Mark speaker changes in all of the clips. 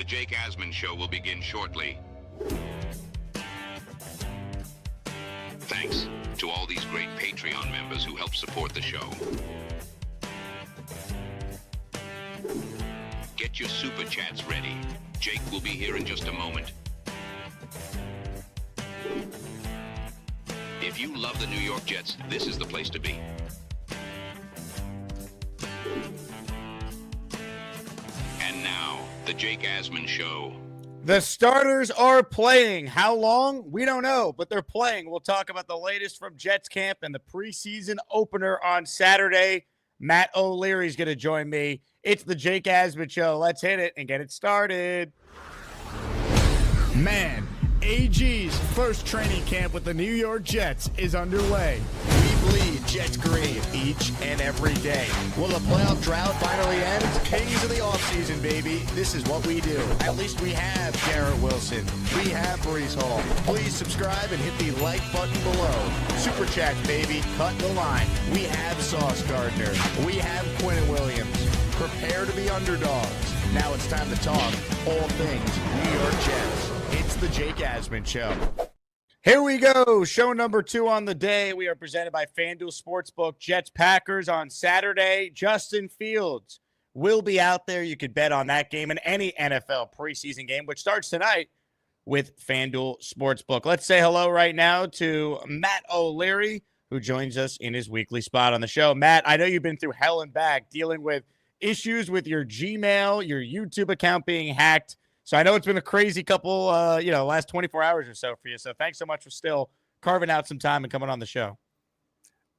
Speaker 1: Jake Asman Show will begin shortly. Thanks to all these great Patreon members who help support the show. Get your SuperChats ready. Jake will be here in just a moment. If you love the New York Jets, this is the place to be. And now, the Jake Asman Show.
Speaker 2: The starters are playing. How long? We don't know, but they're playing. We'll talk about the latest from Jets camp and the preseason opener on Saturday. Matt O'Leary is going to join me. It's the Jake Asman Show. Let's hit it and get it started.
Speaker 3: Man, AG's first training camp with the New York Jets is underway.
Speaker 4: We bleed Jets green each and every day. Will the playoff drought finally end? Kings of the offseason, baby. This is what we do. At least we have Garrett Wilson. We have Breece Hall. Please subscribe and hit the like button below. Super Chat, baby. Cut the line. We have Sauce Gardner. We have Quentin Williams. Prepare to be underdogs. Now it's time to talk all things New York Jets. It's the Jake Asman Show.
Speaker 2: Here we go. Show number 2 on the day. We are presented by FanDuel Sportsbook. Jets Packers on Saturday. Justin Fields will be out there. You could bet on that game and any NFL preseason game, which starts tonight with FanDuel Sportsbook. Let's say hello right now to Matt O'Leary, who joins us in his weekly spot on the show. Matt, I know you've been through hell and back dealing with issues with your Gmail, your YouTube account being hacked. So I know it's been a crazy couple, last 24 hours or so for you. So thanks so much for still carving out some time and coming on the show.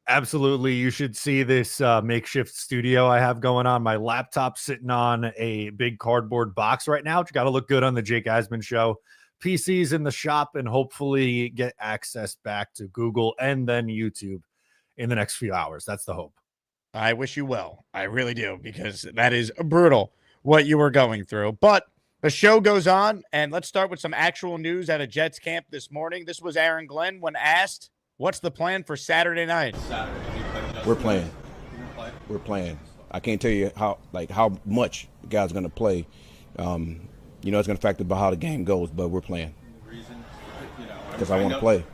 Speaker 5: Absolutely. You should see this makeshift studio I have going on. My laptop sitting on a big cardboard box right now. It's got to look good on the Jake Asman Show. PC's in the shop, and hopefully get access back to Google and then YouTube in the next few hours. That's the hope.
Speaker 2: I wish you well. I really do, because that is brutal what you were going through. But the show goes on, and let's start with some actual news out of Jets camp this morning. This was Aaron Glenn when asked, what's the plan for Saturday night?
Speaker 6: We're playing. We're playing. I can't tell you how much the guy's going to play. It's going to factor about how the game goes, but we're playing. Because I want to play.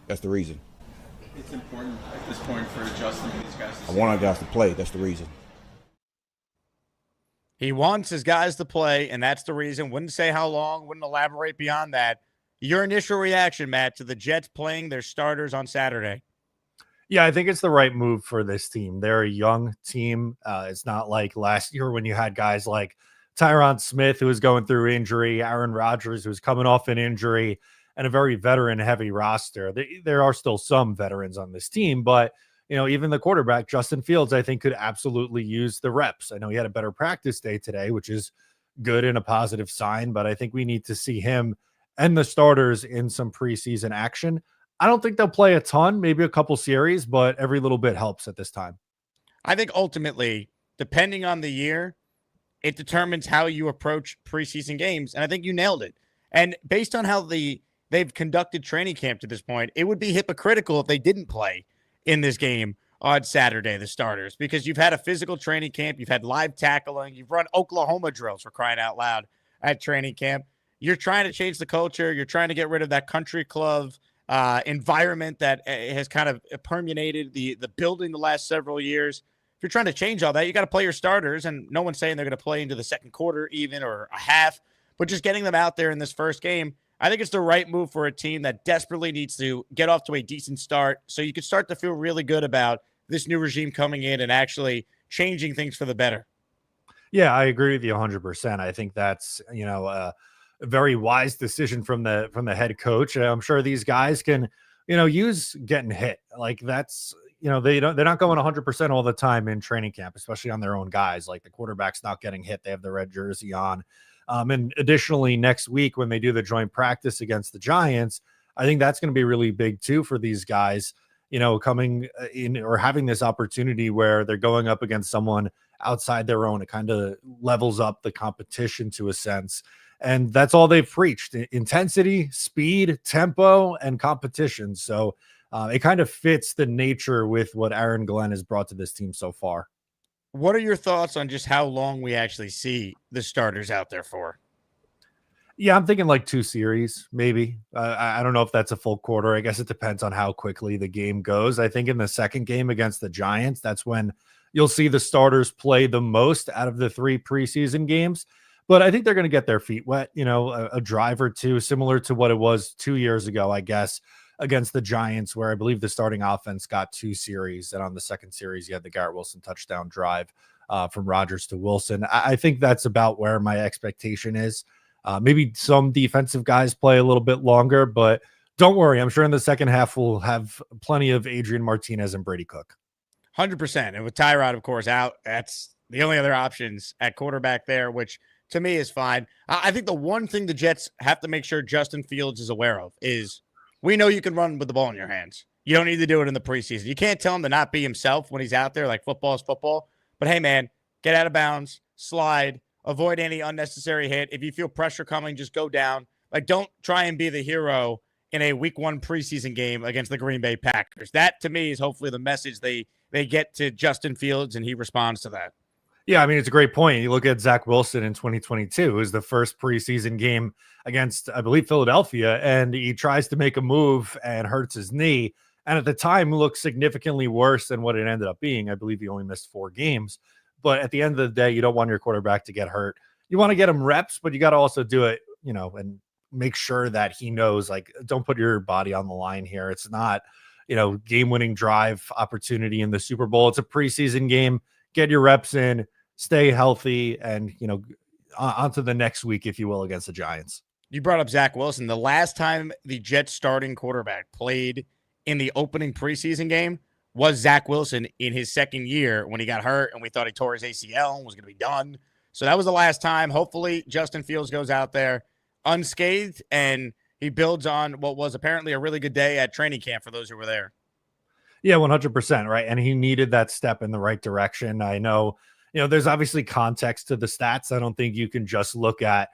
Speaker 6: That's the reason.
Speaker 7: It's important at this point for Justin and these guys to
Speaker 6: I want our guys to play. That's the reason.
Speaker 2: He wants his guys to play, and that's the reason. Wouldn't say how long, wouldn't elaborate beyond that. Your initial reaction, Matt, to the Jets playing their starters on Saturday?
Speaker 5: Yeah, I think it's the right move for this team. They're a young team. It's not like last year when you had guys like Tyron Smith, who was going through injury, Aaron Rodgers, who was coming off an injury, and a very veteran-heavy roster. There are still some veterans on this team, but even the quarterback, Justin Fields, I think could absolutely use the reps. I know he had a better practice day today, which is good and a positive sign, but I think we need to see him and the starters in some preseason action. I don't think they'll play a ton, maybe a couple series, but every little bit helps at this time.
Speaker 2: I think ultimately, depending on the year, it determines how you approach preseason games, and I think you nailed it. And based on how they've conducted training camp to this point, it would be hypocritical if they didn't play in this game on Saturday, the starters, because you've had a physical training camp, you've had live tackling, you've run Oklahoma drills, for crying out loud, at training camp. You're trying to change the culture. You're trying to get rid of that country club environment that has kind of permeated the building the last several years. If you're trying to change all that, you got to play your starters, and no one's saying they're going to play into the second quarter even or a half, but just getting them out there in this first game, I think it's the right move for a team that desperately needs to get off to a decent start so you can start to feel really good about this new regime coming in and actually changing things for the better.
Speaker 5: Yeah, I agree with you 100%. I think that's, a very wise decision from the head coach. I'm sure these guys can, use getting hit. Like that's, they're not going 100% all the time in training camp, especially on their own guys. Like the quarterback's not getting hit. They have the red jersey on. And additionally, next week when they do the joint practice against the Giants, I think that's going to be really big too for these guys, coming in or having this opportunity where they're going up against someone outside their own. It kind of levels up the competition to a sense. And that's all they've preached: intensity, speed, tempo, and competition. So it kind of fits the nature with what Aaron Glenn has brought to this team so far.
Speaker 2: What are your thoughts on just how long we actually see the starters out there for?
Speaker 5: Yeah, I'm thinking like 2 series, maybe. I don't know if that's a full quarter. I guess it depends on how quickly the game goes. I think in the second game against the Giants, that's when you'll see the starters play the most out of the 3 preseason games. But I think they're going to get their feet wet, a drive or two, similar to what it was 2 years ago, I guess, against the Giants, where I believe the starting offense got 2 series. And on the second series, you had the Garrett Wilson touchdown drive from Rodgers to Wilson. I think that's about where my expectation is. Maybe some defensive guys play a little bit longer, but don't worry. I'm sure in the second half we'll have plenty of Adrian Martinez and Brady Cook.
Speaker 2: 100%. And with Tyrod, of course, out, that's the only other options at quarterback there, which to me is fine. I think the one thing the Jets have to make sure Justin Fields is aware of is we know you can run with the ball in your hands. You don't need to do it in the preseason. You can't tell him to not be himself when he's out there, like football is football. But hey, man, get out of bounds, slide, avoid any unnecessary hit. If you feel pressure coming, just go down. Like, don't try and be the hero in a week 1 preseason game against the Green Bay Packers. That, to me, is hopefully the message they get to Justin Fields, and he responds to that.
Speaker 5: Yeah, I mean, it's a great point. You look at Zach Wilson in 2022. It was the first preseason game against, I believe, Philadelphia, and he tries to make a move and hurts his knee. And at the time, looked significantly worse than what it ended up being. I believe he only missed 4 games. But at the end of the day, you don't want your quarterback to get hurt. You want to get him reps, but you got to also do it, and make sure that he knows, like, don't put your body on the line here. It's not, game-winning drive opportunity in the Super Bowl. It's a preseason game. Get your reps in, stay healthy, and, on to the next week, if you will, against the Giants.
Speaker 2: You brought up Zach Wilson. The last time the Jets starting quarterback played in the opening preseason game was Zach Wilson in his second year when he got hurt and we thought he tore his ACL and was going to be done. So that was the last time. Hopefully Justin Fields goes out there unscathed and he builds on what was apparently a really good day at training camp for those who were there.
Speaker 5: Yeah, 100%. Right. And he needed that step in the right direction. I know, there's obviously context to the stats. I don't think you can just look at,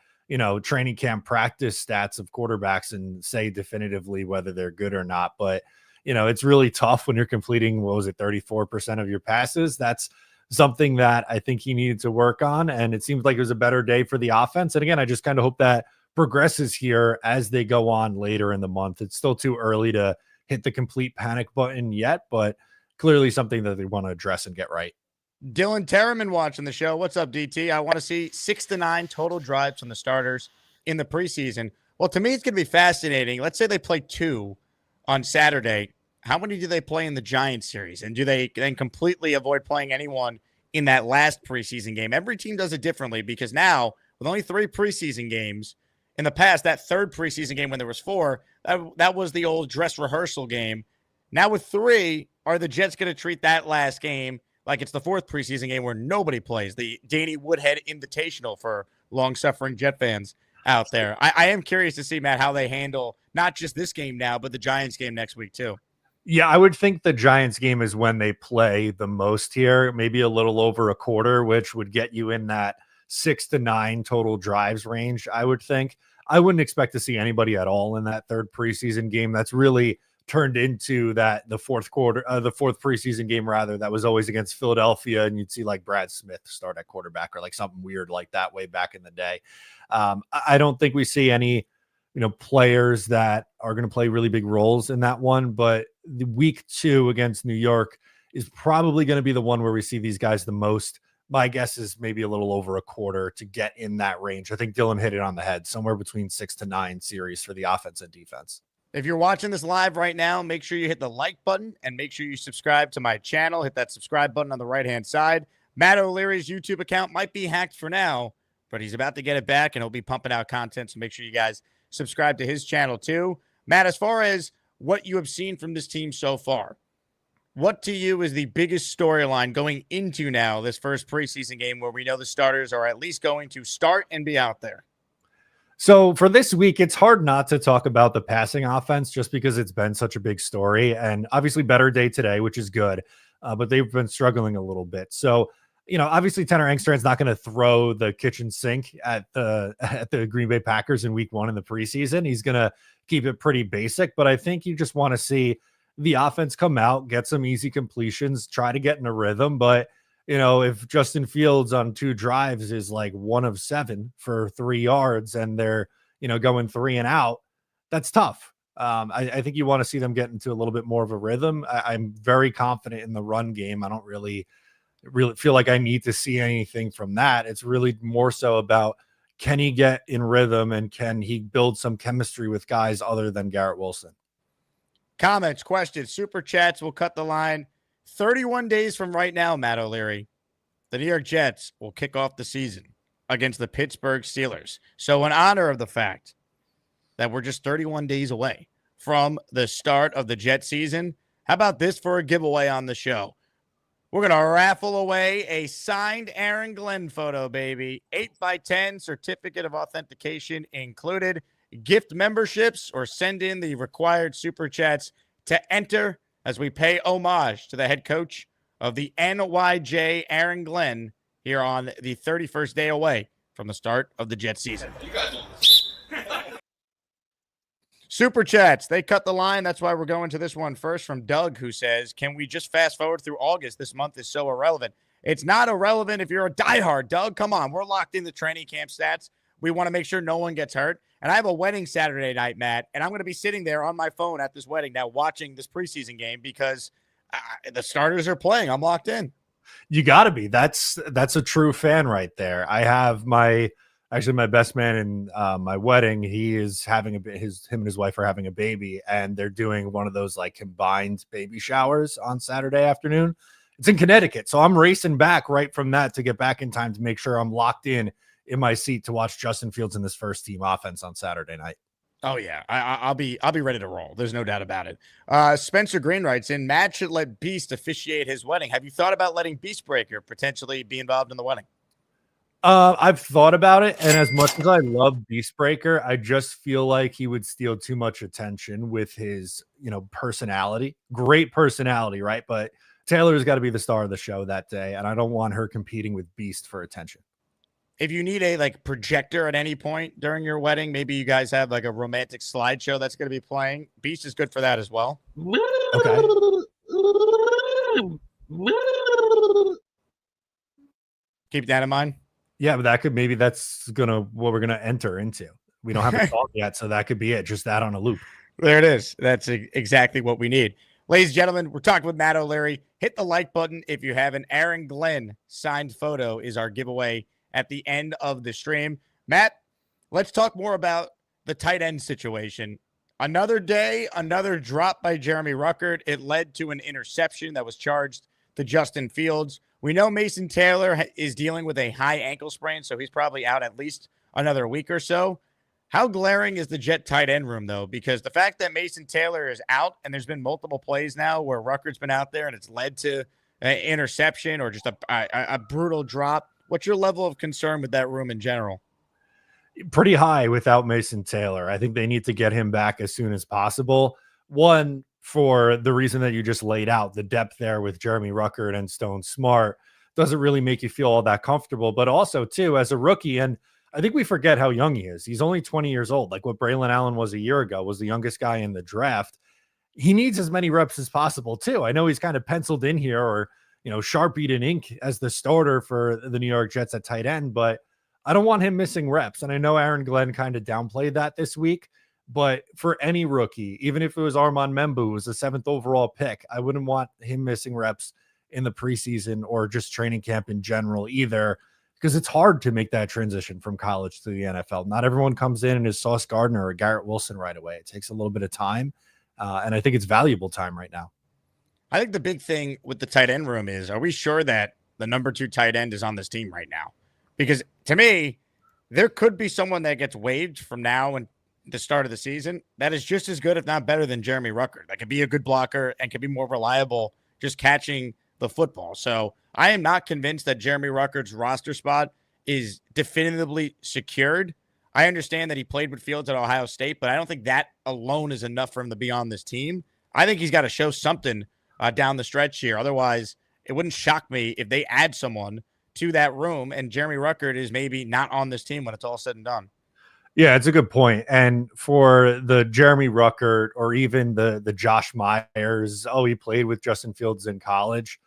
Speaker 5: training camp practice stats of quarterbacks and say definitively whether they're good or not. But it's really tough when you're completing, 34% of your passes. That's something that I think he needed to work on. And it seems like it was a better day for the offense. And again, I just kind of hope that progresses here as they go on later in the month. It's still too early to hit the complete panic button yet, but clearly something that they want to address and get right.
Speaker 2: Dylan Terraman watching the show. What's up, DT? I want to see 6 to 9 total drives from the starters in the preseason. Well, to me, it's going to be fascinating. Let's say they play 2 on Saturday. How many do they play in the Giants series? And do they then completely avoid playing anyone in that last preseason game? Every team does it differently because now, with only 3 preseason games, in the past, that third preseason game when there was 4, that was the old dress rehearsal game. Now with 3, are the Jets going to treat that last game like it's the 4th preseason game where nobody plays? The Danny Woodhead Invitational for long-suffering Jet fans out there. I am curious to see, Matt, how they handle not just this game now, but the Giants game next week too.
Speaker 5: Yeah, I would think the Giants game is when they play the most here, maybe a little over a quarter, which would get you in that 6 to 9 total drives range, I would think. I wouldn't expect to see anybody at all in that 3rd preseason game. That's really turned into the 4th preseason game, rather, that was always against Philadelphia. And you'd see like Brad Smith start at quarterback or like something weird like that way back in the day. I don't think we see any, players that are going to play really big roles in that one, but the week 2 against New York is probably going to be the one where we see these guys the most. My guess is maybe a little over a quarter to get in that range. I think Dylan hit it on the head, somewhere between 6 to 9 series for the offense and defense.
Speaker 2: If you're watching this live right now, make sure you hit the like button and make sure you subscribe to my channel. Hit that subscribe button on the right-hand side. Matt O'Leary's YouTube account might be hacked for now, but he's about to get it back and he'll be pumping out content. So make sure you guys subscribe to his channel too. Matt, as far as what you have seen from this team so far, what to you is the biggest storyline going into now this first preseason game where we know the starters are at least going to start and be out there?
Speaker 5: So for this week, it's hard not to talk about the passing offense just because it's been such a big story, and obviously better day today, which is good, but they've been struggling a little bit. So, obviously Tanner Engstrand's not going to throw the kitchen sink at the Green Bay Packers in week 1 in the preseason. He's going to keep it pretty basic, but I think you just want to see the offense come out, get some easy completions, try to get in a rhythm. But, if Justin Fields on 2 drives is like 1 of 7 for 3 yards and they're, going 3 and out, that's tough. I think you want to see them get into a little bit more of a rhythm. I'm very confident in the run game. I don't really feel like I need to see anything from that. It's really more so about, can he get in rhythm and can he build some chemistry with guys other than Garrett Wilson?
Speaker 2: Comments, questions, super chats will cut the line. 31 days from right now, Matt O'Leary, the New York Jets will kick off the season against the Pittsburgh Steelers. So in honor of the fact that we're just 31 days away from the start of the Jet season, how about this for a giveaway on the show? We're going to raffle away a signed Aaron Glenn photo, baby. 8x10 certificate of authentication included. Gift memberships or send in the required super chats to enter as we pay homage to the head coach of the NYJ, Aaron Glenn, here on the 31st day away from the start of the Jet season. Super chats, they cut the line. That's why we're going to this one first from Doug, who says, can we just fast forward through August? This month is so irrelevant. It's not irrelevant if you're a diehard, Doug. Come on, we're locked in the training camp stats. We want to make sure no one gets hurt. And I have a wedding Saturday night, Matt, and I'm going to be sitting there on my phone at this wedding now watching this preseason game because the starters are playing. I'm locked in.
Speaker 5: You got to be. That's a true fan right there. I have my best man in my wedding. He is having him and his wife are having a baby, and they're doing one of those like combined baby showers on Saturday afternoon. It's in Connecticut, so I'm racing back right from that to get back in time to make sure I'm locked in my seat to watch Justin Fields in this first team offense on Saturday night.
Speaker 2: Oh yeah, I'll be ready to roll. There's no doubt about it. Spencer Green writes in, Matt should let Beast officiate his wedding. Have you thought about letting Beastbreaker potentially be involved in the wedding?
Speaker 5: I've thought about it, and as much as I love Beastbreaker, I just feel like he would steal too much attention with his, personality. Great personality, right? But Taylor's got to be the star of the show that day, and I don't want her competing with Beast for attention.
Speaker 2: If you need a projector at any point during your wedding, maybe you guys have a romantic slideshow that's going to be playing. Beast is good for that as well.
Speaker 5: Okay.
Speaker 2: Keep that in mind.
Speaker 5: Yeah, but that's what we're gonna enter into. We don't have a song yet, so that could be it. Just that on a loop.
Speaker 2: There it is. That's exactly what we need. Ladies and gentlemen, we're talking with Matt O'Leary. Hit the like button if you have an Aaron Glenn signed photo is our giveaway at the end of the stream. Matt, let's talk more about the tight end situation. Another day, another drop by Jeremy Ruckert. It led to an interception that was charged to Justin Fields. We know Mason Taylor is dealing with a high ankle sprain, so he's probably out at least another week or so. How glaring is the Jet tight end room, though? Because the fact that Mason Taylor is out, and there's been multiple plays now where Ruckert's been out there and it's led to an interception or just a brutal drop. What's your level of concern with that room in general?
Speaker 5: Pretty high without Mason Taylor. I think they need to get him back as soon as possible. One, for the reason that you just laid out, the depth there with Jeremy Ruckert and Stone Smart doesn't really make you feel all that comfortable. But also, too, as a rookie, and I think we forget how young he is. He's only 20 years old. Like what Braylon Allen was a year ago, was the youngest guy in the draft. He needs as many reps as possible, too. I know he's kind of penciled in here or Sharpied in ink as the starter for the New York Jets at tight end, but I don't want him missing reps. And I know Aaron Glenn kind of downplayed that this week, but for any rookie, even if it was Armand Membu, who was the 7th overall pick, I wouldn't want him missing reps in the preseason or just training camp in general either, because it's hard to make that transition from college to the NFL. Not everyone comes in and is Sauce Gardner or Garrett Wilson right away. It takes a little bit of time, and I think it's valuable time right now.
Speaker 2: I think the big thing with the tight end room is, are we sure that the number 2 tight end is on this team right now? Because to me, there could be someone that gets waived from now and the start of the season that is just as good, if not better, than Jeremy Ruckert. That could be a good blocker and could be more reliable just catching the football. So I am not convinced that Jeremy Ruckert's roster spot is definitively secured. I understand that he played with Fields at Ohio State, but I don't think that alone is enough for him to be on this team. I think he's got to show something down the stretch here. Otherwise, it wouldn't shock me if they add someone to that room and Jeremy Ruckert is maybe not on this team when it's all said and done.
Speaker 5: Yeah, it's a good point. And for the Jeremy Ruckert or even the Josh Myers, he played with Justin Fields in college.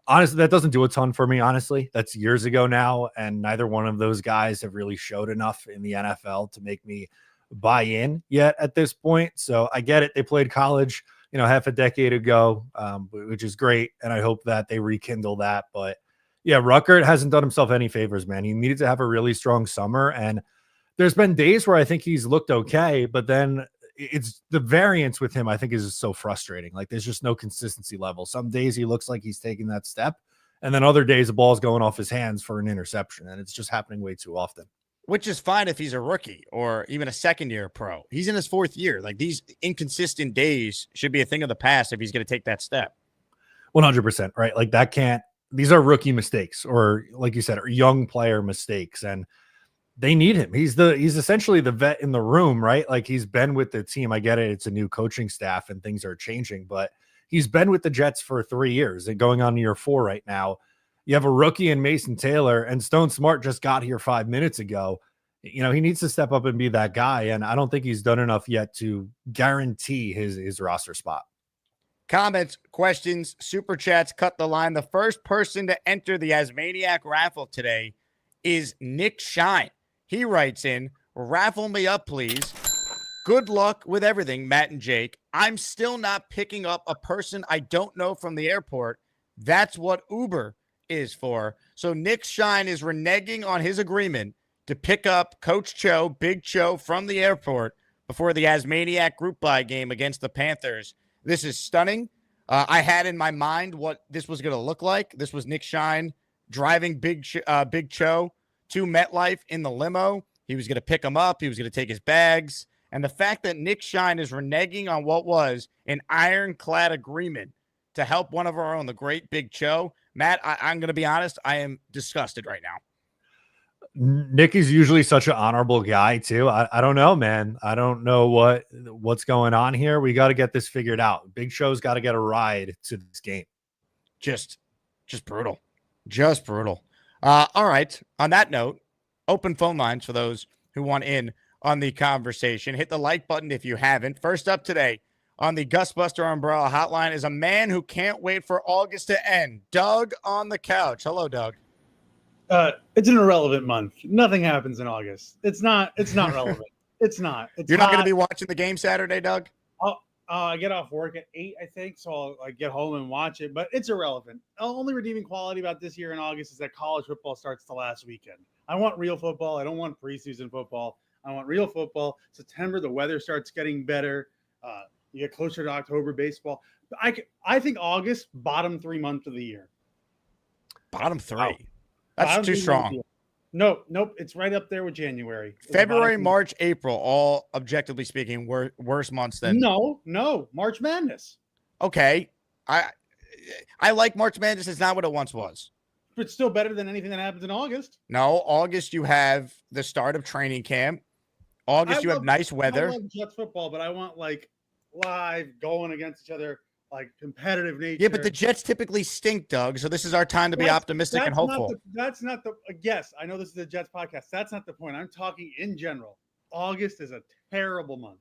Speaker 5: Honestly, that doesn't do a ton for me, honestly. That's years ago now, and neither one of those guys have really showed enough in the NFL to make me buy in yet at this point. So I get it. They played college, half a decade ago, which is great, and I hope that they rekindle that. But yeah, Ruckert hasn't done himself any favors, man. He needed to have a really strong summer, and there's been days where I think he's looked okay, but then it's the variance with him, I think, is just so frustrating. Like, there's just no consistency level. Some days he looks like he's taking that step, and then other days the ball's going off his hands for an interception, and it's just happening way too often.
Speaker 2: Which is fine if he's a rookie or even a second-year pro. He's in his 4th year. Like, these inconsistent days should be a thing of the past if he's going to take that step.
Speaker 5: 100%, right? Like, that can't – these are rookie mistakes, or like you said, or young player mistakes, and they need him. He's essentially the vet in the room, right? Like, he's been with the team. I get it. It's a new coaching staff and things are changing, but he's been with the Jets for 3 years and going on year 4 right now. You have a rookie in Mason Taylor, and Stone Smart just got here 5 minutes ago. He needs to step up and be that guy. And I don't think he's done enough yet to guarantee his roster spot.
Speaker 2: Comments, questions, super chats, cut the line. The first person to enter the Asmaniac raffle today is Nick Shine. He writes in, raffle me up, please. Good luck with everything, Matt and Jake. I'm still not picking up a person I don't know from the airport. That's what Uber is for. So Nick Shine is reneging on his agreement to pick up Coach Cho, Big Cho, from the airport before the Asmaniac group buy game against the Panthers. This is stunning. I had in my mind what this was going to look like. This was Nick Shine driving Big Cho to MetLife in the limo. He was going to pick him up. He was going to take his bags. And the fact that Nick Shine is reneging on what was an ironclad agreement to help one of our own, the great Big Cho, Matt, I'm going to be honest, I am disgusted right now.
Speaker 5: Nick is usually such an honorable guy too. I don't know, man. I don't know what's going on here. We got to get this figured out. Big Show's got to get a ride to this game.
Speaker 2: Just brutal. Just brutal. All right. On that note, open phone lines for those who want in on the conversation. Hit the like button if you haven't. First up today on the Gusbuster Umbrella Hotline is a man who can't wait for August to end. Doug on the couch. Hello, Doug.
Speaker 8: It's an irrelevant month. Nothing happens in August. It's not relevant. It's not.
Speaker 2: You're not going to be watching the game Saturday, Doug?
Speaker 8: I get off work at 8, I think, so I'll get home and watch it, but it's irrelevant. The only redeeming quality about this year in August is that college football starts the last weekend. I want real football. I don't want preseason football. I want real football. September, the weather starts getting better. You get closer to October baseball. I think August, bottom 3 months of the year.
Speaker 2: Bottom 3? That's too strong.
Speaker 8: Nope. It's right up there with January.
Speaker 2: February, March, April, all objectively speaking, worse months than.
Speaker 8: No, March Madness.
Speaker 2: Okay, I like March Madness. It's not what it once was.
Speaker 8: But it's still better than anything that happens in August.
Speaker 2: No, August you have the start of training camp. August you have nice weather.
Speaker 8: I love Jets football, but I want like live going against each other, like competitive nature.
Speaker 2: Yeah, but the Jets typically stink, Doug. So this is our time to be optimistic and hopeful.
Speaker 8: That's not the yes, I know this is a Jets podcast. That's not the point. I'm talking in general. August is a terrible month.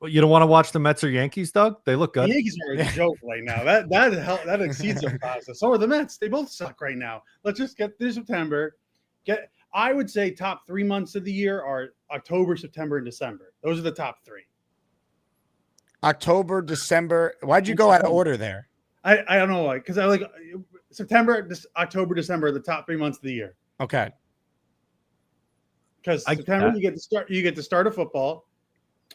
Speaker 5: Well, you don't want to watch the Mets or Yankees, Doug? They look good.
Speaker 8: The Yankees are a joke right now. That exceeds their process. So are the Mets. They both suck right now. Let's just get through September. I would say top 3 months of the year are October, September, and December. Those are the top 3.
Speaker 2: October, December. Why'd you go out of order there?
Speaker 8: I don't know why. Because I like September, October, December are the top 3 months of the year.
Speaker 2: Okay.
Speaker 8: Because September you get the start of football.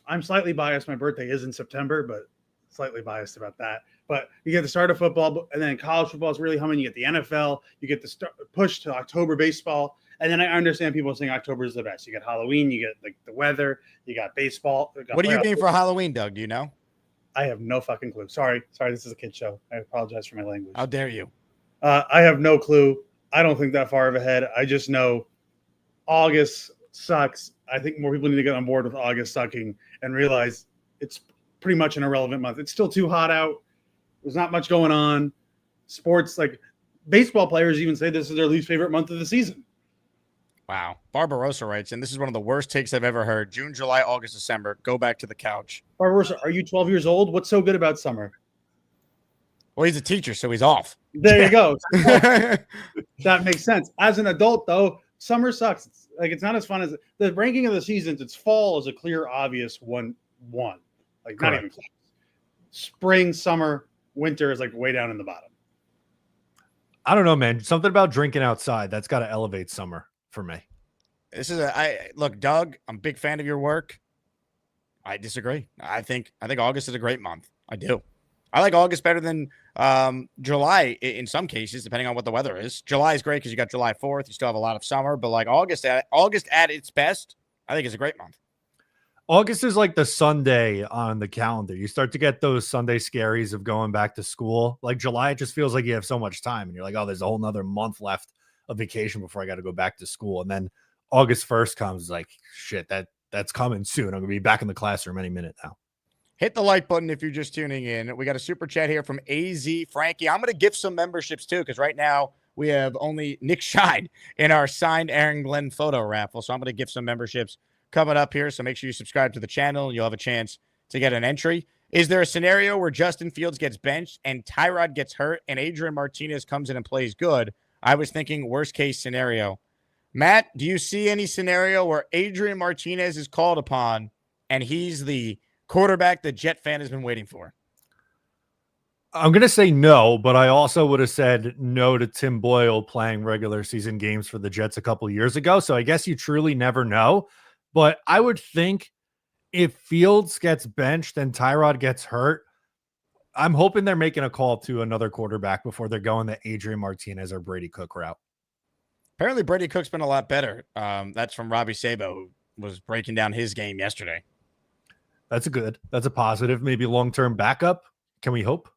Speaker 8: I'm slightly biased. My birthday is in September, but slightly biased about that. But you get the start of football, and then college football is really humming. You get the NFL. You get the push to October baseball. And then I understand people saying October is the best. You get Halloween. You get like the weather. You got baseball.
Speaker 2: What are you getting for Halloween, Doug? Do you know?
Speaker 8: I have no fucking clue. Sorry. This is a kid show. I apologize for my language.
Speaker 2: How dare you?
Speaker 8: I have no clue. I don't think that far ahead. I just know August sucks. I think more people need to get on board with August sucking and realize it's pretty much an irrelevant month. It's still too hot out. There's not much going on. Sports, like baseball players even say this is their least favorite month of the season.
Speaker 2: Wow. Barbarossa writes, and this is one of the worst takes I've ever heard. June, July, August, December. Go back to the couch.
Speaker 8: Barbarossa, are you 12 years old? What's so good about summer?
Speaker 2: Well, he's a teacher, so he's off.
Speaker 8: There you go. That makes sense. As an adult, though, summer sucks. It's not as fun as the ranking of the seasons. It's fall is a clear, obvious one. Like not even close. Spring, summer, winter is like way down in the bottom.
Speaker 5: I don't know, man. Something about drinking outside that's got to elevate summer for me.
Speaker 2: This is look, Doug. I'm a big fan of your work. I disagree. I think August is a great month. I do. I like August better than July in some cases, depending on what the weather is. July is great because you got July 4th. You still have a lot of summer, but like August at its best, I think is a great month.
Speaker 5: August is like the Sunday on the calendar. You start to get those Sunday scaries of going back to school. Like July, it just feels like you have so much time and you're like, oh, there's a whole nother month left of vacation before I got to go back to school. And then August 1st comes, like, shit, that's coming soon. I'm going to be back in the classroom any minute now.
Speaker 2: Hit the like button if you're just tuning in. We got a super chat here from AZ Frankie. I'm going to gift some memberships too, because right now we have only Nick Scheid in our signed Aaron Glenn photo raffle. So I'm going to give some memberships coming up here. So make sure you subscribe to the channel and you'll have a chance to get an entry. Is there a scenario where Justin Fields gets benched and Tyrod gets hurt and Adrian Martinez comes in and plays good? I was thinking worst case scenario. Matt, do you see any scenario where Adrian Martinez is called upon and he's the quarterback the Jet fan has been waiting for?
Speaker 5: I'm going to say no, but I also would have said no to Tim Boyle playing regular season games for the Jets a couple years ago. So I guess you truly never know. But I would think if Fields gets benched and Tyrod gets hurt, I'm hoping they're making a call to another quarterback before they're going the Adrian Martinez or Brady Cook route.
Speaker 2: Apparently Brady Cook's been a lot better. That's from Robbie Sabo, who was breaking down his game yesterday.
Speaker 5: That's a positive, maybe long-term backup. Can we hope?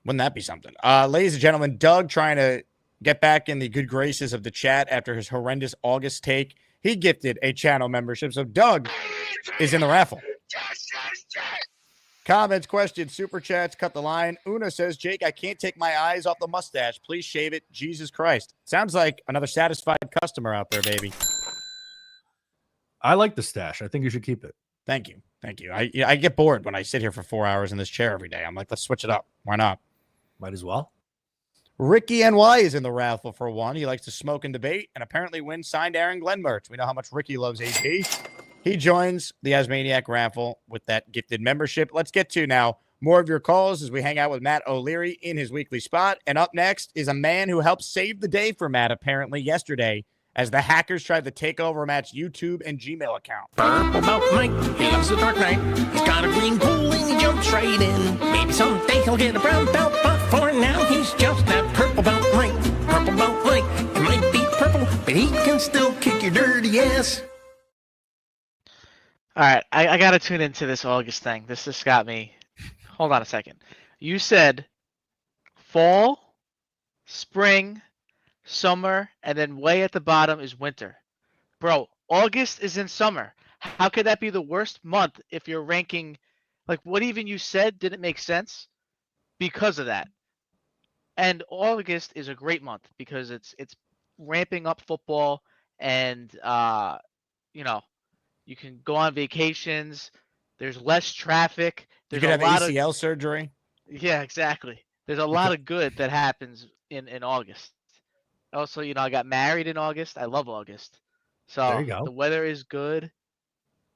Speaker 2: Wouldn't that be something? Ladies and gentlemen, Doug trying to get back in the good graces of the chat after his horrendous August take. He gifted a channel membership. So Doug is in the raffle. Comments, questions, super chats, cut the line. Una says, Jake, I can't take my eyes off the mustache. Please shave it. Jesus Christ. Sounds like another satisfied customer out there, baby.
Speaker 5: I like the stash. I think you should keep it.
Speaker 2: Thank you. Thank you. I get bored when I sit here for 4 hours in this chair every day. I'm like, let's switch it up. Why not?
Speaker 5: Might as well.
Speaker 2: Ricky NY is in the raffle for one. He likes to smoke and debate and apparently win signed Aaron Glenn merch. We know how much Ricky loves AG. He joins the Asmaniac raffle with that gifted membership. Let's get to now more of your calls as we hang out with Matt O'Leary in his weekly spot. And up next is a man who helped save the day for Matt apparently yesterday as the hackers tried to take over Matt's YouTube and Gmail account.
Speaker 9: Purple Belt Mike, he loves the Dark Knight. He's got a green pool and he jumps right in. Maybe someday he'll get a brown belt, but for now he's just that Purple Belt Mike. Purple Belt Mike, it might be purple, but he can still kick your dirty ass.
Speaker 10: All right, I got to tune into this August thing. This just got me. Hold on a second. You said fall, spring, summer, and then way at the bottom is winter. Bro, August is in summer. How could that be the worst month if you're ranking? Like, what even you said didn't make sense because of that. And August is a great month because it's ramping up football and, you know, you can go on vacations. There's less traffic.
Speaker 2: You
Speaker 10: There's
Speaker 2: could have ACL surgery.
Speaker 10: Yeah, exactly. There's a lot of good that happens in August. Also, you know, I got married in August. I love August. So
Speaker 5: There you go.
Speaker 10: the weather is good,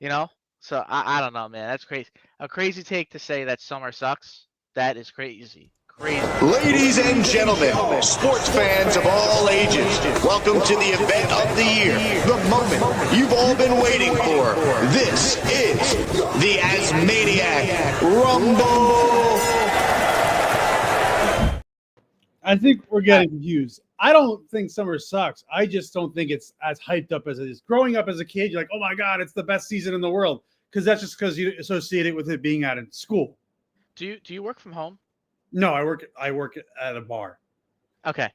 Speaker 10: you know? So I don't know, man. That's crazy. A crazy take to say that summer sucks. That is crazy. Crazy.
Speaker 4: Ladies and gentlemen, sports fans of all ages, welcome to the event of the year, the moment you've all been waiting for. This is the Asmaniac Rumble.
Speaker 8: I think we're getting confused. I don't think summer sucks. I just don't think it's as hyped up as it is. Growing up as a kid, you're like, oh my God, it's the best season in the world. Because that's just because you associate it with it being out in school.
Speaker 10: Do you work from home?
Speaker 8: No, I work at a bar.
Speaker 10: Okay.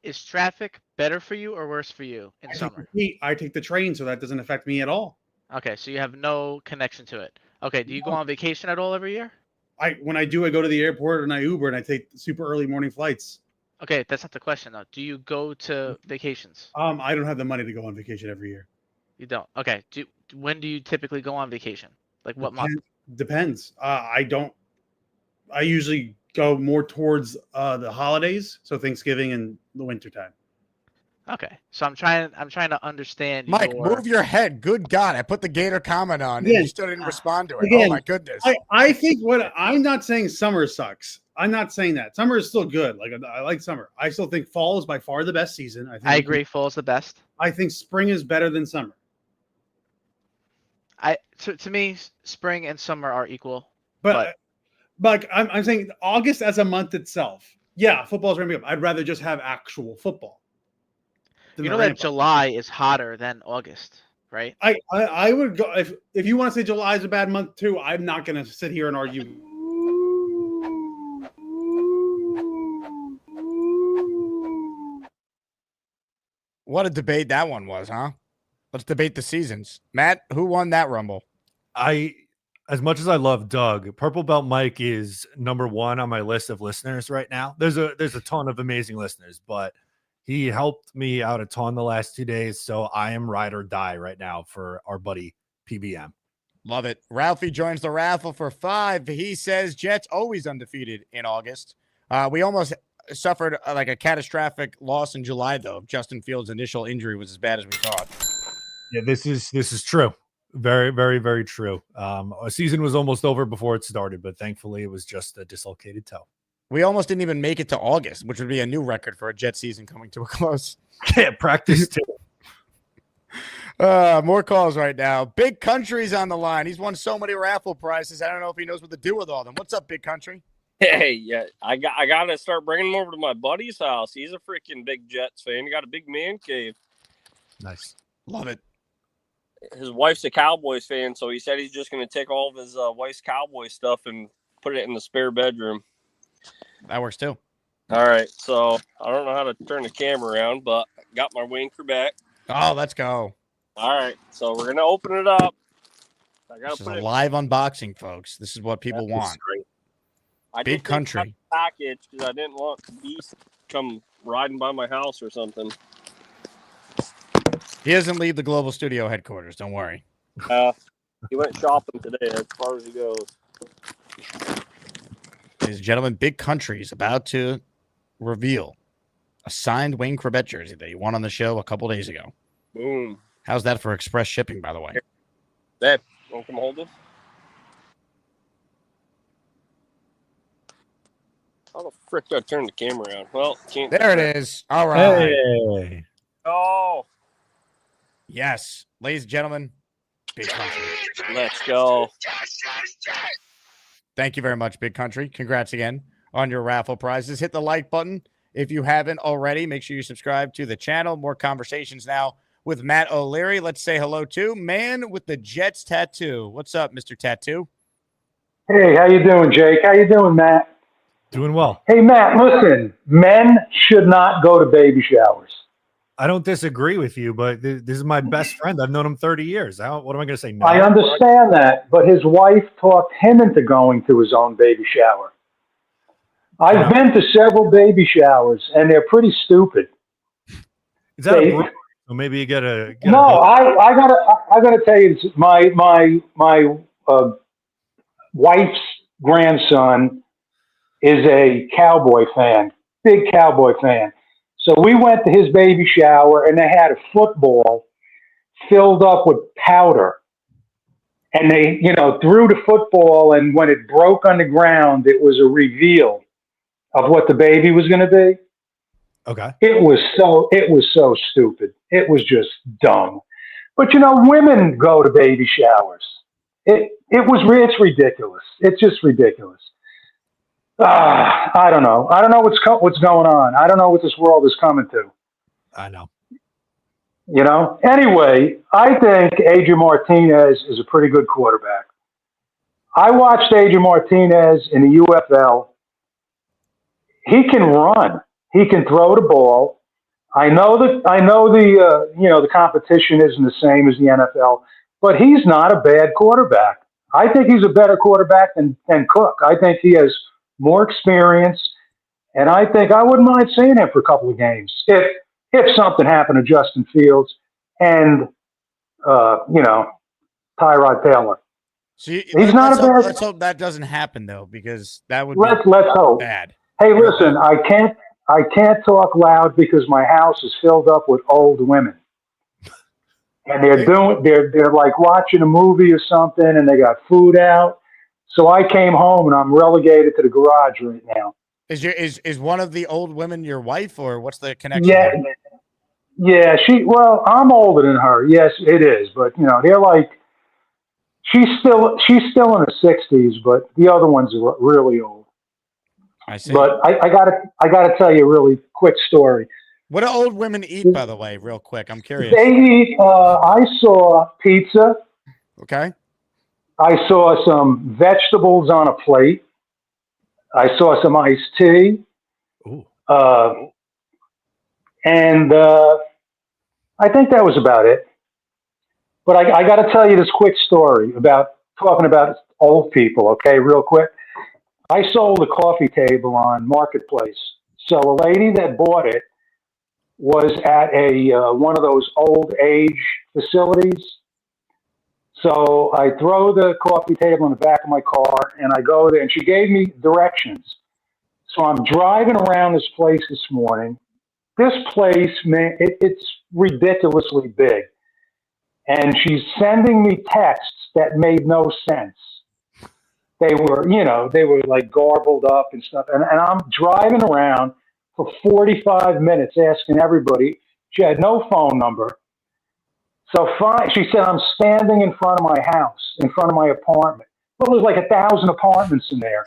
Speaker 10: Is traffic better for you or worse for you in summer?
Speaker 8: I take the train, so that doesn't affect me at all.
Speaker 10: Okay, so you have no connection to it. Okay, do you go on vacation at all every year?
Speaker 8: When I do, I go to the airport and I Uber and I take super early morning flights.
Speaker 10: Okay, that's not the question though. Do you go to vacations?
Speaker 8: I don't have the money to go on vacation every year.
Speaker 10: You don't. Okay. When do you typically go on vacation? Like what month?
Speaker 8: Depends. I usually go more towards the holidays, so Thanksgiving and the wintertime.
Speaker 10: Okay, so I'm trying to understand
Speaker 2: Mike,
Speaker 10: your.
Speaker 2: move your head. Good God. I put the Gator comment on and
Speaker 8: Again,
Speaker 2: you still didn't respond to it.
Speaker 8: again,
Speaker 2: Oh, my goodness.
Speaker 8: I think I'm not saying summer sucks. I'm not saying that. Summer is still good. Like I like summer. I still think fall is by far the best season.
Speaker 10: I agree. Fall is the best.
Speaker 8: I think spring is better than summer.
Speaker 10: To me, spring and summer are equal.
Speaker 8: But like I'm saying August as a month itself. Yeah, football's ramping up. I'd rather just have actual football.
Speaker 10: You know that July is hotter than August, right?
Speaker 8: I would go if you want to say July is a bad month too. I'm not going to sit here and argue.
Speaker 2: What a debate that one was, huh? Let's debate the seasons. Matt, who won that Rumble?
Speaker 5: As much as I love Doug, Purple Belt Mike is number one on my list of listeners right now. There's a ton of amazing listeners, but he helped me out a ton the last 2 days, so I am ride or die right now for our buddy PBM.
Speaker 2: Love it. Ralphie joins the raffle for 5. He says Jets always undefeated in August. We almost suffered like a catastrophic loss in July, though. Justin Fields' initial injury was as bad as we thought.
Speaker 5: Yeah, this is true. Very, very, very true. A season was almost over before it started, but thankfully it was just a dislocated toe.
Speaker 2: We almost didn't even make it to August, which would be a new record for a Jet season coming to a close.
Speaker 5: Yeah, practice too.
Speaker 2: More calls right now. Big Country's on the line. He's won so many raffle prizes. I don't know if he knows what to do with all of them. What's up, Big Country?
Speaker 11: Hey, yeah, I got to start bringing him over to my buddy's house. He's a freaking big Jets fan. He got a big man cave.
Speaker 5: Nice.
Speaker 2: Love it.
Speaker 11: His wife's a Cowboys fan, so he said he's just going to take all of his wife's Cowboy stuff and put it in the spare bedroom.
Speaker 2: That works too.
Speaker 11: All right, so I don't know how to turn the camera around, but got my winker back.
Speaker 2: Oh, let's go.
Speaker 11: All right, so we're going to open it up.
Speaker 2: This is a live unboxing, folks. This is what people want. Big Country.
Speaker 11: Package because I didn't want Beast to come riding by my house or something.
Speaker 2: He doesn't leave the Global Studio headquarters. Don't worry.
Speaker 11: He went shopping today as far as he goes.
Speaker 2: Ladies and gentlemen, Big Country is about to reveal a signed Wayne Corbett jersey that he won on the show a couple days ago.
Speaker 11: Boom.
Speaker 2: How's that for express shipping, by the way?
Speaker 11: Dad, want to come hold this? How the frick do I turn the camera on? Well, can't.
Speaker 2: There it is. All right.
Speaker 5: Hey.
Speaker 11: Oh.
Speaker 2: Yes. Ladies and gentlemen, Big Country.
Speaker 11: Let's go.
Speaker 2: Thank you very much, Big Country. Congrats again on your raffle prizes. Hit the like button if you haven't already. Make sure you subscribe to the channel. More conversations now with Matt O'Leary. Let's say hello to man with the Jets tattoo. What's up, Mr. Tattoo?
Speaker 12: Hey, how you doing, Jake? How you doing, Matt?
Speaker 5: Doing well.
Speaker 12: Hey, Matt, listen, men should not go to baby showers.
Speaker 5: I don't disagree with you, but this is my best friend. I've known him 30 years. What am I going to say? No.
Speaker 12: I understand that, but his wife talked him into going to his own baby shower. I've been to several baby showers, and they're pretty stupid.
Speaker 5: Is that a brewery? So maybe you get a.
Speaker 12: I gotta tell you, my wife's grandson is a Cowboy fan, big Cowboy fan. So we went to his baby shower, and they had a football filled up with powder. And they, threw the football, and when it broke on the ground, it was a reveal of what the baby was going to be.
Speaker 5: Okay.
Speaker 12: It was so stupid. It was just dumb. But, women go to baby showers. It's ridiculous. It's just ridiculous. I don't know. I don't know what's going on. I don't know what this world is coming to.
Speaker 5: I know.
Speaker 12: Anyway, I think Adrian Martinez is a pretty good quarterback. I watched Adrian Martinez in the UFL. He can run. He can throw the ball. I know the competition isn't the same as the NFL, but he's not a bad quarterback. I think he's a better quarterback than Cook. I think he has more experience, and I think I wouldn't mind seeing him for a couple of games if something happened to Justin Fields and Tyrod Taylor.
Speaker 2: So let's hope that doesn't happen though, because that would
Speaker 12: Let's
Speaker 2: be
Speaker 12: hope.
Speaker 2: bad.
Speaker 12: Hey, listen, I can't talk loud because my house is filled up with old women. And they're like watching a movie or something, and they got food out. So I came home and I'm relegated to the garage right now.
Speaker 2: Is one of the old women your wife, or what's the connection?
Speaker 12: Yeah, yeah. I'm older than her. Yes, it is. But they're like, she's still in her 60s, but the other ones are really old.
Speaker 2: I see.
Speaker 12: But I gotta tell you a really quick story.
Speaker 2: What do old women eat, by the way, real quick? I'm curious.
Speaker 12: They eat. I saw pizza.
Speaker 2: Okay.
Speaker 12: I saw some vegetables on a plate. I saw some iced tea.
Speaker 5: Ooh.
Speaker 12: And I think that was about it. But I got to tell you this quick story about talking about old people, okay, real quick. I sold a coffee table on Marketplace. So a lady that bought it was at one of those old age facilities. So I throw the coffee table in the back of my car and I go there, and she gave me directions. So I'm driving around this place this morning. This place, man, it's ridiculously big. And she's sending me texts that made no sense. They were like garbled up and stuff. And I'm driving around for 45 minutes asking everybody. She had no phone number. So fine, she said, I'm standing in front of my house, in front of my apartment. Well, there's like 1,000 apartments in there.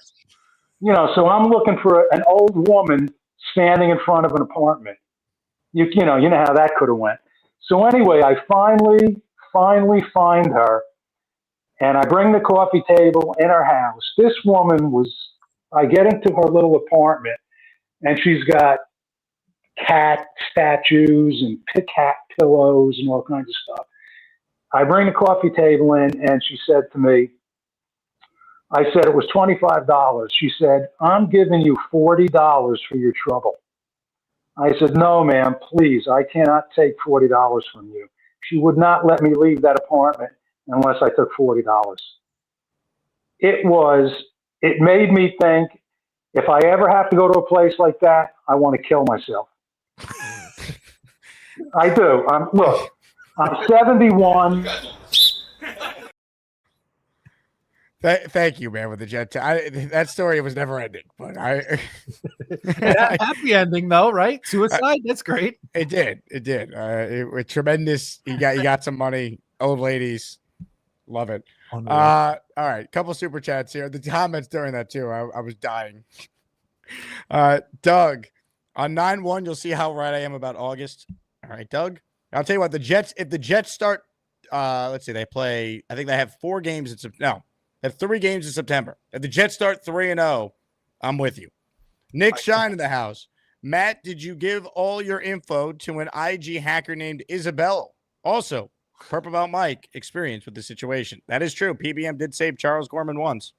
Speaker 12: So I'm looking for an old woman standing in front of an apartment. You know how that could have went. So anyway, I finally find her, and I bring the coffee table in her house. This woman I get into her little apartment, and she's got cat statues and cat pillows and all kinds of stuff. I bring the coffee table in, and she said to me, I said it was $25. She said, I'm giving you $40 for your trouble. I said, no, ma'am, please, I cannot take $40 from you. She would not let me leave that apartment unless I took $40. It made me think, if I ever have to go to a place like that, I want to kill myself. I do. I'm 71.
Speaker 2: Thank you, man, with the jet. That story was never ending, but
Speaker 5: happy ending though, right? Suicide. That's great.
Speaker 2: It did. It was tremendous. You got some money. Old ladies, love it. All right, couple super chats here. The comments during that too. I was dying. Doug, on 9-1, you'll see how right I am about August. All right, Doug. I'll tell you what. The Jets. If the Jets start, let's see, they play. I think they have 4 games. They have 3 games in September. If the Jets start 3-0, I'm with you. Nick Shine in the house. Matt, did you give all your info to an IG hacker named Isabel? Also, Purple Belt Mike experience with the situation. That is true. PBM did save Charles Gorman once.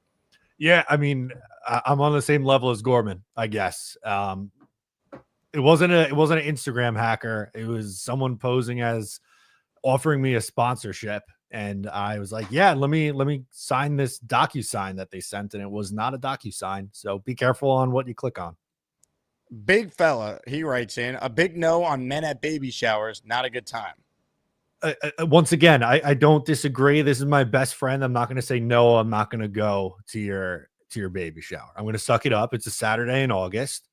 Speaker 5: Yeah, I mean, I'm on the same level as Gorman, I guess. It wasn't an Instagram hacker. It was someone posing as offering me a sponsorship. And I was like, yeah, let me sign this DocuSign that they sent. And it was not a DocuSign. So be careful on what you click on.
Speaker 2: Big fella, he writes in, a big no on men at baby showers. Not a good time.
Speaker 5: Once again, I don't disagree. This is my best friend. I'm not going to say no. I'm not going to go to your baby shower. I'm going to suck it up. It's a Saturday in August.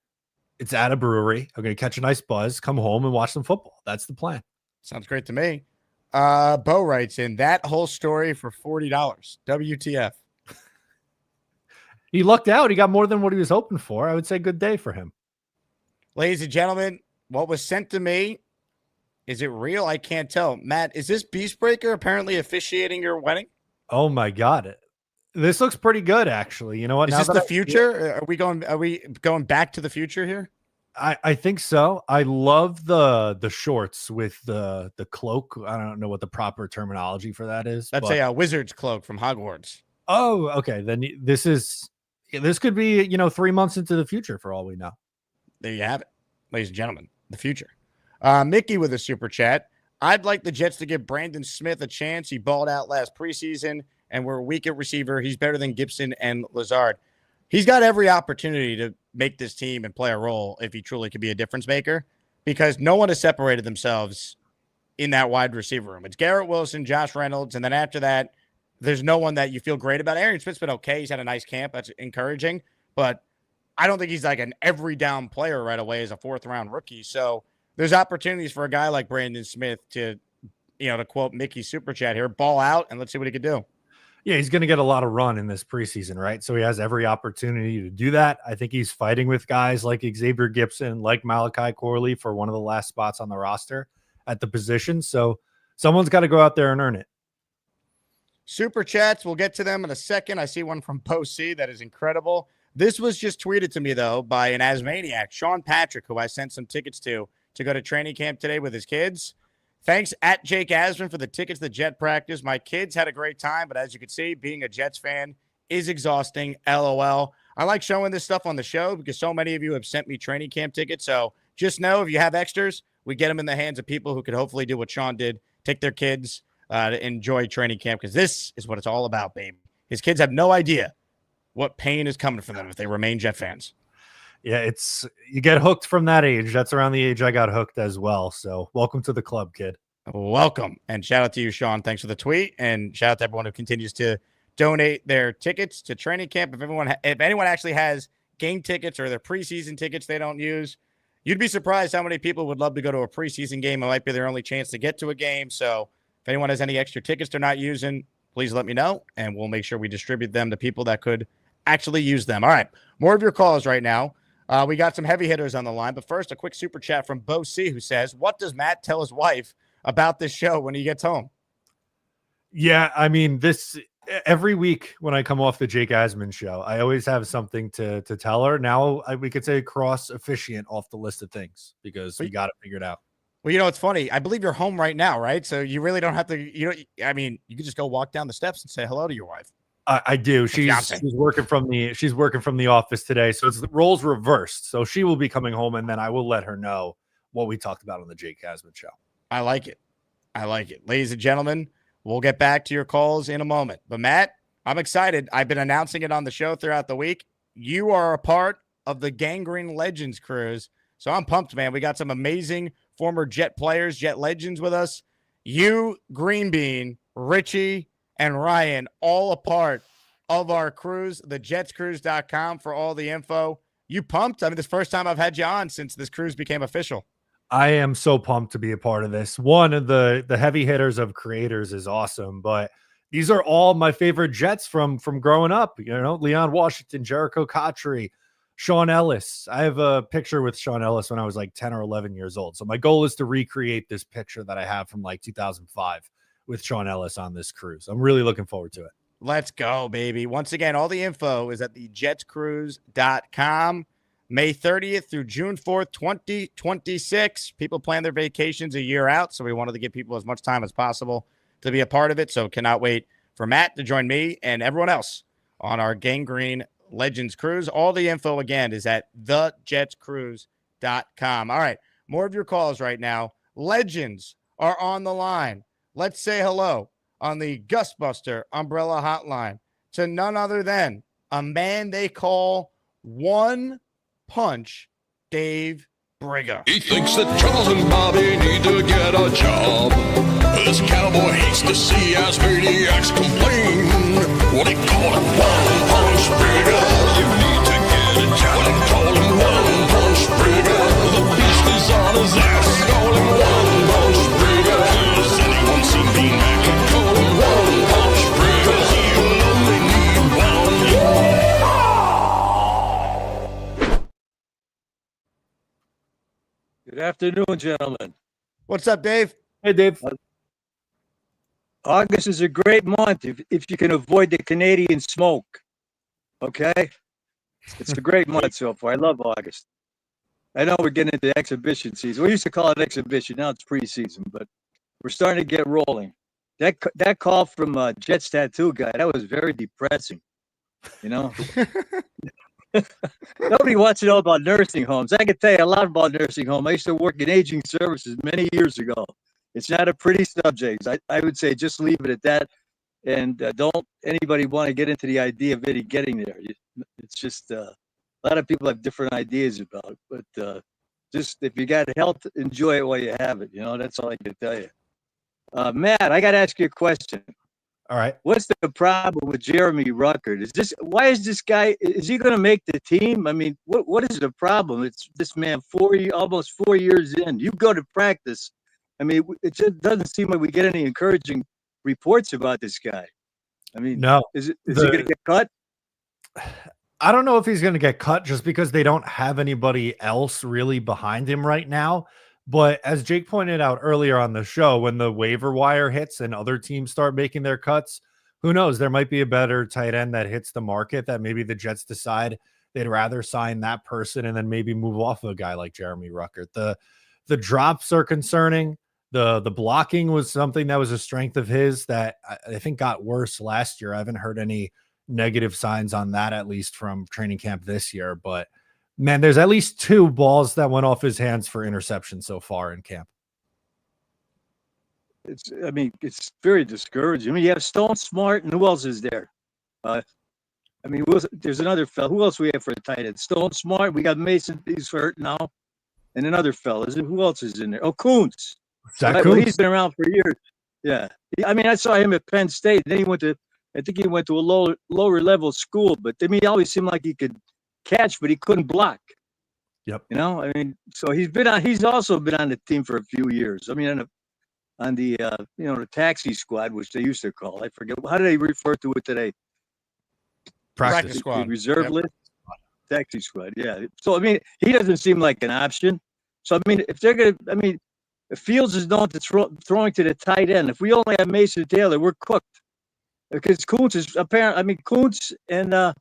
Speaker 5: It's at a brewery. I'm going to catch a nice buzz, come home and watch some football. That's the plan.
Speaker 2: Sounds great to me. Bo writes in, that whole story for $40. WTF.
Speaker 5: He lucked out. He got more than what he was hoping for. I would say good day for him.
Speaker 2: Ladies and gentlemen, what was sent to me, is it real? I can't tell. Matt, is this Beastbreaker apparently officiating your wedding?
Speaker 5: Oh my God. This looks pretty good, actually. You know what?
Speaker 2: Is this the future? Are we going back to the future here?
Speaker 5: I think so. I love the shorts with the cloak. I don't know what the proper terminology for that is.
Speaker 2: That's a wizard's cloak from Hogwarts.
Speaker 5: Oh, okay. Then this could be, 3 months into the future for all we know.
Speaker 2: There you have it, ladies and gentlemen, the future. Mickey with a super chat. I'd like the Jets to give Brandon Smith a chance. He balled out last preseason. and we're weak at receiver. He's better than Gibson and Lazard. He's got every opportunity to make this team and play a role if he truly could be a difference maker, because no one has separated themselves in that wide receiver room. It's Garrett Wilson, Josh Reynolds, and then after that, there's no one that you feel great about. Arian Smith's been okay. He's had a nice camp. That's encouraging, but I don't think he's like an every down player right away as a 4th-round rookie. So there's opportunities for a guy like Brandon Smith to, to quote Mickey's super chat here, ball out and let's see what he could do.
Speaker 5: Yeah, he's going to get a lot of run in this preseason, right? So he has every opportunity to do that. I think he's fighting with guys like Xavier Gibson, like Malachi Corley for one of the last spots on the roster at the position. So someone's got to go out there and earn it.
Speaker 2: Super chats, we'll get to them in a second. I see one from Bo C that is incredible. This was just tweeted to me, though, by an Asmaniac, Sean Patrick, who I sent some tickets to go to training camp today with his kids. Thanks at Jake Asman for the tickets to the Jet practice. My kids had a great time, but as you can see, being a Jets fan is exhausting. LOL. I like showing this stuff on the show because so many of you have sent me training camp tickets. So just know if you have extras, we get them in the hands of people who could hopefully do what Sean did, take their kids to enjoy training camp, because this is what it's all about, baby. His kids have no idea what pain is coming for them if they remain Jet fans.
Speaker 5: Yeah, you get hooked from that age. That's around the age I got hooked as well. So welcome to the club, kid.
Speaker 2: Welcome. And shout out to you, Sean. Thanks for the tweet. And shout out to everyone who continues to donate their tickets to training camp. If anyone actually has game tickets or their preseason tickets they don't use, you'd be surprised how many people would love to go to a preseason game. It might be their only chance to get to a game. So if anyone has any extra tickets they're not using, please let me know, and we'll make sure we distribute them to people that could actually use them. All right, more of your calls right now. We got some heavy hitters on the line, but first, a quick super chat from Bo C, who says, what does Matt tell his wife about this show when he gets home?
Speaker 5: Yeah, I mean, every week when I come off the Jake Asman show, I always have something to tell her. Now we could say cross officiant off the list of things because we got it figured out.
Speaker 2: Well, it's funny. I believe you're home right now, right? So you really don't have to, you can just go walk down the steps and say hello to your wife.
Speaker 5: I do. She's working from the office today, so it's the roles reversed. So she will be coming home, and then I will let her know what we talked about on the Jake Asman show.
Speaker 2: I like it. Ladies and gentlemen, we'll get back to your calls in a moment. But Matt, I'm excited. I've been announcing it on the show throughout the week. You are a part of the Gangrene Legends cruise, so I'm pumped, man. We got some amazing former Jet players, Jet legends with us. You, Green Bean, Richie, and Ryan, all a part of our cruise, thejetscruise.com for all the info. You pumped? I mean, this first time I've had you on since this cruise became official.
Speaker 5: I am so pumped to be a part of this. One of the heavy hitters of creators is awesome, but these are all my favorite Jets from growing up. Leon Washington, Jericho Cotchery, Sean Ellis. I have a picture with Sean Ellis when I was like 10 or 11 years old. So my goal is to recreate this picture that I have from like 2005 with Sean Ellis on this cruise. I'm really looking forward to it.
Speaker 2: Let's go, baby. Once again, all the info is at thejetscruise.com. May 30th through June 4th, 2026. People plan their vacations a year out, so we wanted to give people as much time as possible to be a part of it. So cannot wait for Matt to join me and everyone else on our Gangrene Legends cruise. All the info, again, is at thejetscruise.com. All right, more of your calls right now. Legends are on the line. Let's say hello on the Gustbuster Umbrella Hotline to none other than a man they call One Punch Dave Briga.
Speaker 13: He thinks that Charles and Bobby need to get a job. This cowboy hates to see us maniacs complain. What he call him, One Punch Briga. You need to get a job. What he call him, One Punch Briga. The beast is on his ass. Call him One Punch Briga. Has anyone seen Bean Mac? Call him One Punch Briga. He'll only need one.
Speaker 14: Good afternoon, gentlemen.
Speaker 2: What's up, Dave?
Speaker 5: Hey, Dave.
Speaker 14: August is a great month if you can avoid the Canadian smoke. Okay? It's a great month so far. I love August. I know we're getting into exhibition season. We used to call it exhibition. Now it's preseason, but we're starting to get rolling. That call from Jets Tattoo guy, that was very depressing. Nobody wants to know about nursing homes. I can tell you a lot about nursing home. I used to work in aging services many years ago. It's not a pretty subject. I would say just leave it at that. and don't anybody want to get into the idea of Eddie getting there. It's just a lot of people have different ideas about it, but just if you got health, enjoy it while you have it. That's all I can tell you. Matt, I got to ask you a question.
Speaker 5: All right.
Speaker 14: What's the problem with Jeremy Rucker? Why is this guy? Is he going to make the team? I mean, what is the problem? It's this man almost 4 years in. You go to practice. I mean, it just doesn't seem like we get any encouraging reports about this guy. I mean,
Speaker 5: no.
Speaker 14: Is he going to get cut?
Speaker 5: I don't know if he's going to get cut just because they don't have anybody else really behind him right now. But as Jake pointed out earlier on the show, when the waiver wire hits and other teams start making their cuts, who knows? There might be a better tight end that hits the market that maybe the Jets decide they'd rather sign that person and then maybe move off of a guy like Jeremy Rucker. The drops are concerning. The blocking was something that was a strength of his that I think got worse last year. I haven't heard any negative signs on that, at least from training camp this year. But man, there's at least 2 balls that went off his hands for interception so far in camp.
Speaker 14: It's very discouraging. I mean, you have Stone Smart, and who else is there? There's another fellow. Who else we have for a tight end? Stone Smart. We got Mason. He's hurt now, and another fellow. Who else is in there? Oh, Kuntz.
Speaker 5: Zach
Speaker 14: Well,
Speaker 5: Kuntz.
Speaker 14: he's been around for years. Yeah. I mean, I saw him at Penn State. Then I think he went to a lower level school. But I mean, he always seemed like he could catch, but he couldn't block.
Speaker 5: Yep.
Speaker 14: So he's also been on the team for a few years. I mean, on the the taxi squad, which they used to call. I forget, how do they refer to it today?
Speaker 2: Practice squad.
Speaker 14: The reserve list. Taxi squad. Yeah. So I mean, he doesn't seem like an option. So I mean, if Fields is known to throwing to the tight end, if we only have Mason Taylor, we're cooked. Because Kuntz is Kuntz and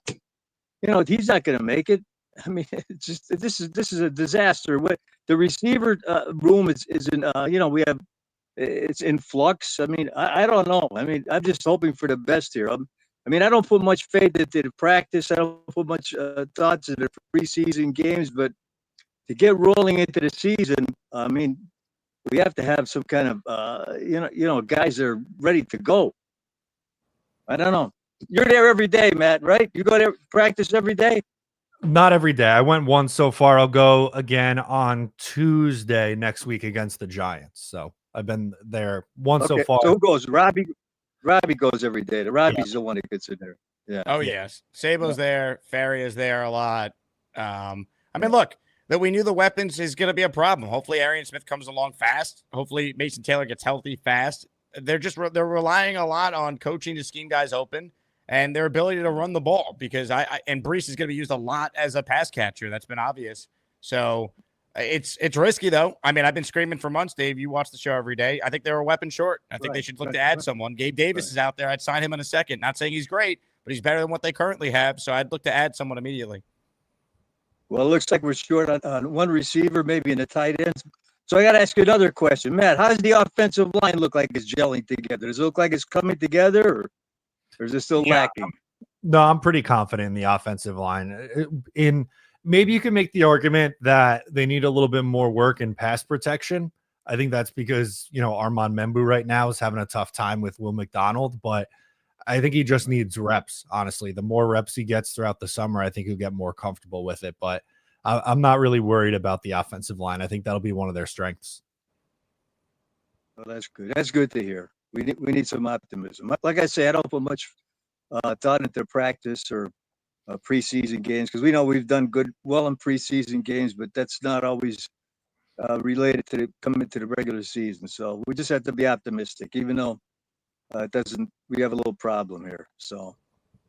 Speaker 14: he's not going to make it. I mean, it's just this is a disaster. What the receiver room is in we have it's in flux. I mean, I don't know. I mean, I'm just hoping for the best here. I mean, I don't put much faith into the practice. I don't put much thoughts into the preseason games, but to get rolling into the season, I mean, we have to have some kind of guys that are ready to go. I don't know. You're there every day, Matt, right? You go there practice every day?
Speaker 5: Not every day. I went once so far. I'll go again on Tuesday next week against the Giants. So I've been there once so far.
Speaker 14: So who goes? Robbie goes every day. Robbie's the one that gets in there. Yeah.
Speaker 2: Oh, yes. Sabo's there. Ferry is there a lot. I mean, look, that we knew the weapons is going to be a problem. Hopefully Arian Smith comes along fast. Hopefully Mason Taylor gets healthy fast. They're relying a lot on coaching to scheme guys open and their ability to run the ball because and Brees is going to be used a lot as a pass catcher. That's been obvious. So it's risky though. I mean, I've been screaming for months, Dave. You watch the show every day. I think they're a weapon short. I think they should look to add someone. Gabe Davis is out there. I'd sign him in a second. Not saying he's great, but he's better than what they currently have. So I'd look to add someone immediately.
Speaker 14: Well, it looks like we're short on one receiver, maybe in the tight ends. So I got to ask you another question. Matt, how does the offensive line look like it's gelling together? Does it look like it's coming together or is it still lacking?
Speaker 5: No, I'm pretty confident in the offensive line. Maybe you can make the argument that they need a little bit more work in pass protection. I think that's because, Armand Membu right now is having a tough time with Will McDonald, but I think he just needs reps, honestly. The more reps he gets throughout the summer, I think he'll get more comfortable with it. But I'm not really worried about the offensive line. I think that'll be one of their strengths.
Speaker 14: Well, that's good. That's good to hear. We need some optimism. Like I say, I don't put much thought into practice or preseason games because we know we've done well in preseason games, but that's not always related to coming into the regular season. So we just have to be optimistic, even though we have a little problem here. So,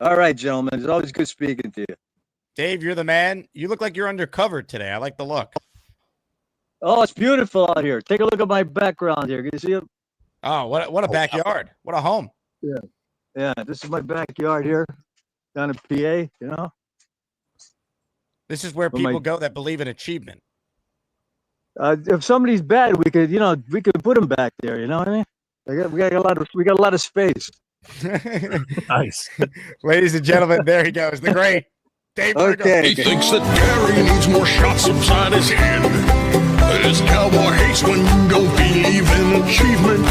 Speaker 14: all right, gentlemen, it's always good speaking to you.
Speaker 2: Dave, you're the man. You look like you're undercover today. I like the look.
Speaker 14: Oh, it's beautiful out here. Take a look at my background here. Can you see it?
Speaker 2: Oh, what a backyard. What a home.
Speaker 14: Yeah. This is my backyard here down in PA,
Speaker 2: This is where people go that believe in achievement.
Speaker 14: If somebody's bad, we could put them back there, you know what I mean? We got a lot of space.
Speaker 5: Nice.
Speaker 2: Ladies and gentlemen, there he goes. The great Dave.
Speaker 14: Okay.
Speaker 13: He thinks that Gary needs more shots upside his head. His cowboy hates when you don't believe in achievement.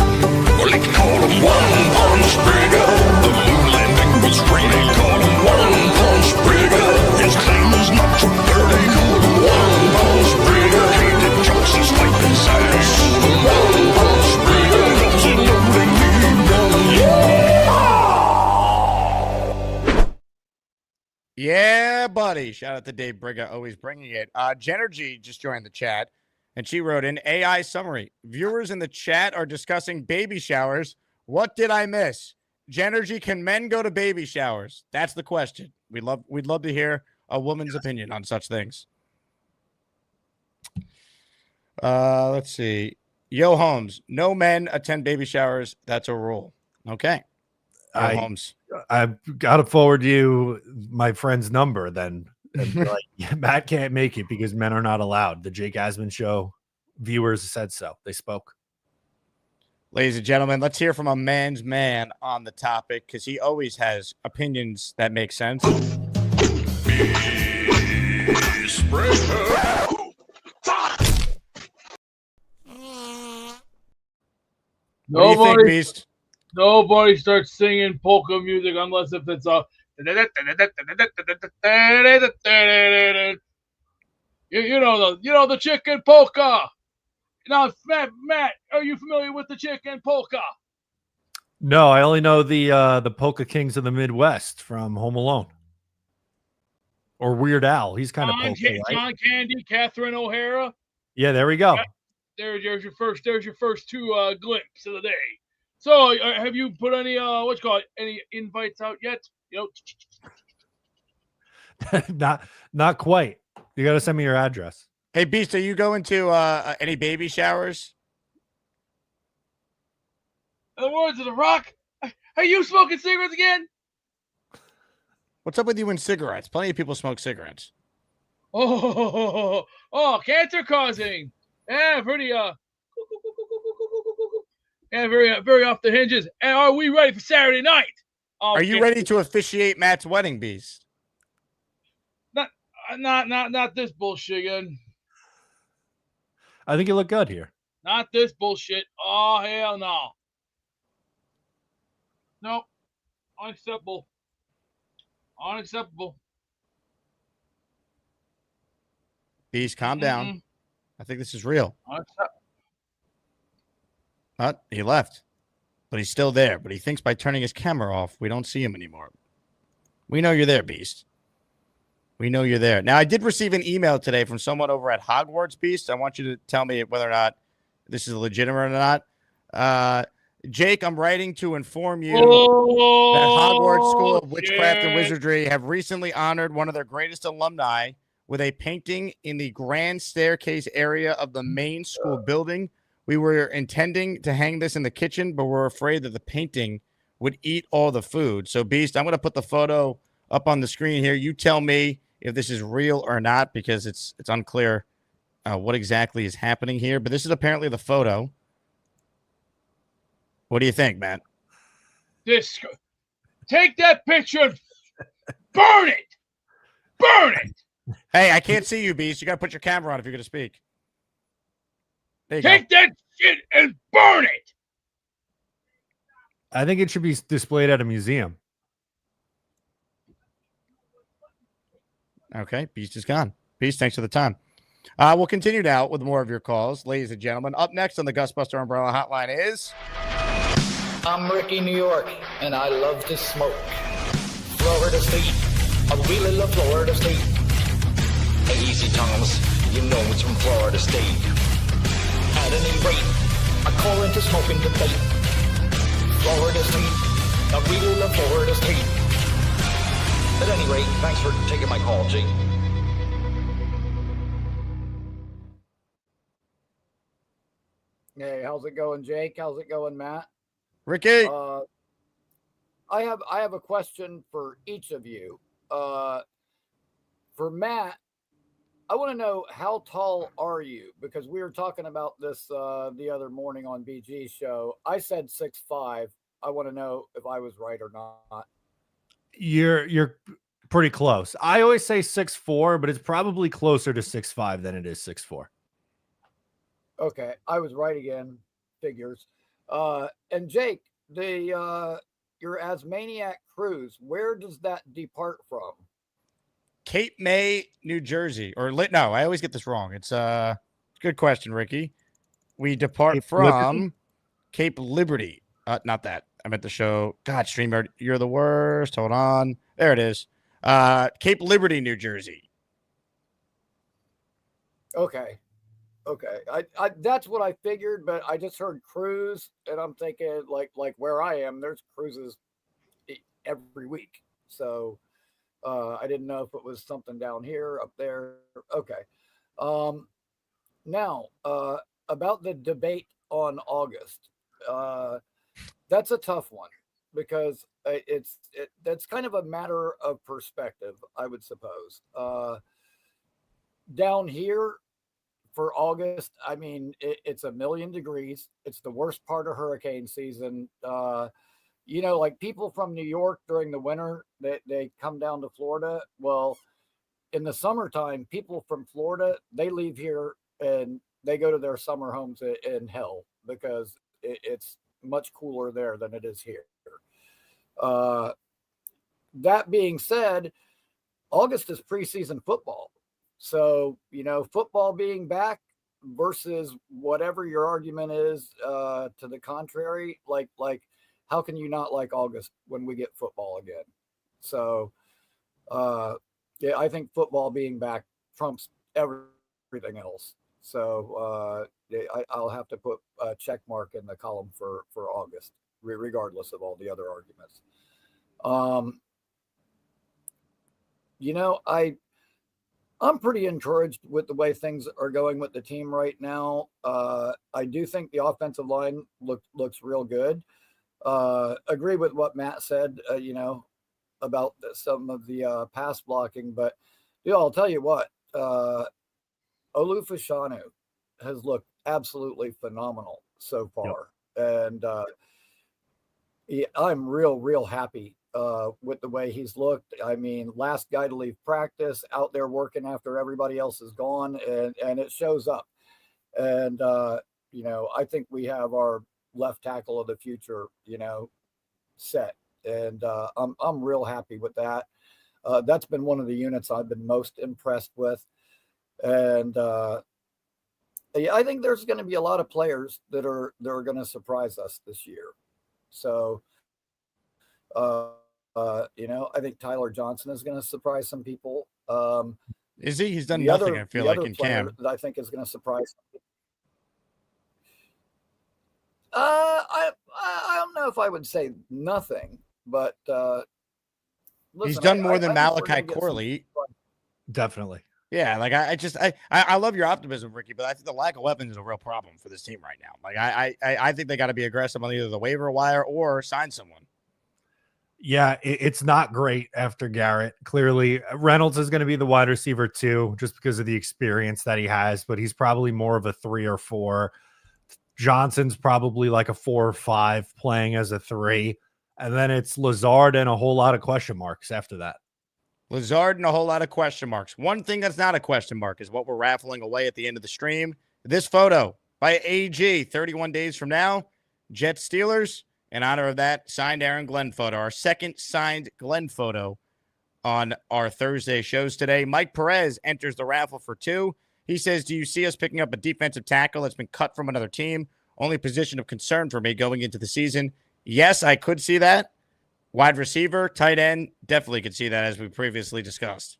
Speaker 13: Well, they call him One Punch Bigger. The moon landing was free. They call him One Punch Bigger. His claim is not too dirty. Call him One Punch Bigger. He did jokes and spike his ass. One Punch Bigger. Does he know they need one?
Speaker 2: Yeah, buddy. Shout out to Dave Brigga, always bringing it. Genergy just joined the chat, and she wrote in AI summary. Viewers in the chat are discussing baby showers. What did I miss? Genergy, can men go to baby showers? That's the question. We'd love to hear a woman's opinion on such things. Let's see. Yo, Holmes. No men attend baby showers. That's a rule. Okay. Yo, Holmes.
Speaker 5: I've got to forward you my friend's number then. And be like, yeah, Matt can't make it because men are not allowed. The Jake Asman show viewers said so. They spoke.
Speaker 2: Ladies and gentlemen, let's hear from a man's man on the topic because he always has opinions that make sense. What do you think, Beast?
Speaker 15: Nobody starts singing polka music unless if it's a. You know the chicken polka. Now, Matt, are you familiar with the chicken polka?
Speaker 5: No, I only know the Polka Kings of the Midwest from Home Alone. Or Weird Al. He's kind of polka, right?
Speaker 15: John Candy, Catherine O'Hara.
Speaker 5: Yeah, there we go.
Speaker 15: There's your first two glimpses of the day. So, have you put any any invites out yet?
Speaker 5: Not quite. You got to send me your address.
Speaker 2: Hey, Beast, are you going to any baby showers?
Speaker 15: In the words of The Rock, are you smoking cigarettes again?
Speaker 2: What's up with you and cigarettes? Plenty of people smoke cigarettes.
Speaker 15: Oh, cancer causing. Yeah, pretty very off the hinges. And are we ready for Saturday night?
Speaker 2: Are you ready to officiate Matt's wedding, Beast?
Speaker 15: Not this bullshit again.
Speaker 5: I think you look good here.
Speaker 15: Not this bullshit. Oh, hell no. Nope. Unacceptable.
Speaker 2: Beast, calm down. I think this is real. He left. But he's still there. But he thinks by turning his camera off, we don't see him anymore. We know you're there, Beast. We know you're there. Now, I did receive an email today from someone over at Hogwarts, Beast. I want you to tell me whether or not this is legitimate or not. Jake, I'm writing to inform you that Hogwarts School of Witchcraft and Wizardry have recently honored one of their greatest alumni with a painting in the grand staircase area of the main school building. We were intending to hang this in the kitchen, but we're afraid that the painting would eat all the food. So, Beast, I'm going to put the photo up on the screen here. You tell me if this is real or not, because it's unclear what exactly is happening here. But this is apparently the photo. What do you think, Matt?
Speaker 15: Take that picture and burn it! Burn it!
Speaker 2: Hey, I can't see you, Beast. You got to put your camera on if you're going to speak. There you
Speaker 15: Take that shit and burn it!
Speaker 5: I think it should be displayed at a museum.
Speaker 2: Okay, Beast is gone. Beast, thanks for the time. We'll continue now with more of your calls, ladies and gentlemen. Up next on the Gusbuster Umbrella Hotline is...
Speaker 16: I'm Ricky, New York, and I love to smoke. Florida State, I really love Florida State. Hey, easy, Thomas, you know it's from Florida State. At any rate, I call into smoking debate. Florida State, I really love Florida State. At any rate, thanks for taking my call, Jake.
Speaker 17: Hey, how's it going, Jake? How's it going, Matt?
Speaker 2: Ricky.
Speaker 17: I have a question for each of you. For Matt, I want to know, how tall are you? Because we were talking about this the other morning on BG's show. I said 6'5". I want to know if I was right or not.
Speaker 5: You're pretty close. I always say 6'4", but it's probably closer to 6'5" than it is 6'4".
Speaker 17: Okay, I was right again. Figures. And Jake, your Asmaniac cruise, where does that depart from?
Speaker 2: Cape May, New Jersey, no, I always get this wrong. It's good question, Ricky. We depart
Speaker 5: Cape
Speaker 2: from
Speaker 5: Liberty?
Speaker 2: Cape Liberty. Not that. I meant the show. God, StreamYard, you're the worst. Hold on. There it is. Cape Liberty, New Jersey.
Speaker 17: Okay. I that's what I figured, but I just heard cruise, and I'm thinking like where I am, there's cruises every week. So I didn't know if it was something down here, up there. Okay. Now about the debate on August. That's a tough one because that's kind of a matter of perspective, I would suppose. Down here for August, I mean, it's a million degrees. It's the worst part of hurricane season. Like people from New York during the winter, they come down to Florida. Well, in the summertime, people from Florida, they leave here and they go to their summer homes in hell because it's much cooler there than it is here. That being said, August is preseason football. So, football being back versus whatever your argument is to the contrary, like how can you not like August when we get football again? So, yeah, I think football being back trumps everything else. So I'll have to put a check mark in the column for August, regardless of all the other arguments. I'm pretty encouraged with the way things are going with the team right now. I do think the offensive line looks real good. Agree with what Matt said, about some of the pass blocking, but I'll tell you what, Olufashanu has looked absolutely phenomenal so far. Yep. And I'm real happy with the way he's looked. I mean, last guy to leave practice, out there working after everybody else is gone, and it shows up. And I think we have our left tackle of the future, set. And I'm real happy with that. That's been one of the units I've been most impressed with. And I think there's going to be a lot of players that are going to surprise us this year. So, I think Tyler Johnson is going to surprise some people.
Speaker 2: Is he? He's done nothing, I feel like, in camp.
Speaker 17: That I think is going to surprise some people. I don't know if I would say nothing, but listen,
Speaker 2: he's done more than Malachi Corley.
Speaker 5: Definitely.
Speaker 2: Yeah, like I love your optimism, Ricky, but I think the lack of weapons is a real problem for this team right now. Like I think they got to be aggressive on either the waiver wire or sign someone.
Speaker 5: Yeah, it's not great after Garrett. Clearly, Reynolds is going to be the wide receiver too, just because of the experience that he has, but he's probably more of a 3 or 4. Johnson's probably like a 4 or 5 playing as a 3. And then it's Lazard and a whole lot of question marks after that.
Speaker 2: Lazard and a whole lot of question marks. One thing that's not a question mark is what we're raffling away at the end of the stream. This photo by AG, 31 days from now, Jets Steelers. In honor of that, signed Aaron Glenn photo, our second signed Glenn photo on our Thursday shows today. Mike Perez enters the raffle for 2. He says, do you see us picking up a defensive tackle that's been cut from another team? Only position of concern for me going into the season. Yes, I could see that. Wide receiver, tight end, definitely could see that, as we previously discussed.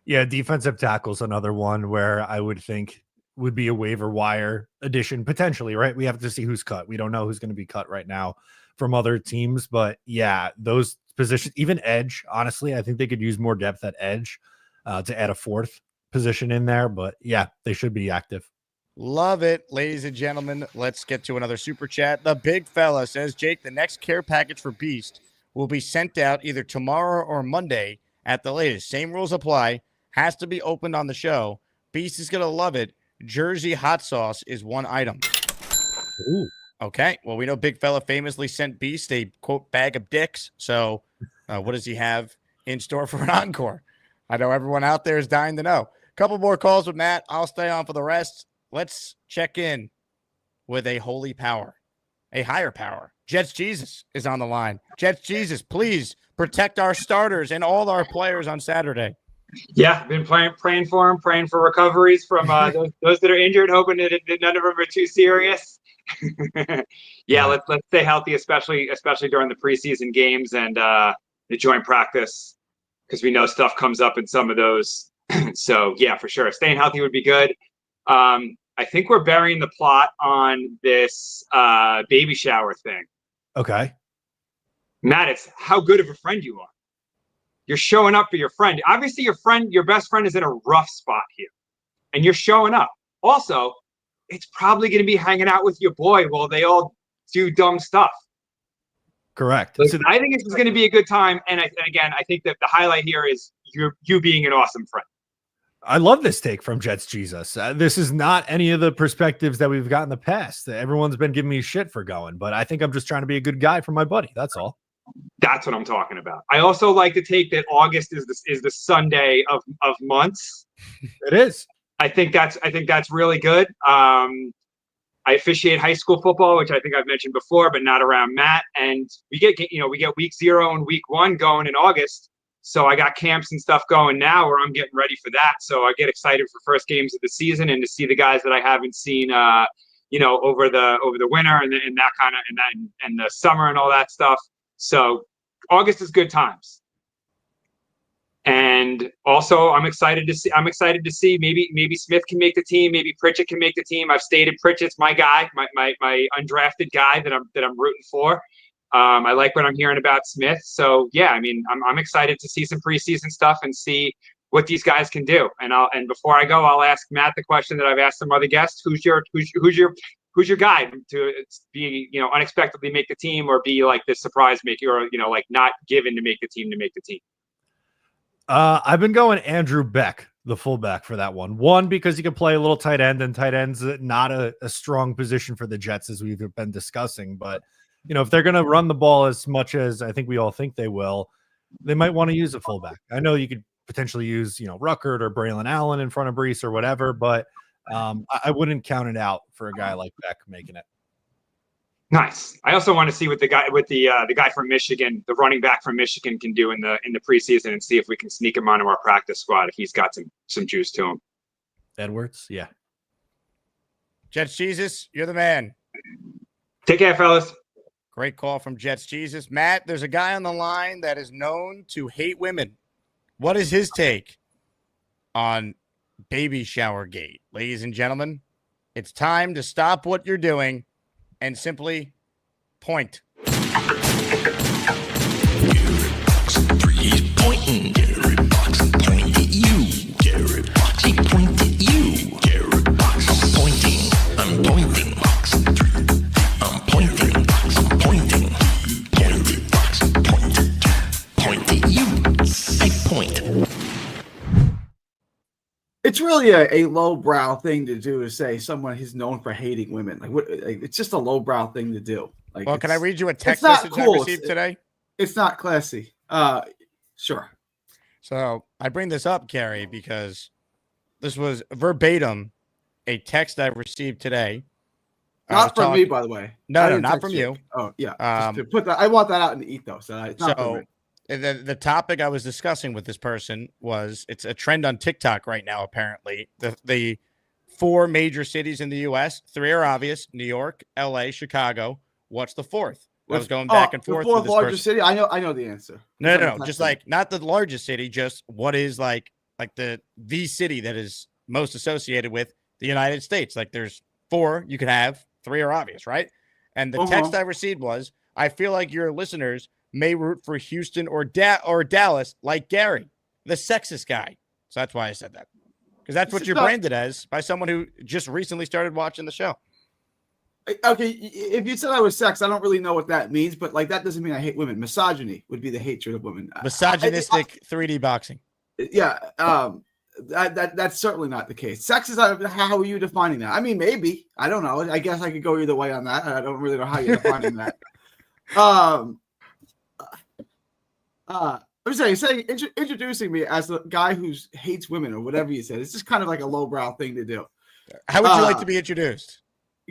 Speaker 5: Yeah, defensive tackle's another one where I would think would be a waiver wire addition potentially, right? We have to see who's cut. We don't know who's going to be cut right now from other teams, but yeah, those positions, even edge, honestly, I think they could use more depth at edge to add a 4th position in there, but yeah, they should be active.
Speaker 2: Love it. Ladies and gentlemen, let's get to another super chat. The big fella says, Jake, the next care package for Beast will be sent out either tomorrow or Monday at the latest. Same rules apply. Has to be opened on the show. Beast is going to love it. Jersey hot sauce is one item.
Speaker 5: Ooh.
Speaker 2: Okay. Well, we know Big Fella famously sent Beast a, quote, bag of dicks. So what does he have in store for an encore? I know everyone out there is dying to know. Couple more calls with Matt. I'll stay on for the rest. Let's check in with a holy power, a higher power. Jets Jesus is on the line. Jets Jesus, please protect our starters and all our players on Saturday.
Speaker 18: Yeah, been praying for him, praying for recoveries from those that are injured, hoping that none of them are too serious. Yeah, let's stay healthy, especially during the preseason games and the joint practice, because we know stuff comes up in some of those. So yeah, for sure, staying healthy would be good. I think we're burying the plot on this baby shower thing.
Speaker 5: Okay.
Speaker 18: Matt, it's how good of a friend you are. You're showing up for your friend. Obviously, your best friend is in a rough spot here, and you're showing up. Also, it's probably going to be hanging out with your boy while they all do dumb stuff.
Speaker 5: Correct.
Speaker 18: So I think this is going to be a good time. And again, I think that the highlight here is you being an awesome friend.
Speaker 5: I love this take from Jets Jesus. This is not any of the perspectives that we've got in the past. Everyone's been giving me shit for going, but I think I'm just trying to be a good guy for my buddy. That's all.
Speaker 18: That's what I'm talking about. I also like to take that August is the Sunday of months.
Speaker 5: It is.
Speaker 18: I think that's really good. I officiate high school football, which I think I've mentioned before, but not around Matt. And we get week 0 and week 1 going in August. So I got camps and stuff going now where I'm getting ready for that. So I get excited for first games of the season and to see the guys that I haven't seen, over the winter and that kind of and the summer and all that stuff. So August is good times. And also I'm excited to see maybe Smith can make the team, maybe Pritchett can make the team. I've stated Pritchett's my guy, my undrafted guy that I'm rooting for. I like what I'm hearing about Smith. So yeah, I mean, I'm excited to see some preseason stuff and see what these guys can do. And before I go, I'll ask Matt the question that I've asked some other guests: who's your guy to be, unexpectedly make the team, or be like this surprise maker, or like not given to make the team to make the team?
Speaker 5: I've been going Andrew Beck, the fullback, for that one. One, because he can play a little tight end, and tight end's not a strong position for the Jets, as we've been discussing. But if they're going to run the ball as much as I think we all think they will, they might want to use a fullback. I know you could potentially use, Ruckert or Braylon Allen in front of Brees or whatever, but I wouldn't count it out for a guy like Beck making it.
Speaker 18: Nice. I also want to see what the guy from Michigan, the running back from Michigan, can do in the preseason, and see if we can sneak him onto our practice squad if he's got some juice to him.
Speaker 5: Edwards, yeah.
Speaker 2: Jets Jesus, you're the man.
Speaker 18: Take care, fellas.
Speaker 2: Great call from Jets Jesus. Matt, there's a guy on the line that is known to hate women. What is his take on baby shower gate? Ladies and gentlemen, it's time to stop what you're doing and simply point.
Speaker 13: He's pointing. Gary Box point at you. Gary Box point at you. Gary Box. I'm pointing. I'm pointing. Box 3. I'm pointing. I'm pointing. Gary Box point at you. I point.
Speaker 19: It's really a lowbrow thing to do to say someone who's known for hating women. It's just a lowbrow thing to do.
Speaker 2: Well, can I read you a text message I received today?
Speaker 19: It's not classy. Sure.
Speaker 2: So I bring this up, Gary, because this was verbatim a text I received today.
Speaker 19: Not from me, by the way.
Speaker 2: No, not from you.
Speaker 19: Oh, yeah. Just to put that, I want that out in the ethos. It's not from me.
Speaker 2: The topic I was discussing with this person was, it's a trend on TikTok right now, apparently. The 4 major cities in the U.S., 3 are obvious: New York, L.A., Chicago. What's the 4th? I was going back and forth.
Speaker 19: The 4th
Speaker 2: with this
Speaker 19: largest city? I know the answer.
Speaker 2: No. Just like, not the largest city, just what is like the city that is most associated with the United States. Like, there's 4 you could have, 3 are obvious, right? And the text I received was, I feel like your listeners may root for Houston or Dallas like Gary, the sexist guy. So that's why I said that. Because that's what you're branded as by someone who just recently started watching the show.
Speaker 19: Okay, if you said I was sex, I don't really know what that means, but that doesn't mean I hate women. Misogyny would be the hatred of women.
Speaker 2: Misogynistic 3D boxing.
Speaker 19: Yeah, that's certainly not the case. Sexist, how are you defining that? I mean, maybe. I don't know. I guess I could go either way on that. I don't really know how you're defining that. I'm saying introducing me as the guy who hates women or whatever you said. It's just kind of like a lowbrow thing to do.
Speaker 2: How would you like to be introduced?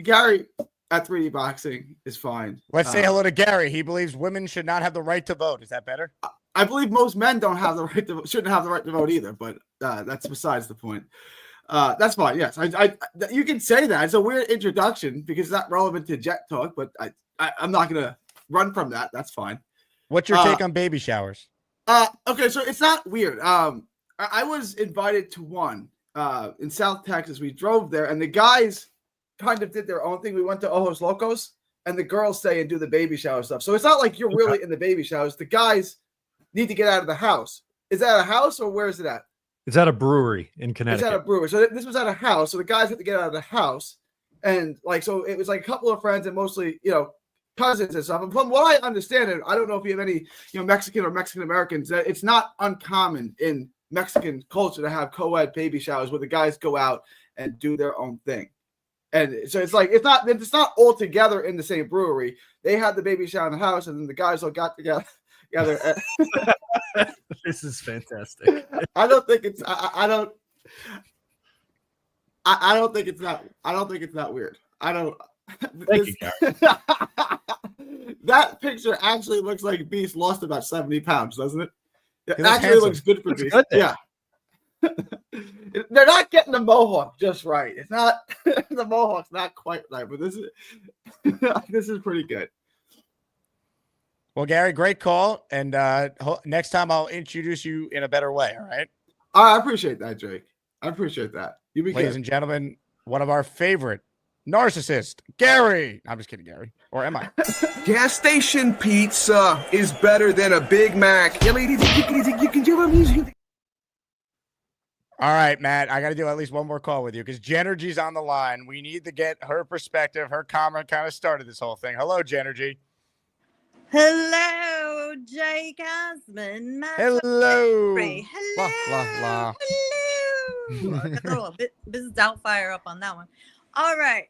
Speaker 19: Gary, at 3D boxing is fine.
Speaker 2: Let's say hello to Gary. He believes women should not have the right to vote. Is that better?
Speaker 19: I believe most men don't have the right to shouldn't have the right to vote either, but that's besides the point. That's fine. Yes, you can say that. It's a weird introduction because it's not relevant to Jet talk, but I'm not gonna run from that. That's fine.
Speaker 2: What's your take on baby showers?
Speaker 19: Okay, so it's not weird. I was invited to one in South Texas. We drove there, and the guys kind of did their own thing. We went to Ojos Locos, and the girls stay and do the baby shower stuff. So it's not like you're really in the baby showers. The guys need to get out of the house. Is that a house or where is it at?
Speaker 5: It's at a brewery in Connecticut.
Speaker 19: It's at a brewery. So this was at a house. So the guys had to get out of the house. And so it was like a couple of friends and mostly, cousins and stuff. And from what I understand, and I don't know if you have any, Mexican or Mexican Americans, that it's not uncommon in Mexican culture to have co-ed baby showers where the guys go out and do their own thing. And so it's like it's not all together in the same brewery. They had the baby shower in the house, and then the guys all got together.
Speaker 5: This is fantastic.
Speaker 19: I don't think it's I don't think it's that weird. I don't.
Speaker 5: Thank you, Gary.
Speaker 19: That picture actually looks like Beast lost about 70 pounds, doesn't it? It
Speaker 2: looks
Speaker 19: actually
Speaker 2: handsome.
Speaker 19: looks good for Beast. Yeah. They're not getting the mohawk just right. It's not the mohawk's not quite right, but this is pretty good.
Speaker 2: Well, Gary, great call. And next time I'll introduce you in a better way. All right.
Speaker 19: I appreciate that, Jake. I appreciate that. You be
Speaker 2: Ladies
Speaker 19: good.
Speaker 2: and gentlemen, one of our favorite narcissist, Gary. I'm just kidding, Gary. Or am I?
Speaker 20: Gas station pizza is better than a Big Mac. Yeah, ladies, you can do music.
Speaker 2: All right, Matt, I got to do at least one more call with you because Jenergy's on the line. We need to get her perspective. Her comment kind of started this whole thing. Hello, Jenergy.
Speaker 21: Hello, Jake Asman.
Speaker 2: Hello.
Speaker 21: Hello.
Speaker 2: La, la, la.
Speaker 21: Hello. I got throw a bit Mrs. Doubtfire up on that one. All right.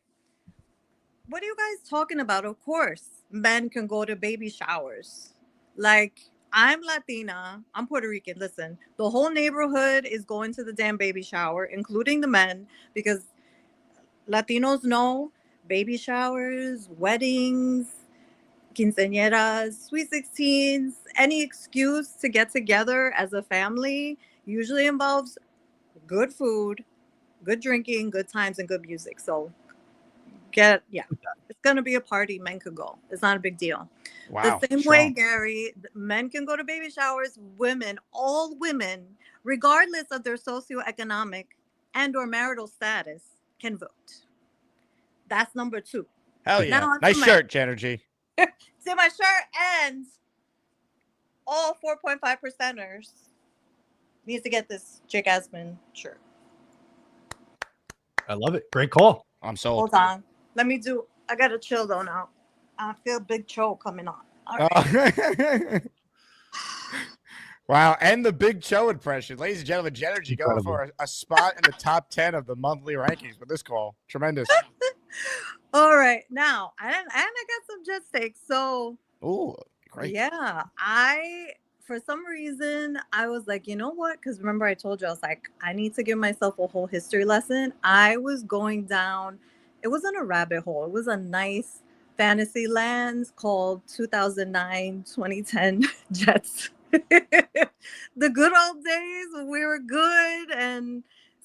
Speaker 21: What are you guys talking about? Of course, men can go to baby showers. Like, I'm Latina. I'm Puerto Rican. Listen, the whole neighborhood is going to the damn baby shower, including the men, because Latinos know baby showers, weddings, quinceañeras, sweet 16s, any excuse to get together as a family usually involves good food, good drinking, good times, and good music. So it's going to be a party. Men could go. It's not a big deal.
Speaker 2: Wow.
Speaker 21: The same way, Gary, men can go to baby showers. Women, all women, regardless of their socioeconomic and or marital status, can vote. That's number 2.
Speaker 2: Hell yeah.
Speaker 21: Now,
Speaker 2: Nice shirt, Jenergy.
Speaker 21: See my shirt, and all 4.5%ers needs to get this Jake Asman shirt.
Speaker 5: I love it. Great call.
Speaker 2: I'm sold.
Speaker 21: Hold on. I got to chill though now. I feel Big Cho coming on. All right.
Speaker 2: Wow. And the Big Cho impression. Ladies and gentlemen, Jenergy going for a spot in the top 10 of the monthly rankings with this call. Tremendous.
Speaker 21: All right. Now, and I got some jet steaks. So,
Speaker 2: ooh, great.
Speaker 21: Yeah. For some reason, I was like, you know what? Because remember, I told you, I was like, I need to give myself a whole history lesson. I was going down, it wasn't a rabbit hole. It was a nice fantasy land called 2009-2010 Jets. The good old days when we were good and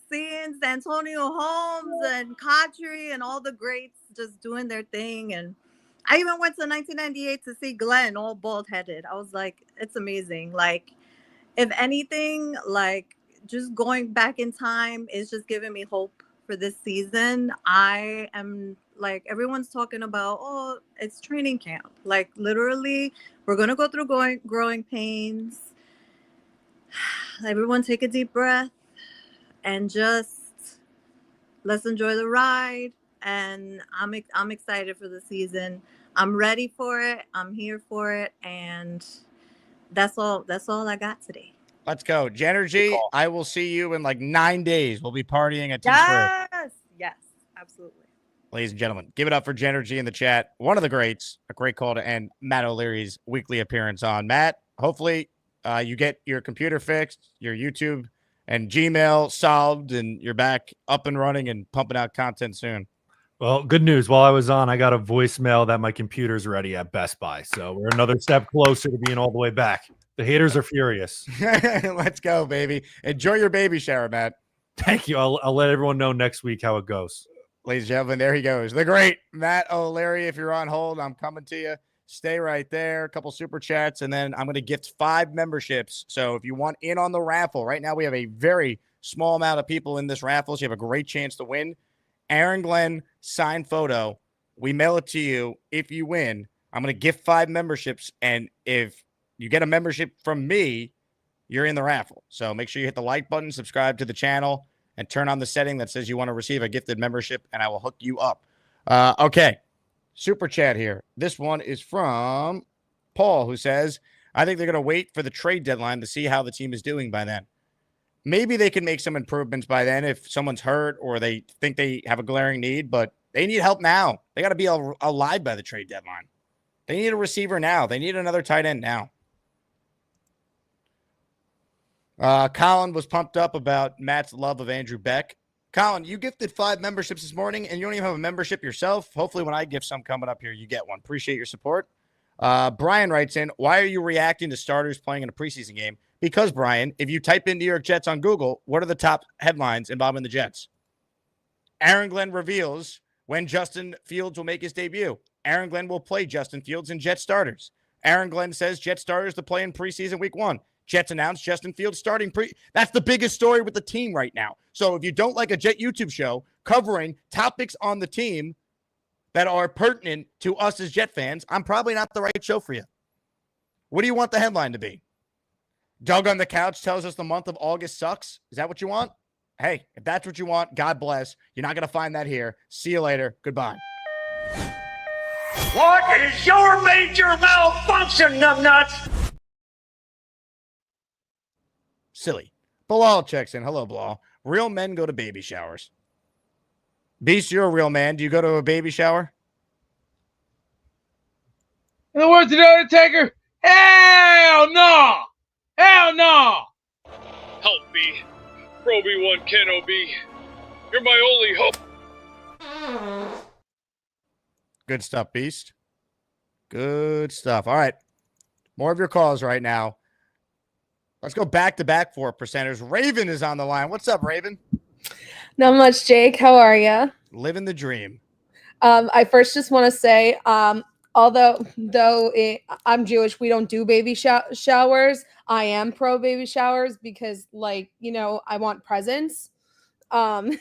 Speaker 21: seeing Santonio Holmes and Kadri and all the greats just doing their thing. And I even went to 1998 to see Glenn all bald-headed. I was like, it's amazing. Like, if anything, like, just going back in time is just giving me hope for this season. I am, like, everyone's talking about, oh, it's training camp. Like, literally, we're going to go through growing pains. Everyone take a deep breath and just let's enjoy the ride. And I'm excited for the season. I'm ready for it. I'm here for it. And that's all I got today.
Speaker 2: Let's go. Jenergy, I will see you in like 9 days. We'll be partying at T-Square.
Speaker 21: Yes, absolutely.
Speaker 2: Ladies and gentlemen, give it up for Jenergy in the chat. One of the greats. A great call to end Matt O'Leary's weekly appearance on. Matt, hopefully you get your computer fixed, your YouTube and Gmail solved, and you're back up and running and pumping out content soon.
Speaker 5: Well, good news. While I was on, I got a voicemail that my computer's ready at Best Buy. So we're another step closer to being all the way back. The haters are furious.
Speaker 2: Let's go, baby. Enjoy your baby shower, Matt.
Speaker 5: Thank you. I'll let everyone know next week how it goes.
Speaker 2: Ladies and gentlemen, there he goes. The great Matt O'Leary. If you're on hold, I'm coming to you. Stay right there. A couple super chats, and then I'm going to gift 5 memberships. So if you want in on the raffle, right now we have a very small amount of people in this raffle, so you have a great chance to win. Aaron Glenn signed photo. We mail it to you. If you win, I'm going to gift 5 memberships. And if you get a membership from me, you're in the raffle. So make sure you hit the like button, subscribe to the channel, and turn on the setting that says you want to receive a gifted membership, and I will hook you up. Okay. Super chat here. This one is from Paul, who says, I think they're going to wait for the trade deadline to see how the team is doing by then. Maybe they can make some improvements by then if someone's hurt or they think they have a glaring need, but they need help now. They got to be alive by the trade deadline. They need a receiver now. They need another tight end now. Colin was pumped up about Matt's love of Andrew Beck. Colin, you gifted 5 memberships this morning, and you don't even have a membership yourself. Hopefully when I gift some coming up here, you get one. Appreciate your support. Brian writes in, why are you reacting to starters playing in a preseason game? Because, Brian, if you type in New York Jets on Google, what are the top headlines involving the Jets? Aaron Glenn reveals when Justin Fields will make his debut. Aaron Glenn will play Justin Fields in Jet starters. Aaron Glenn says Jet starters to play in preseason week 1. Jets announced Justin Fields starting That's the biggest story with the team right now. So if you don't like a Jet YouTube show covering topics on the team that are pertinent to us as Jet fans, I'm probably not the right show for you. What do you want the headline to be? Doug on the couch tells us the month of August sucks. Is that what you want? Hey, if that's what you want, God bless. You're not going to find that here. See you later. Goodbye.
Speaker 9: What is your major malfunction, numbnuts?
Speaker 2: Silly. Bilal checks in. Hello, Bilal. Real men go to baby showers. Beast, you're a real man. Do you go to a baby shower?
Speaker 15: In the words of the Undertaker, hell no! Hell no!
Speaker 1: Help me. Roby-1 Kenobi. You're my only hope.
Speaker 2: Good stuff, Beast. Good stuff. All right. More of your calls right now. Let's go back-to-back 4%ers. Raven is on the line. What's up, Raven?
Speaker 22: Not much, Jake. How are you?
Speaker 2: Living the dream.
Speaker 22: I first just want to say, although I'm Jewish, we don't do baby showers. I am pro baby showers because, I want presents. And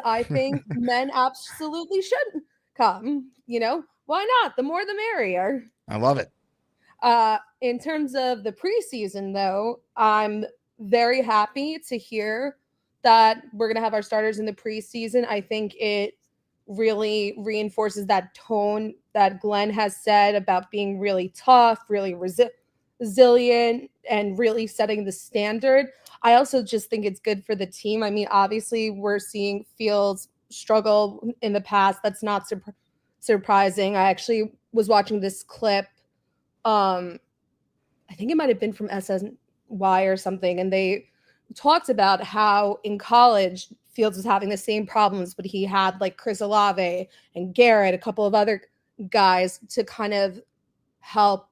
Speaker 22: I think men absolutely should come. Why not? The more the merrier.
Speaker 2: I love it.
Speaker 22: In terms of the preseason, though, I'm very happy to hear that we're going to have our starters in the preseason. I think it really reinforces that tone that Glenn has said about being really tough, really resilient, and really setting the standard. I also just think it's good for the team. I mean, obviously, we're seeing Fields struggle in the past. That's not surprising. I actually was watching this clip. I think it might have been from SNY or something, and they talked about how in college Fields was having the same problems, but he had like Chris Olave and Garrett, a couple of other guys to kind of help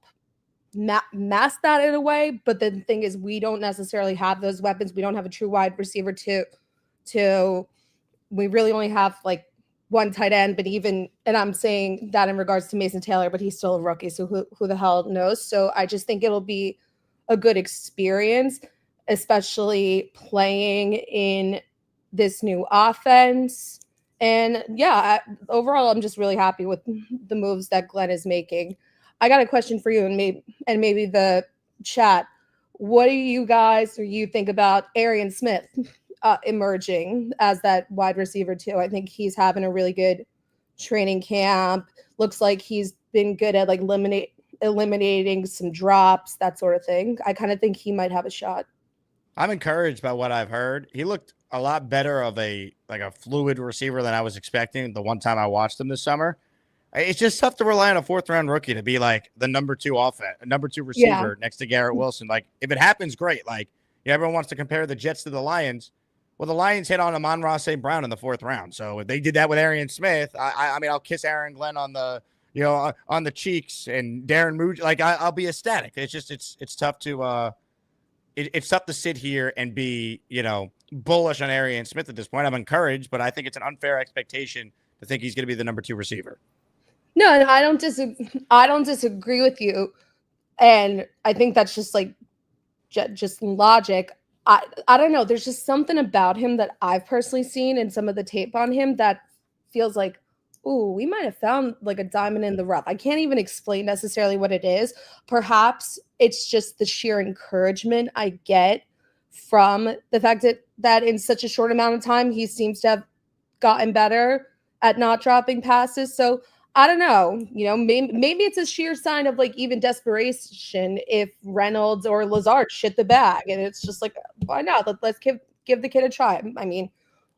Speaker 22: mask that in a way. But the thing is, we don't necessarily have those weapons. We don't have a true wide receiver to we really only have like one tight end, but and I'm saying that in regards to Mason Taylor, but he's still a rookie, so who the hell knows? So I just think it'll be a good experience, especially playing in this new offense. And yeah, overall, I'm just really happy with the moves that Glenn is making. I got a question for you and maybe the chat. What do you guys or you think about Arian Smith emerging as that wide receiver too? I think he's having a really good training camp. Looks like he's been good at like eliminating some drops, that sort of thing. I kind of think he might have a shot.
Speaker 2: I'm encouraged by what I've heard. He looked a lot better of a fluid receiver than I was expecting the one time I watched him this summer. It's just tough to rely on a 4th-round rookie to be like the number 2 receiver next to Garrett Wilson. Like, if it happens, great. Like, everyone wants to compare the Jets to the Lions. Well, the Lions hit on Amon-Ra St. Brown in the 4th round. So if they did that with Arian Smith, I mean, I'll kiss Aaron Glenn on the, on the cheeks, and Darren Mooj. Like, I'll be ecstatic. It's just, it's tough to, it's tough to sit here and be, bullish on Arian Smith at this point. I'm encouraged, but I think it's an unfair expectation to think he's going to be the number 2 receiver.
Speaker 22: No, I don't disagree with you. And I think that's just like, just logic. I don't know. There's just something about him that I've personally seen in some of the tape on him that feels like, ooh, we might have found like a diamond in the rough. I can't even explain necessarily what it is. Perhaps it's just the sheer encouragement I get from the fact that in such a short amount of time, he seems to have gotten better at not dropping passes. So I don't know, maybe it's a sheer sign of like even desperation if Reynolds or Lazard shit the bag. And it's just like, why not? Let's give the kid a try. I mean,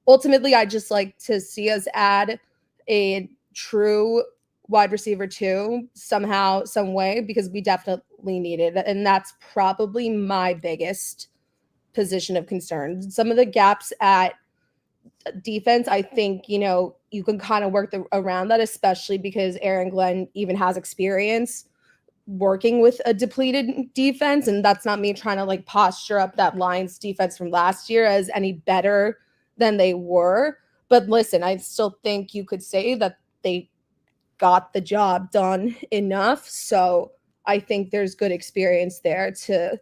Speaker 22: ultimately, I just like to see us add a true wide receiver 2 somehow, some way, because we definitely need it. And that's probably my biggest position of concern. Some of the gaps at defense, I think, you can kind of work around that, especially because Aaron Glenn even has experience working with a depleted defense. And that's not me trying to like posture up that Lions defense from last year as any better than they were. But listen, I still think you could say that they got the job done enough. So I think there's good experience there to,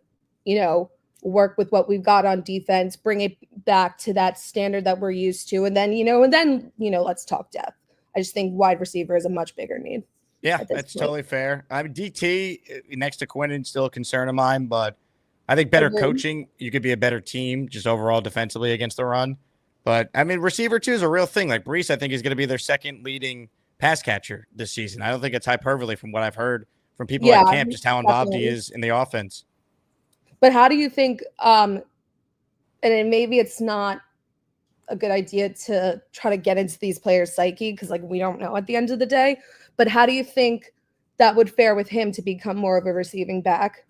Speaker 22: work with what we've got on defense, bring it back to that standard that we're used to. And then, let's talk depth. I just think wide receiver is a much bigger need.
Speaker 2: Yeah, that's totally fair. I mean, DT next to Quinnen still a concern of mine, but I think better coaching, you could be a better team just overall defensively against the run. But I mean, receiver 2 is a real thing. Like Brees, I think is going to be their second leading pass catcher this season. I don't think it's hyperbole from what I've heard from people at camp, just how involved he is in the offense.
Speaker 22: But how do you think, and maybe it's not a good idea to try to get into these players' psyche because like we don't know at the end of the day, but how do you think that would fare with him to become more of a receiving back?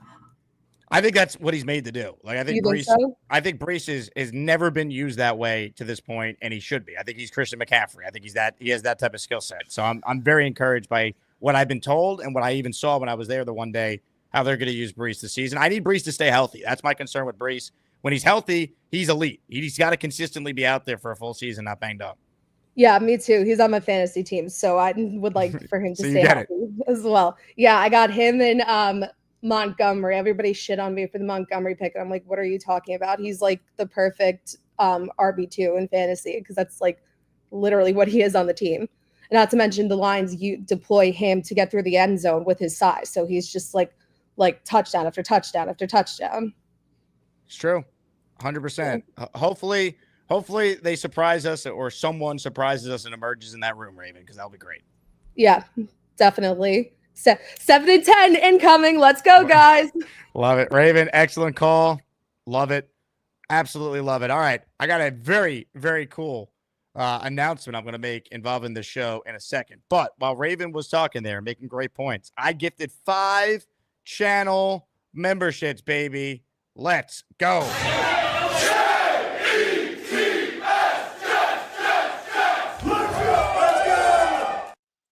Speaker 2: I think that's what he's made to do. Like I think Brees,
Speaker 22: so?
Speaker 2: I think Brees has never been used that way to this point, and he should be. I think he's Christian McCaffrey. I think he has that type of skill set. So I'm very encouraged by what I've been told and what I even saw when I was there the one day, how they're going to use Brees this season. I need Brees to stay healthy. That's my concern with Brees. When he's healthy, he's elite. He's got to consistently be out there for a full season, not banged up.
Speaker 22: Yeah, me too. He's on my fantasy team, so I would like for him to
Speaker 2: So
Speaker 22: stay healthy as well. Yeah, I got him in Montgomery. Everybody shit on me for the Montgomery pick, and I'm like, what are you talking about? He's like the perfect RB2 in fantasy because that's like literally what he is on the team. And not to mention the Lions, you deploy him to get through the end zone with his size, so he's just like touchdown after touchdown after touchdown.
Speaker 2: It's true. 100%. Hopefully they surprise us or someone surprises us and emerges in that room, Raven, because that'll be great.
Speaker 22: Yeah, definitely. 7 and 10 incoming. Let's go, guys.
Speaker 2: Love it. Raven, excellent call. Love it. Absolutely love it. All right. I got a very, very cool announcement I'm going to make involving the show in a second. But while Raven was talking there, making great points, I gifted 5 channel memberships, baby. Let's go.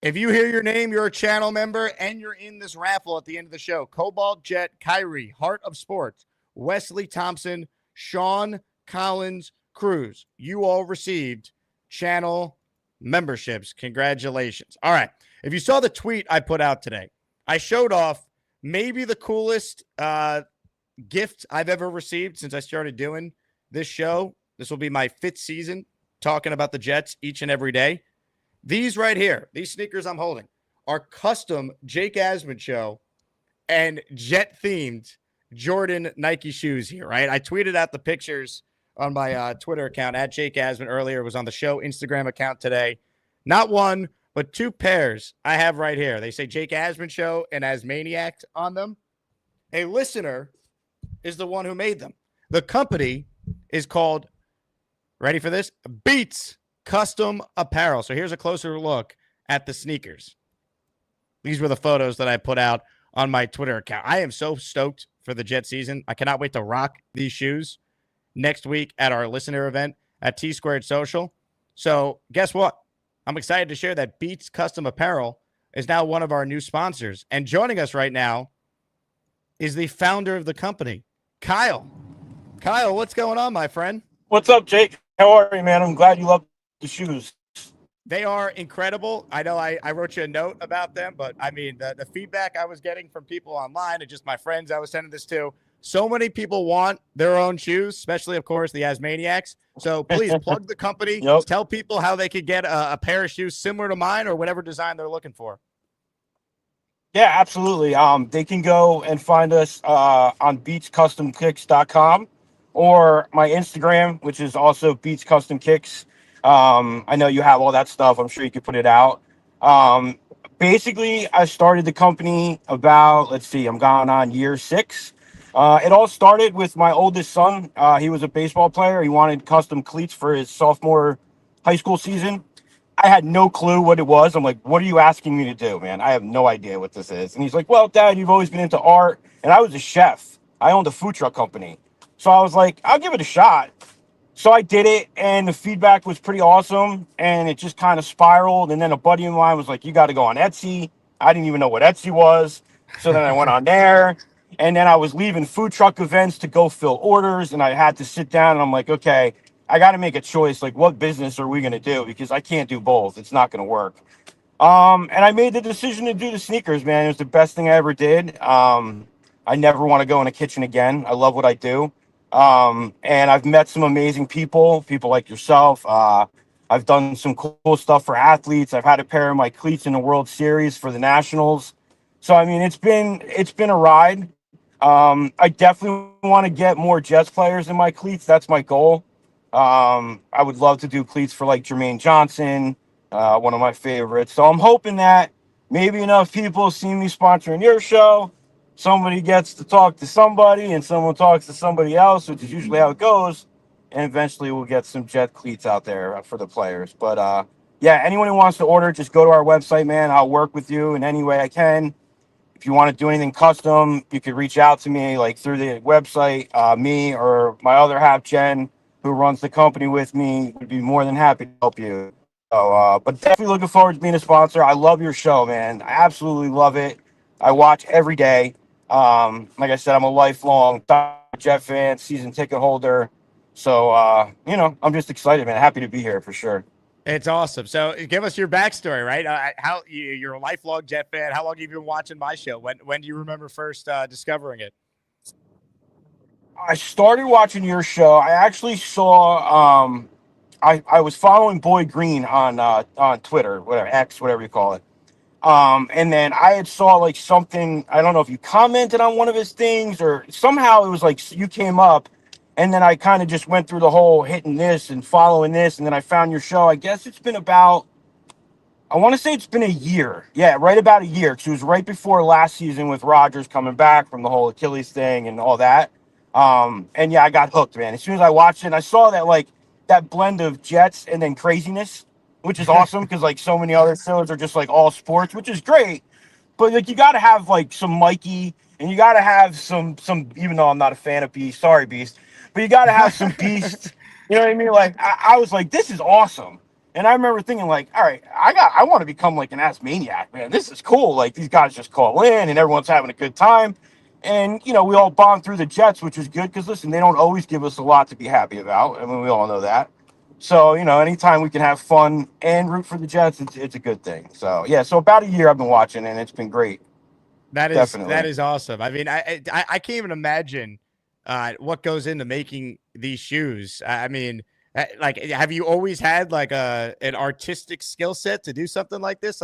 Speaker 2: If you hear your name, you're a channel member, and you're in this raffle at the end of the show. Cobalt Jet, Kyrie, Heart of Sports, Wesley Thompson, Sean Collins, Cruz. You all received channel memberships. Congratulations. All right. If you saw the tweet I put out today, I showed off maybe the coolest gift I've ever received since I started doing this show. This will be my 5th season talking about the Jets each and every day. These right here, these sneakers I'm holding, are custom Jake Asman show and Jet-themed Jordan Nike shoes here, right? I tweeted out the pictures on my Twitter account at Jake Asman earlier. It was on the show Instagram account today. Not one, but 2 pairs I have right here. They say Jake Asman show and Asmaniac on them. A listener is the one who made them. The company is called, ready for this? Beats Custom Apparel. So here's a closer look at the sneakers. These were the photos that I put out on my Twitter account. I am so stoked for the Jet season. I cannot wait to rock these shoes next week at our listener event. at T Squared Social. So guess what? I'm excited to share that Beats Custom Apparel is now one of our new sponsors. And joining us right now is the founder of the company, Kyle. Kyle, what's going on, my friend?
Speaker 3: What's up, Jake? How are you, man? I'm glad you love the shoes.
Speaker 2: They are incredible. I know I wrote you a note about them, but I mean, the feedback I was getting from people online and just my friends I was sending this to, so many people want their own shoes, especially, of course, the Asmaniacs. So please plug the company. Tell people how they could get a pair of shoes similar to mine or whatever design they're looking for.
Speaker 3: Yeah, absolutely. They can go and find us on beatscustomkicks.com or my Instagram, which is also Beats Custom Kicks. I know you have all that stuff. I'm sure you could put it out. Basically, I started the company about, I'm going on year 6. It all started with my oldest son. He was a baseball player. He wanted custom cleats for his sophomore high school season. I had no clue what it was. I'm like, what are you asking me to do, man? I have no idea what this is. And he's like, well, Dad, you've always been into art. And I was a chef. I owned a food truck company. So I was like, I'll give it a shot. So I did it, and the feedback was pretty awesome, and it just kind of spiraled. And then a buddy of mine was like, you got to go on Etsy. I didn't even know what Etsy was. So then I went on there, and then I was leaving food truck events to go fill orders, and I had to sit down, and I'm like, okay, I got to make a choice. Like, what business are we going to do? Because I can't do both. It's not going to work. And I made the decision to do the sneakers, man. It was the best thing I ever did. I never want to go in a kitchen again. I love what I do. And I've met some amazing people like yourself. I've done some cool stuff for athletes. I've had a pair of my cleats in the World Series for the Nationals. So, I mean, it's been a ride. I definitely want to get more Jets players in my cleats. That's my goal. I would love to do cleats for like Jermaine Johnson, one of my favorites. So I'm hoping that maybe enough people see me sponsoring your show. Somebody gets to talk to somebody and someone talks to somebody else, which is usually how it goes. And eventually we'll get some Jet cleats out there for the players. But yeah, anyone who wants to order, just go to our website, man. I'll work with you in any way I can. If you want to do anything custom, you could reach out to me like through the website. Me or my other half, Jen, who runs the company with me, would be more than happy to help you. So, but definitely looking forward to being a sponsor. I love your show, man. I absolutely love it. I watch every day. Like I said, I'm a lifelong Jet fan, season ticket holder. So, I'm just excited, man. Happy to be here for sure.
Speaker 2: It's awesome. So give us your backstory, right? How you're a lifelong Jet fan. How long have you been watching my show? When do you remember first discovering it?
Speaker 3: I started watching your show. I actually saw I was following Boy Green on Twitter, whatever, X, whatever you call it. And then I had saw like something, I don't know if you commented on one of his things or somehow it was like you came up, and then I kind of just went through the whole hitting this and following this, and then I found your show. I guess it's been about, I want to say it's been a year. Yeah, right about a year. Because it was right before last season with Rodgers coming back from the whole Achilles thing and all that. And yeah, I got hooked, man. As soon as I watched it, and I saw that like that blend of Jets and then craziness, which is awesome because like so many other shows are just like all sports, which is great. But like you got to have like some Mikey, and you got to have some. Even though I'm not a fan of Beast, sorry Beast, but you got to have some Beast. You know what I mean? Like I was like, this is awesome. And I remember thinking like, all right, I want to become like an ass maniac, man. This is cool. Like these guys just call in and everyone's having a good time. And, we all bond through the Jets, which is good because, listen, they don't always give us a lot to be happy about. I mean, we all know that. So, anytime we can have fun and root for the Jets, it's a good thing. So, yeah, so about a year I've been watching, and it's been great.
Speaker 2: That
Speaker 3: Definitely.
Speaker 2: is awesome. I mean, I can't even imagine what goes into making these shoes. I mean, like, have you always had like an artistic skill set to do something like this?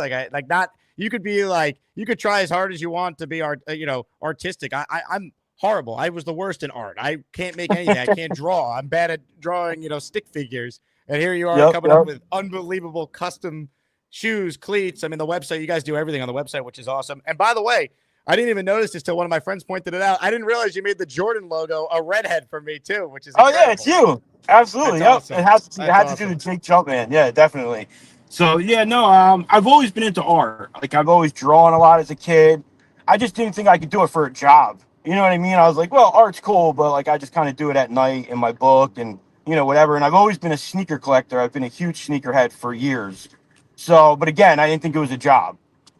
Speaker 2: You could be like, you could try as hard as you want to be artistic. I'm horrible. I was the worst in art. I can't make anything. I can't draw. I'm bad at drawing, stick figures. And here you are coming up with unbelievable custom shoes, cleats. I mean, the website, you guys do everything on the website, which is awesome. And by the way, I didn't even notice this till one of my friends pointed it out. I didn't realize you made the Jordan logo a redhead for me too, which is incredible.
Speaker 3: Yeah, it's you. Absolutely.
Speaker 2: That's
Speaker 3: Yep.
Speaker 2: awesome.
Speaker 3: It had to do the Jake Jumpman. Yeah, definitely. So yeah, no, I've always been into art. Like I've always drawn a lot as a kid. I just didn't think I could do it for a job. You know what I mean? I was like, well, art's cool, but like I just kind of do it at night in my book, and whatever. And I've always been a sneaker collector. I've been a huge sneakerhead for years. So, but again, I didn't think it was a job.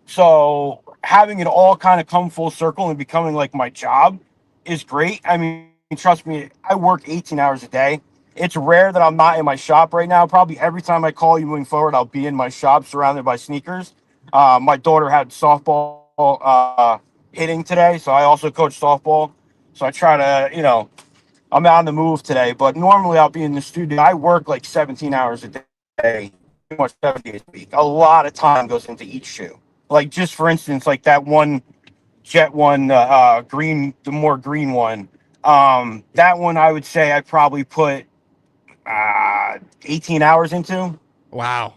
Speaker 3: So having it all kind of come full circle and becoming like my job is great. I mean, trust me, I work 18 hours a day. It's rare that I'm not in my shop right now. Probably every time I call you moving forward, I'll be in my shop surrounded by sneakers. My daughter had softball hitting today, so I also coach softball. So I try to, I'm on the move today, but normally I'll be in the studio. I work like 17 hours a day, pretty much 7 days a week. A lot of time goes into each shoe. Like just for instance, like that one Jet one, green, the more green one. That one I would say I probably put 18 hours into.
Speaker 2: Wow.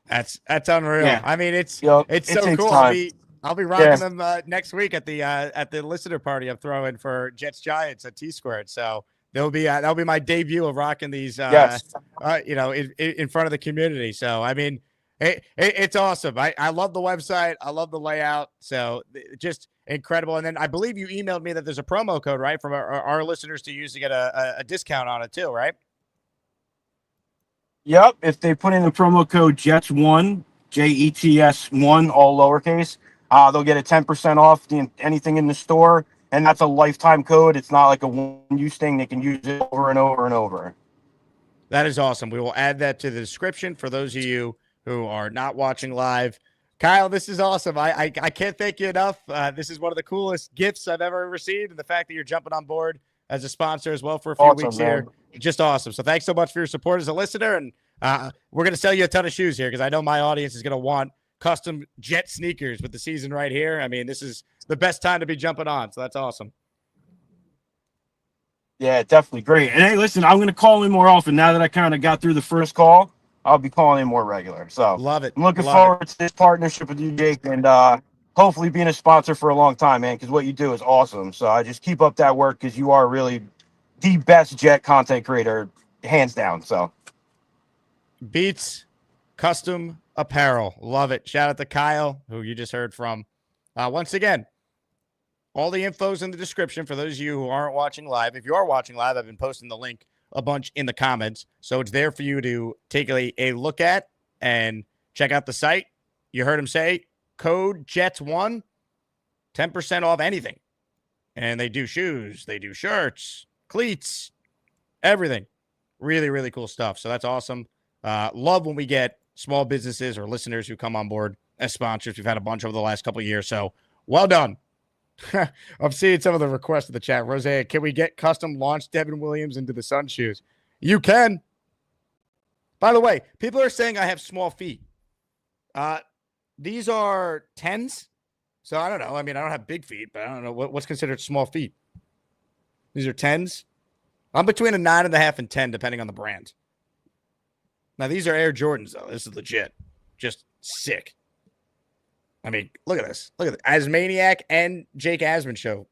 Speaker 2: That's unreal.
Speaker 3: Yeah.
Speaker 2: I mean, it's
Speaker 3: Yep.
Speaker 2: it's
Speaker 3: It
Speaker 2: so
Speaker 3: takes
Speaker 2: cool.
Speaker 3: time.
Speaker 2: I'll be rocking
Speaker 3: Yeah.
Speaker 2: them next week at the listener party I'm throwing for Jets Giants at T Squared. So that'll be my debut of rocking these
Speaker 3: Yes.
Speaker 2: in front of the community. So I mean, it's awesome. I love the website. I love the layout. So just incredible. And then I believe you emailed me that there's a promo code, right, from our listeners to use to get a discount on it too, right?
Speaker 3: Yep. If they put in the promo code JETS1, JETS1, all lowercase, they'll get a 10% off anything in the store. And that's a lifetime code. It's not like a one-use thing. They can use it over and over and over.
Speaker 2: That is awesome. We will add that to the description for those of you who are not watching live. Kyle, this is awesome. I can't thank you enough. This is one of the coolest gifts I've ever received. And the fact that you're jumping on board as a sponsor as well for a few
Speaker 3: Awesome,
Speaker 2: weeks
Speaker 3: man.
Speaker 2: here. Just awesome. So thanks so much for your support as a listener. And we're going to sell you a ton of shoes here because I know my audience is going to want custom Jet sneakers with the season right here. I mean, this is the best time to be jumping on. So that's awesome.
Speaker 3: Yeah, definitely great. And hey, listen, I'm going to call in more often now that I kind of got through the first call. I'll be calling in more regular. So
Speaker 2: love it.
Speaker 3: I'm looking
Speaker 2: Love
Speaker 3: forward to this partnership with you, Jake, and hopefully being a sponsor for a long time, man, because what you do is awesome. So I just keep up that work because you are really the best Jet content creator, hands down. So
Speaker 2: Beats Custom Apparel. Love it. Shout out to Kyle, who you just heard from. Once again, all the info's in the description for those of you who aren't watching live. If you are watching live, I've been posting the link a bunch in the comments. So it's there for you to take a look at and check out the site. You heard him say code JETS1, 10% off anything. And they do shoes, they do shirts, cleats, everything. Really, really cool stuff. So that's awesome. Love when we get small businesses or listeners who come on board as sponsors. We've had a bunch over the last couple of years. So well done. I'm seeing some of the requests in the chat. Rosea, can we get custom launch Devin Williams into the Sun shoes? You can. By the way, people are saying I have small feet. These are 10s. So I don't know. I mean, I don't have big feet, but I don't know what's considered small feet. These are 10s. I'm between a 9.5 and 10, depending on the brand. Now, these are Air Jordans, though. This is legit. Just sick. I mean, look at this. Look at this. Asmaniac and Jake Asman show.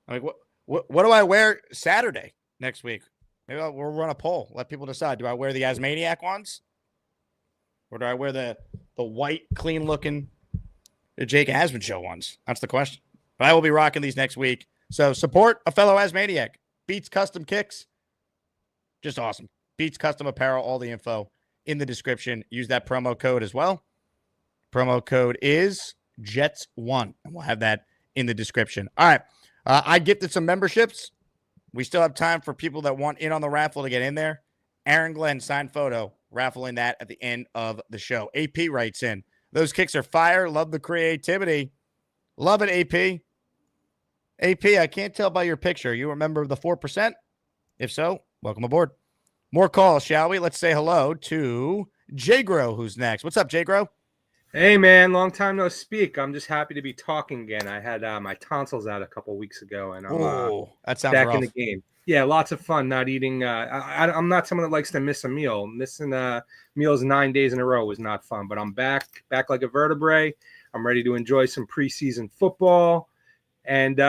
Speaker 2: I mean, what do I wear Saturday next week? Maybe we'll run a poll. Let people decide. Do I wear the Asmaniac ones? Or do I wear the white, clean-looking Jake Asman show ones? That's the question. But I will be rocking these next week. So support a fellow Asmaniac. Beats Custom Kicks. Just awesome. Beats Custom Apparel. All the info in the description. Use that promo code as well. Promo code is JETS1. And we'll have that in the description. All right. I gifted some memberships. We still have time for people that want in on the raffle to get in there. Aaron Glenn, signed photo. Raffling that at the end of the show. AP writes in. Those kicks are fire. Love the creativity. Love it, AP. AP, I can't tell by your picture. You remember the 4%? If so, welcome aboard. More calls, shall we? Let's say hello to Jagro, who's next. What's up, Jagro?
Speaker 6: Hey, man. Long time no speak. I'm just happy to be talking again. I had my tonsils out a couple weeks ago, and I'm
Speaker 2: that sounds
Speaker 6: back
Speaker 2: rough.
Speaker 6: in the game. Yeah, lots of fun not eating. I'm not someone that likes to miss a meal. Missing meals 9 days in a row was not fun, but I'm back like a vertebrae. I'm ready to enjoy some preseason football. And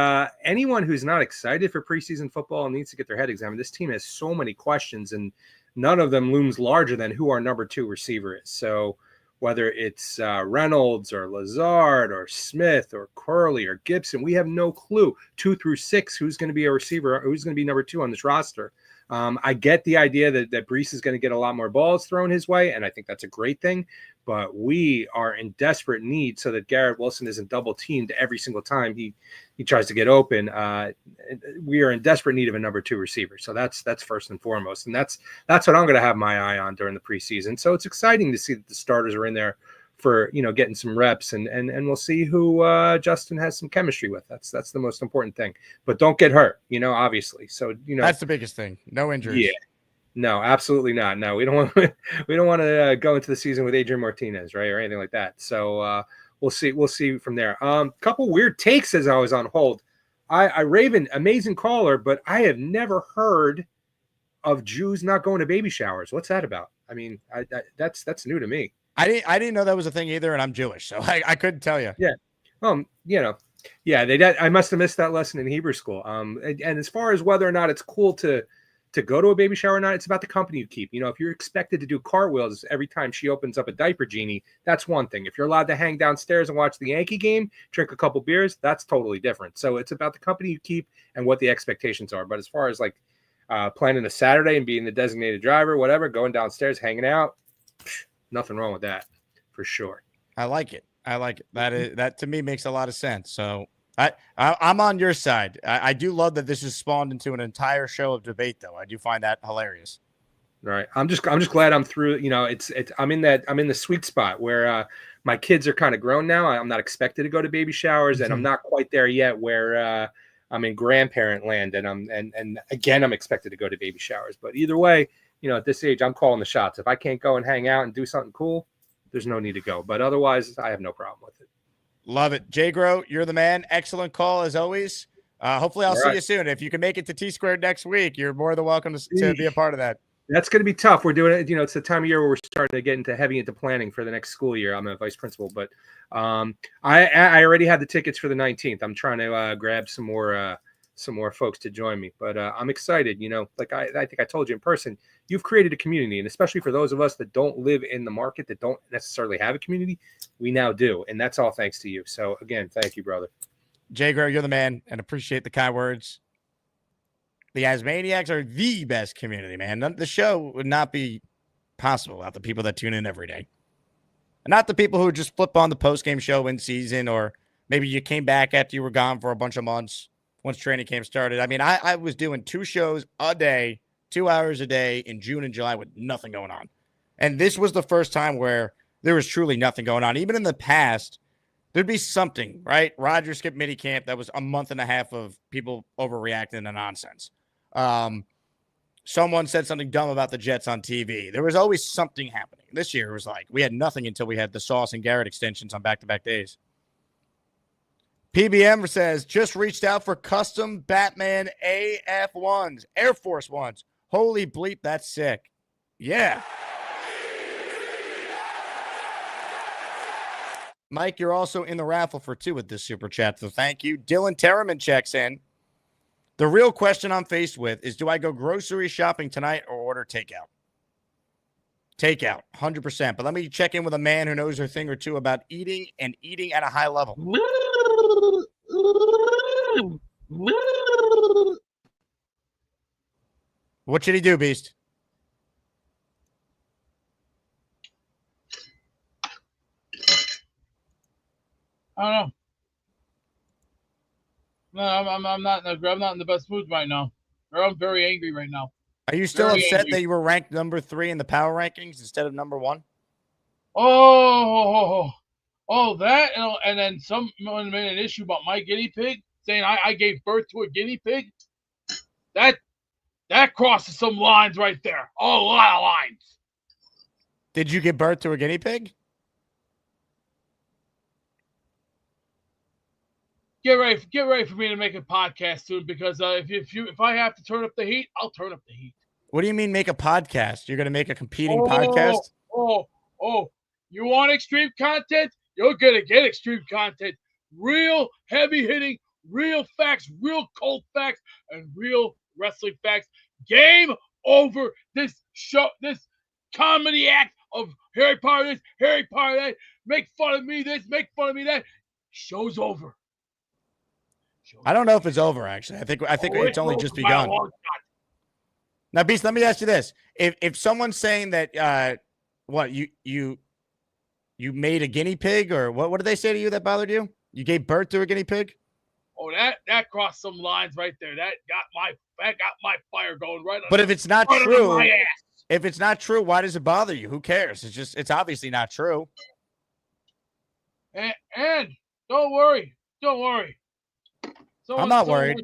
Speaker 6: anyone who's not excited for preseason football needs to get their head examined. This team has so many questions, and none of them looms larger than who our number 2 receiver is. So whether it's Reynolds or Lazard or Smith or Curley or Gibson. We have no clue 2 through 6 who's going to be a receiver, who's going to be number 2 on this roster. I get the idea that Brees is going to get a lot more balls thrown his way, and I think that's a great thing. But we are in desperate need so that Garrett Wilson isn't double teamed every single time he tries to get open. We are in desperate need of a number 2 receiver. So that's first and foremost, and that's what I'm going to have my eye on during the preseason. So it's exciting to see that the starters are in there for getting some reps, and we'll see who Justin has some chemistry with. That's the most important thing. But don't get hurt, obviously. So
Speaker 2: that's the biggest thing. No injuries.
Speaker 6: Yeah. No, absolutely not. No, we don't want to go into the season with Adrian Martinez, right, or anything like that. So we'll see from there. Couple weird takes as I was on hold. I Raven, amazing caller, but I have never heard of Jews not going to baby showers. What's that about? I mean, that's new to me.
Speaker 2: I didn't know that was a thing either, and I'm Jewish, so I couldn't tell you.
Speaker 6: Yeah. Yeah. I must have missed that lesson in Hebrew school. And as far as whether or not it's cool to go to a baby shower or not, it's about the company you keep. If you're expected to do cartwheels every time she opens up a diaper genie, that's one thing. If you're allowed to hang downstairs and watch the Yankee game, drink a couple beers, that's totally different. So it's about the company you keep and what the expectations are. But as far as planning a Saturday and being the designated driver, whatever, going downstairs, hanging out, nothing wrong with that, for sure.
Speaker 2: I like it. That to me makes a lot of sense. So I'm on your side. I do love that this has spawned into an entire show of debate, though. I do find that hilarious.
Speaker 6: Right. I'm just glad I'm through. I'm in the sweet spot where my kids are kind of grown now. I'm not expected to go to baby showers, and I'm not quite there yet where I'm in grandparent land, and again I'm expected to go to baby showers. But either way, at this age, I'm calling the shots. If I can't go and hang out and do something cool, there's no need to go. But otherwise, I have no problem with it.
Speaker 2: Love it. J-Gro, you're the man. Excellent call as always. Hopefully I'll see you soon. If you can make it to T-Squared next week, you're more than welcome to be a part of that.
Speaker 6: That's going to be tough. We're doing it. It's the time of year where we're starting to get into planning for the next school year. I'm a vice principal, but I already have the tickets for the 19th. I'm trying to grab some more folks to join me, but I'm excited. I think I told you in person, you've created a community, and especially for those of us that don't live in the market, that don't necessarily have a community, we now do, and that's all thanks to you. So again, thank you, brother.
Speaker 2: J-Gro, you're the man, and appreciate the kind words. The Asmaniacs are the best community, man. The show would not be possible without the people that tune in every day. And not the people who just flip on the post-game show in season, or maybe you came back after you were gone for a bunch of months once training camp started. I mean, I was doing 2 shows a day, 2 hours a day in June and July with nothing going on. And this was the first time where there was truly nothing going on. Even in the past, there'd be something, right? Roger skipped minicamp. That was a month and a half of people overreacting to nonsense. Someone said something dumb about the Jets on TV. There was always something happening. This year it was like we had nothing until we had the Sauce and Garrett extensions on back-to-back days. PBM says, just reached out for custom Batman AF1s, Air Force Ones. Holy bleep, that's sick. Yeah. Mike, you're also in the raffle for 2 with this super chat, so thank you. Dylan Terriman checks in. The real question I'm faced with is, do I go grocery shopping tonight or order takeout? Takeout, 100%. But let me check in with a man who knows a thing or two about eating and eating at a high level. What should he do, Beast?
Speaker 15: I don't know. No, I'm not in the best mood right now. Or I'm very angry right now.
Speaker 2: Are you still
Speaker 15: Very
Speaker 2: upset
Speaker 15: angry.
Speaker 2: that you were ranked number 3 in the power rankings instead of number 1?
Speaker 15: Oh, that, and then someone made an issue about my guinea pig, saying I gave birth to a guinea pig. That crosses some lines right there. Oh, a lot of lines.
Speaker 2: Did you give birth to a guinea pig?
Speaker 15: Get ready for me to make a podcast soon, because if I have to turn up the heat, I'll turn up the heat.
Speaker 2: What do you mean make a podcast? You're going to make a competing podcast?
Speaker 15: Oh, you want extreme content? You're going to get extreme content. Real heavy hitting, real facts, real cold facts, and real wrestling facts. Game over. This show, this comedy act of Harry Potter this, Harry Potter that, make fun of me this, make fun of me that. Show's over.
Speaker 2: I don't know if it's over. Actually, I think it's only just begun. Now, Beast, let me ask you this: if someone's saying that, what you made a guinea pig, or what did they say to you that bothered you? You gave birth to a guinea pig?
Speaker 15: Oh, that crossed some lines right there. That got my fire going right.
Speaker 2: But if it's not
Speaker 15: right under
Speaker 2: true,
Speaker 15: my ass.
Speaker 2: if it's not true, why does it bother you? Who cares? It's obviously not true.
Speaker 15: And don't worry.
Speaker 2: I'm not worried.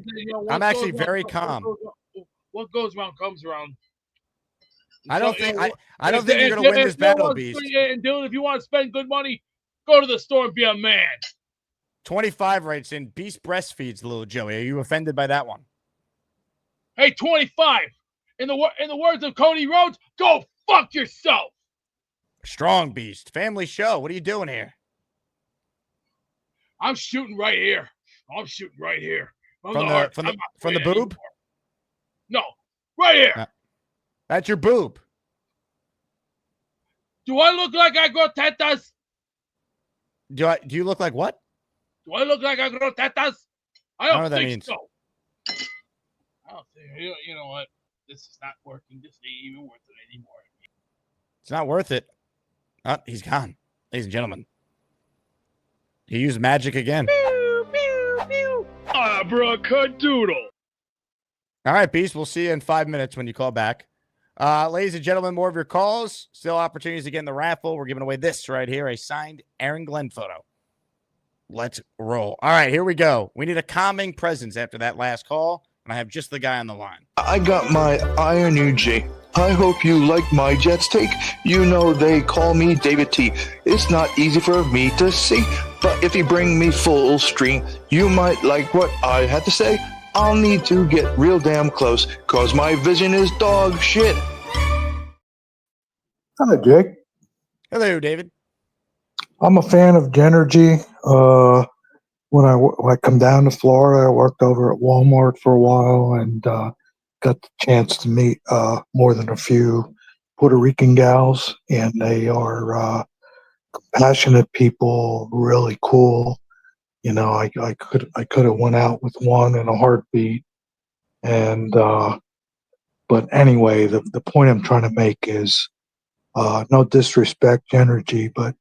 Speaker 2: I'm actually very calm.
Speaker 15: What goes around comes around.
Speaker 2: I don't think you're going to win this battle, Beast.
Speaker 15: And Dylan, if you want to spend good money, go to the store and be a man.
Speaker 2: 25 writes in, Beast breastfeeds little Joey. Are you offended by that one?
Speaker 15: Hey, 25. In the words of Cody Rhodes, go fuck yourself.
Speaker 2: Strong Beast. Family show. What are you doing here?
Speaker 15: I'm shooting right here.
Speaker 2: From the boob?
Speaker 15: No, right here.
Speaker 2: That's your boob.
Speaker 15: Do I look like I grow tetas?
Speaker 2: Do you look like what?
Speaker 15: Do I look like I grow tetas? I don't think so. I don't think. You know what? This is not working. This ain't even worth it anymore.
Speaker 2: It's not worth it. Oh, he's gone, ladies and gentlemen. He used magic again.
Speaker 15: Abracadabra.
Speaker 2: All right, Beast. We'll see you in 5 minutes when you call back. Ladies and gentlemen, more of your calls. Still opportunities to get in the raffle. We're giving away this right here, a signed Aaron Glenn photo. Let's roll. All right, here we go. We need a calming presence after that last call, and I have just the guy on the line.
Speaker 4: I got my Iron UG. I hope you like my Jets take. You know they call me David T. It's not easy for me to see, but if you bring me full stream, you might like what I had to say. I'll need to get real damn close, cause my vision is dog shit.
Speaker 12: Hi, Jake.
Speaker 2: Hello, David.
Speaker 12: I'm a fan of Genergy. When I come down to Florida, I worked over at Walmart for a while and got the chance to meet more than a few Puerto Rican gals, and they are compassionate people, really cool. You know, I could have went out with one in a heartbeat, and but anyway, the point I'm trying to make is no disrespect, Genergy, but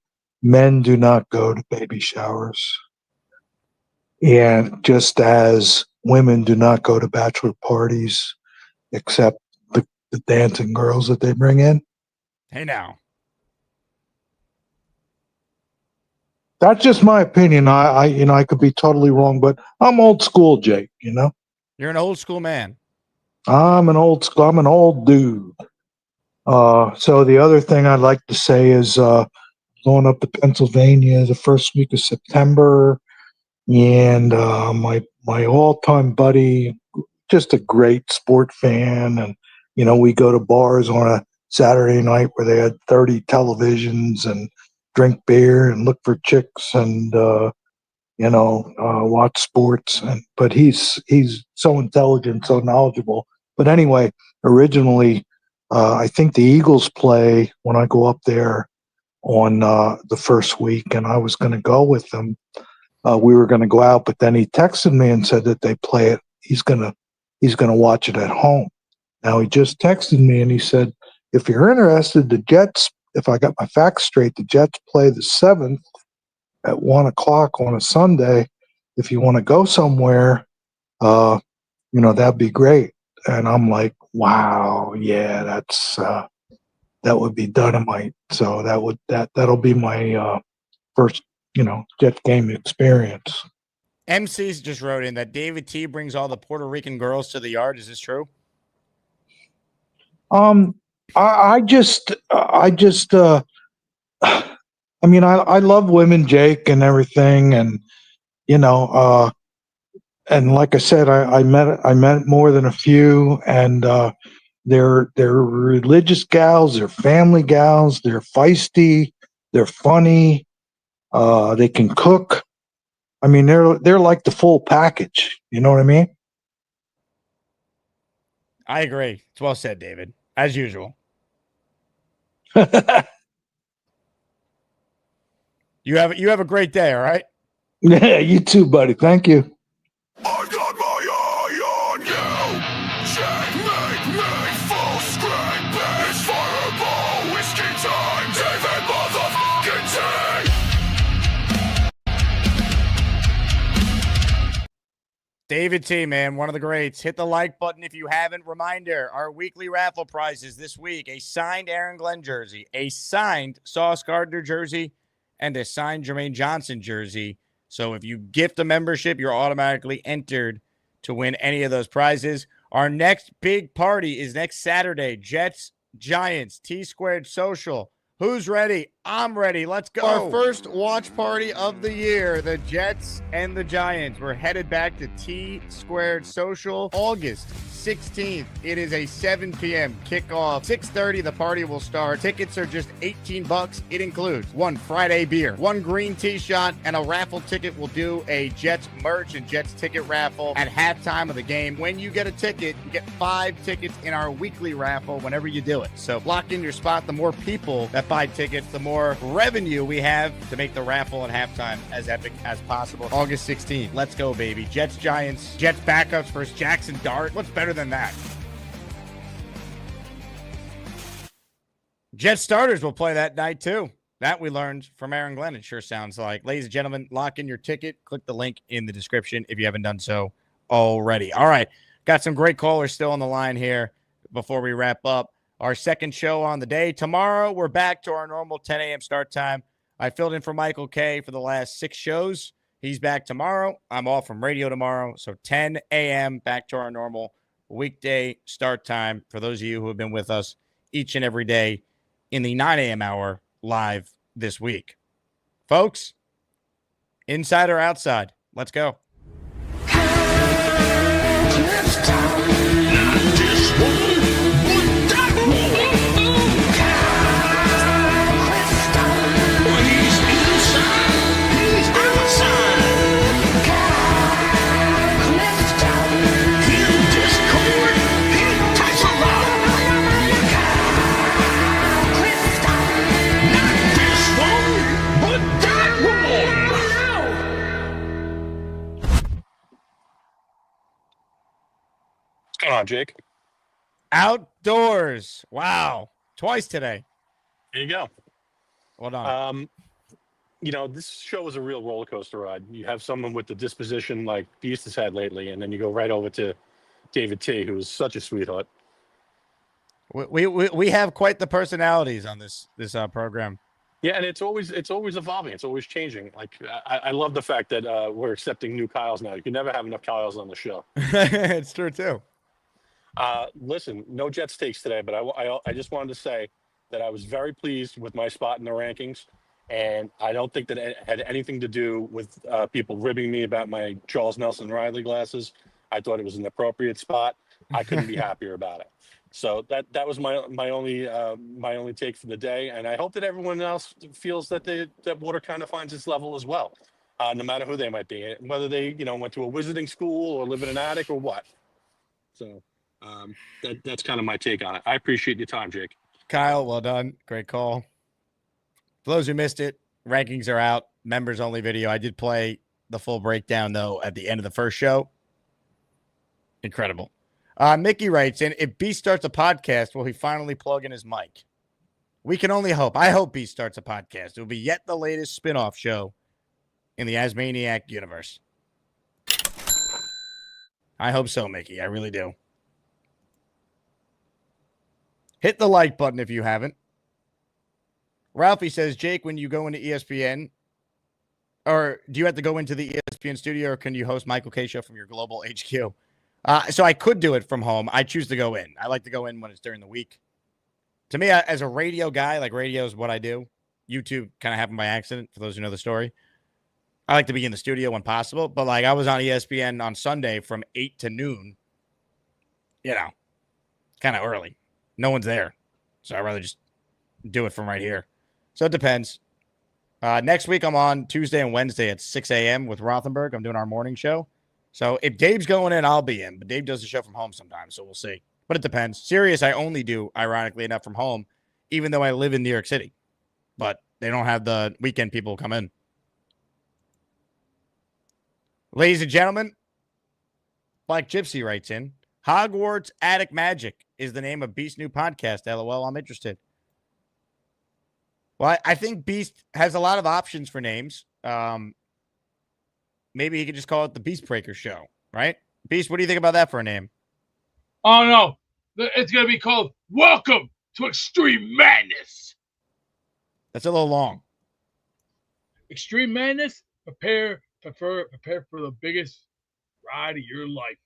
Speaker 12: men do not go to baby showers. And just as women do not go to bachelor parties, except the dancing girls that they bring in.
Speaker 2: Hey, now.
Speaker 12: That's just my opinion. I could be totally wrong, but I'm old school, Jake, you know?
Speaker 2: You're an old school man.
Speaker 12: I'm an old dude. So the other thing I'd like to say is going up to Pennsylvania the first week of September. And my all-time buddy, just a great sport fan, and you know, we go to bars on a Saturday night where they had 30 televisions and drink beer and look for chicks and watch sports. But he's so intelligent, so knowledgeable. But anyway, originally, I think the Eagles play when I go up there on the first week, and I was going to go with them. We were going to go out, but then he texted me and said that they play it. He's gonna watch it at home. Now he just texted me and he said, if you're interested, the Jets, if I got my facts straight, the Jets play the 7th at 1:00 on a Sunday. If you want to go somewhere, that'd be great. And I'm like, wow, yeah, that would be dynamite. So that'll be my first Jet game experience.
Speaker 2: MC's just wrote in that David T brings all the Puerto Rican girls to the yard. Is this true?
Speaker 12: I love women, Jake, and everything, and and like I said, I met more than a few, and they're religious gals, they're family gals, they're feisty, they're funny. They can cook. I mean, they're like the full package. You know what I mean?
Speaker 2: I agree. It's well said, David. As usual. You have a great day, all right?
Speaker 4: Yeah, you too, buddy. Thank you.
Speaker 13: I've got my eye on you. Checkmate me, full screen. It's fireball, whiskey time. David motherfucking T.
Speaker 2: David T, man, one of the greats. Hit the like button if you haven't. Reminder, our weekly raffle prizes this week: a signed Aaron Glenn jersey, a signed Sauce Gardner jersey, and a signed Jermaine Johnson jersey. So if you gift a membership, you're automatically entered to win any of those prizes. Our next big party is next Saturday. Jets, Giants, T-Squared Social. Who's ready? I'm ready. Let's go. Our first watch party of the year, the Jets and the Giants. We're headed back to T-Squared Social, August 16th. It is a 7 p.m. kickoff. 6:30, the party will start. Tickets are just $18. It includes one Friday beer, one green tea shot, and a raffle ticket. We'll do a Jets merch and Jets ticket raffle at halftime of the game. When you get a ticket, you get 5 tickets in our weekly raffle whenever you do it. So lock in your spot. The more people that buy tickets, the more revenue we have to make the raffle at halftime as epic as possible. August 16th. Let's go, baby. Jets, Giants. Jets backups versus Jackson Dart. What's better than that? Jets starters will play that night too. That we learned from Aaron Glenn, it sure sounds like. Ladies and gentlemen, lock in your ticket. Click the link in the description if you haven't done so already. All right. Got some great callers still on the line here before we wrap up our second show on the day. Tomorrow, we're back to our normal 10 a.m. start time. I filled in for Michael K for the last 6 shows. He's back tomorrow. I'm off from radio tomorrow. So 10 a.m. back to our normal weekday start time for those of you who have been with us each and every day in the 9 a.m. hour live this week. Folks, inside or outside, let's go.
Speaker 7: What's going on, Jake?
Speaker 2: Outdoors. Wow. Twice today.
Speaker 7: There you go.
Speaker 2: Hold on.
Speaker 7: You know, this show is a real roller coaster ride. You have someone with the disposition like Beast has had lately, and then you go right over to David T, who is such a sweetheart.
Speaker 2: We have quite the personalities on this program.
Speaker 7: Yeah, and it's always evolving. It's always changing. Like I love the fact that we're accepting new Kyles now. You can never have enough Kyles on the show.
Speaker 2: It's true too.
Speaker 7: Listen, no Jets takes today, but I just wanted to say that I was very pleased with my spot in the rankings, and I don't think that it had anything to do with people ribbing me about my Charles Nelson Riley glasses. I thought it was an appropriate spot. I couldn't be happier about it. So that was my only take for the day, and I hope that everyone else feels that that water kind of finds its level as well, no matter who they might be, whether they went to a wizarding school or live in an attic or what. So that's kind of my take on it. I appreciate your time, Jake.
Speaker 2: Kyle, well done. Great call. For those who missed it, rankings are out. Members only video. I did play the full breakdown though at the end of the first show. Incredible. Mickey writes, and if Beast starts a podcast, will he finally plug in his mic? We can only hope. I hope Beast starts a podcast. It will be yet the latest spin-off show in the Asmaniac universe. I hope so, Mickey. I really do. Hit the like button if you haven't. Ralphie says, Jake, when you go into ESPN, or do you have to go into the ESPN studio, or can you host Michael K. Show from your global HQ? So I could do it from home. I choose to go in. I like to go in when it's during the week. To me, as a radio guy, like radio is what I do. YouTube kind of happened by accident, for those who know the story. I like to be in the studio when possible. But, like, I was on ESPN on Sunday from 8 to noon. Kind of early. No one's there. So I'd rather just do it from right here. So it depends. Next week, I'm on Tuesday and Wednesday at 6 a.m. with Rothenberg. I'm doing our morning show. So if Dave's going in, I'll be in. But Dave does the show from home sometimes, so we'll see. But it depends. Sirius, I only do, ironically enough, from home, even though I live in New York City. But they don't have the weekend people come in. Ladies and gentlemen, Black Gypsy writes in, Hogwarts Attic Magic is the name of Beast's new podcast. LOL, I'm interested. Well, I think Beast has a lot of options for names. Maybe he could just call it the Beastbreaker Show, right? Beast, what do you think about that for a name?
Speaker 15: Oh, no. It's going to be called Welcome to Extreme Madness.
Speaker 2: That's a little long.
Speaker 15: Extreme Madness? Prepare for the biggest ride of your life.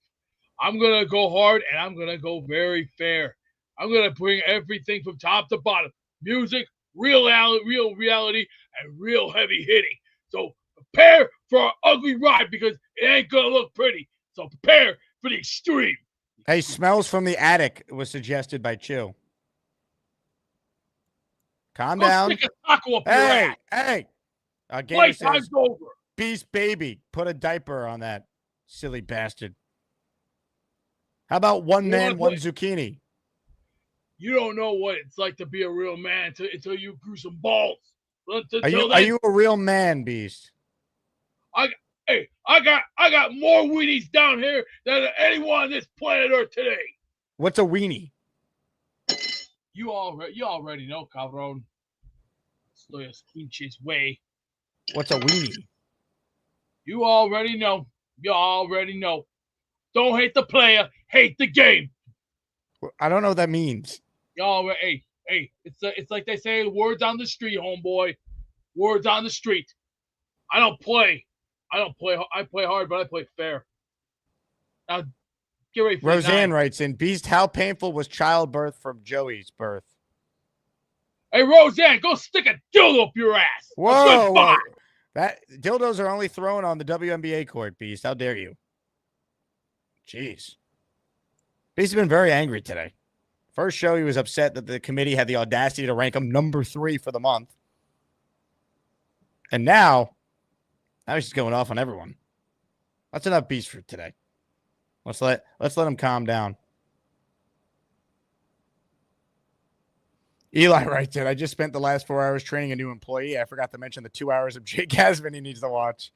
Speaker 15: I'm going to go hard, and I'm going to go very fair. I'm going to bring everything from top to bottom. Music, real reality, and real heavy hitting. So prepare for an ugly ride because it ain't going to look pretty. So prepare for the extreme.
Speaker 2: Hey, Smells from the Attic was suggested by Chill. Calm down.
Speaker 15: Stick a taco up your ass.
Speaker 2: Hey. Gator
Speaker 15: Playtime's
Speaker 2: says,
Speaker 15: over.
Speaker 2: Beast baby, put a diaper on that silly bastard. How about one man, one zucchini?
Speaker 15: You don't know what it's like to be a real man until you grew some balls.
Speaker 2: Are you a real man, Beast?
Speaker 15: I got more weenies down here than anyone on this planet Earth today.
Speaker 2: What's a weenie?
Speaker 15: You already know, cabrón. Estoy a pinches way.
Speaker 2: What's a weenie?
Speaker 15: You already know. Don't hate the player, hate the game.
Speaker 2: I don't know what that means.
Speaker 15: Hey, it's like they say, words on the street, homeboy. Words on the street. I play hard, but I play fair. Now, get ready for
Speaker 2: Roseanne writes in, Beast, how painful was childbirth from Joey's birth?
Speaker 15: Hey, Roseanne, go stick a dildo up your ass.
Speaker 2: Whoa. That dildos are only thrown on the WNBA court, Beast. How dare you? Jeez. Beast has been very angry today. First show, he was upset that the committee had the audacity to rank him number 3 for the month. And now he's just going off on everyone. That's enough Beast for today. Let's let him calm down. Eli writes in, I just spent the last 4 hours training a new employee. I forgot to mention the 2 hours of Jake Asman he needs to watch.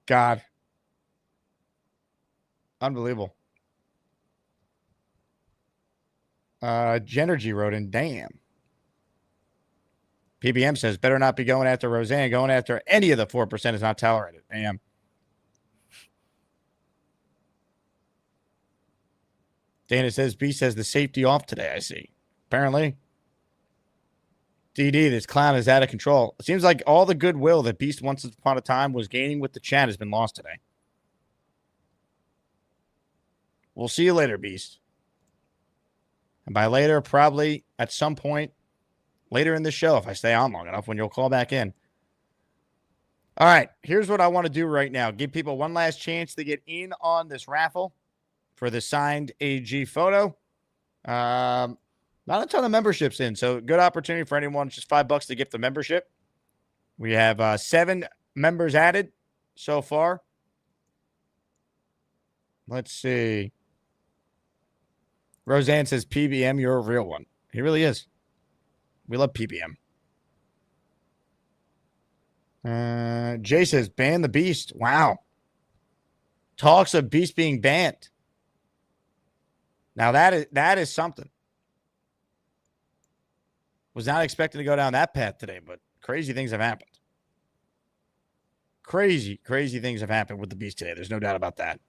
Speaker 2: God. Unbelievable. Genergy wrote in, damn. PBM says, better not be going after Roseanne. Going after any of the 4% is not tolerated. Damn. Dana says, Beast has the safety off today, I see. Apparently. DD, this clown is out of control. It seems like all the goodwill that Beast once upon a time was gaining with the chat has been lost today. We'll see you later, Beast. And by later, probably at some point later in the show, if I stay on long enough, when you'll call back in. All right, here's what I want to do right now. Give people one last chance to get in on this raffle for the signed AG photo. Not a ton of memberships in, so good opportunity for anyone. It's just $5 to gift the membership. We have 7 members added so far. Let's see. Roseanne says, PBM, you're a real one. He really is. We love PBM. Jay says, ban the Beast. Wow. Talks of Beast being banned. Now that is something. Was not expecting to go down that path today, but crazy things have happened. Crazy things have happened with the Beast today. There's no doubt about that.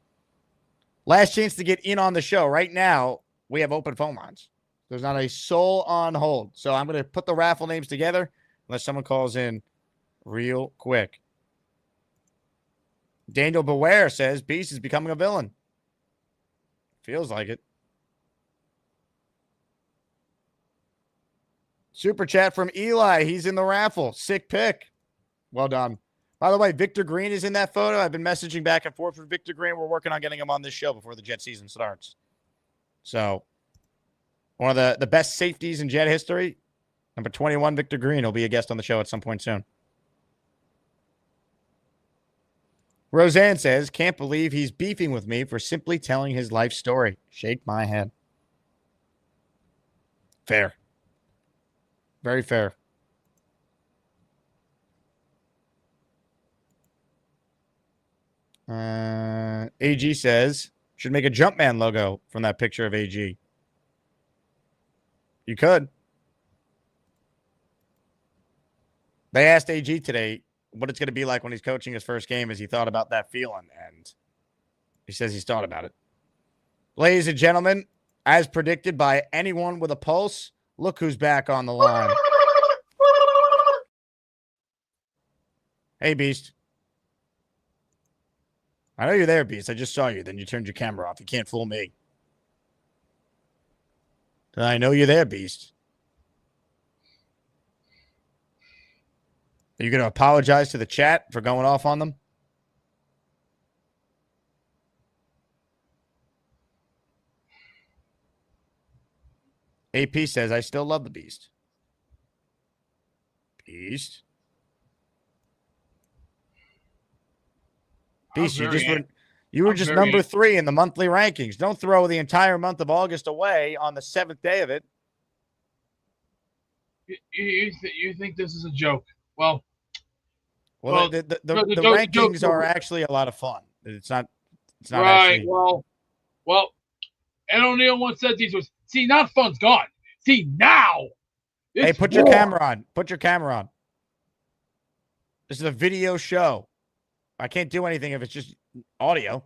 Speaker 2: Last chance to get in on the show. Right now, we have open phone lines. There's not a soul on hold. So I'm going to put the raffle names together unless someone calls in real quick. Daniel Beware says Beast is becoming a villain. Feels like it. Super chat from Eli. He's in the raffle. Sick pick. Well done. By the way, Victor Green is in that photo. I've been messaging back and forth with Victor Green. We're working on getting him on this show before the Jet season starts. So, one of the best safeties in Jet history. Number 21, Victor Green, will be a guest on the show at some point soon. Roseanne says, can't believe he's beefing with me for simply telling his life story. Shake my head. Fair. Very fair. AG says, should make a Jumpman logo from that picture of AG. You could. They asked AG today what it's going to be like when he's coaching his first game as he thought about that feeling, and he says he's thought about it. Ladies and gentlemen, as predicted by anyone with a pulse, look who's back on the line. Hey, Beast. I know you're there, Beast. I just saw you. Then you turned your camera off. You can't fool me. I know you're there, Beast. Are you going to apologize to the chat for going off on them? AP says, I still love the Beast. Beast? Beast, you were just number 3 in the monthly rankings. Don't throw the entire month of August away on the 7th day of it.
Speaker 15: You think this is a joke? Well,
Speaker 2: the rankings are actually a lot of fun. It's not
Speaker 15: right.
Speaker 2: actually.
Speaker 15: Well, Ed O'Neill once said these was, see, not fun's gone. See, now.
Speaker 2: Hey, put your camera on. Put your camera on. This is a video show. I can't do anything if it's just audio.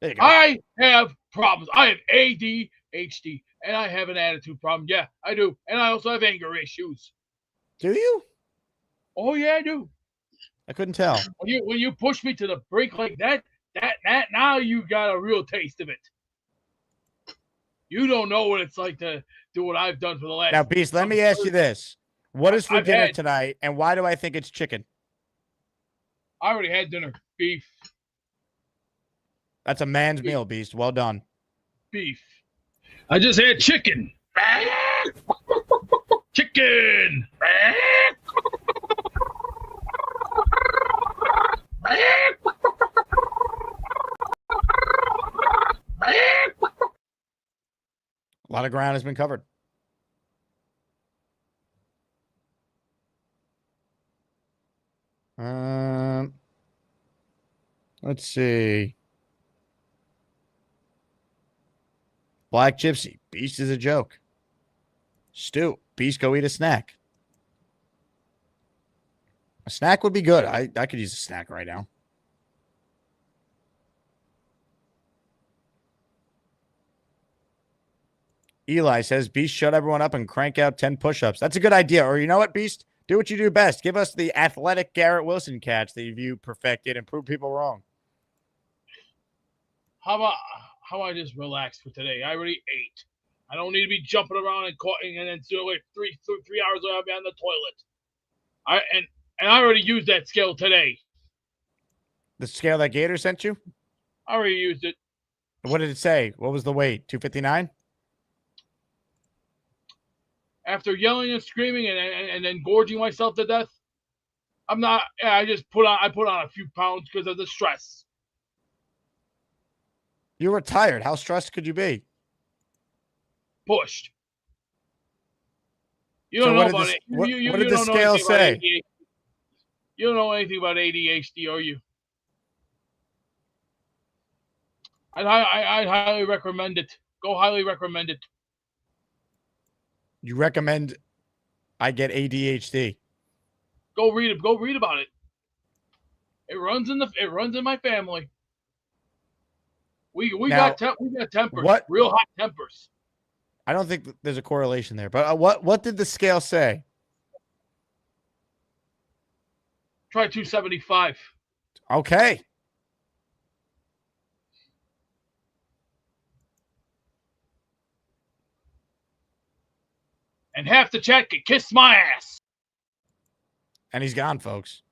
Speaker 2: There you go.
Speaker 15: I have problems. I have ADHD, and I have an attitude problem. Yeah, I do. And I also have anger issues.
Speaker 2: Do you?
Speaker 15: Oh, yeah, I do.
Speaker 2: I couldn't tell.
Speaker 15: When you push me to the brink like that, now you got a real taste of it. You don't know what it's like to do what I've done for the last.
Speaker 2: Now, Beast, let me ask you this. What is for dinner tonight, and why do I think it's chicken?
Speaker 15: I already had dinner. Beef.
Speaker 2: That's a man's meal, Beast. Well done.
Speaker 15: Beef. I just had chicken. Chicken.
Speaker 2: A lot of ground has been covered. Let's see. Black Gypsy. Beast is a joke. Stu. Beast, go eat a snack. A snack would be good. I could use a snack right now. Eli says, Beast, shut everyone up and crank out 10 push-ups. That's a good idea. Or you know what, Beast? Do what you do best. Give us the athletic Garrett Wilson catch that you perfected and prove people wrong.
Speaker 15: How about I just relax for today? I already ate. I don't need to be jumping around and then do it 3 hours I'll be on the toilet. And I already used that scale today.
Speaker 2: The scale that Gator sent you?
Speaker 15: I already used it.
Speaker 2: What did it say? What was the weight? 259?
Speaker 15: After yelling and screaming and then gorging myself to death, I just put on a few pounds because of the stress.
Speaker 2: You were tired. How stressed could you be?
Speaker 15: Pushed. You don't know about it.
Speaker 2: What did the scale say?
Speaker 15: You don't know anything about ADHD, are you? I'd highly recommend it. Go highly recommend it.
Speaker 2: You recommend I get ADHD?
Speaker 15: Go read it. Go read about it. It runs in my family. We got tempers.
Speaker 2: What?
Speaker 15: Real hot tempers.
Speaker 2: I don't think there's a correlation there. But what did the scale say?
Speaker 15: Try 275.
Speaker 2: Okay.
Speaker 15: And half the chat could kiss my ass.
Speaker 2: And he's gone, folks.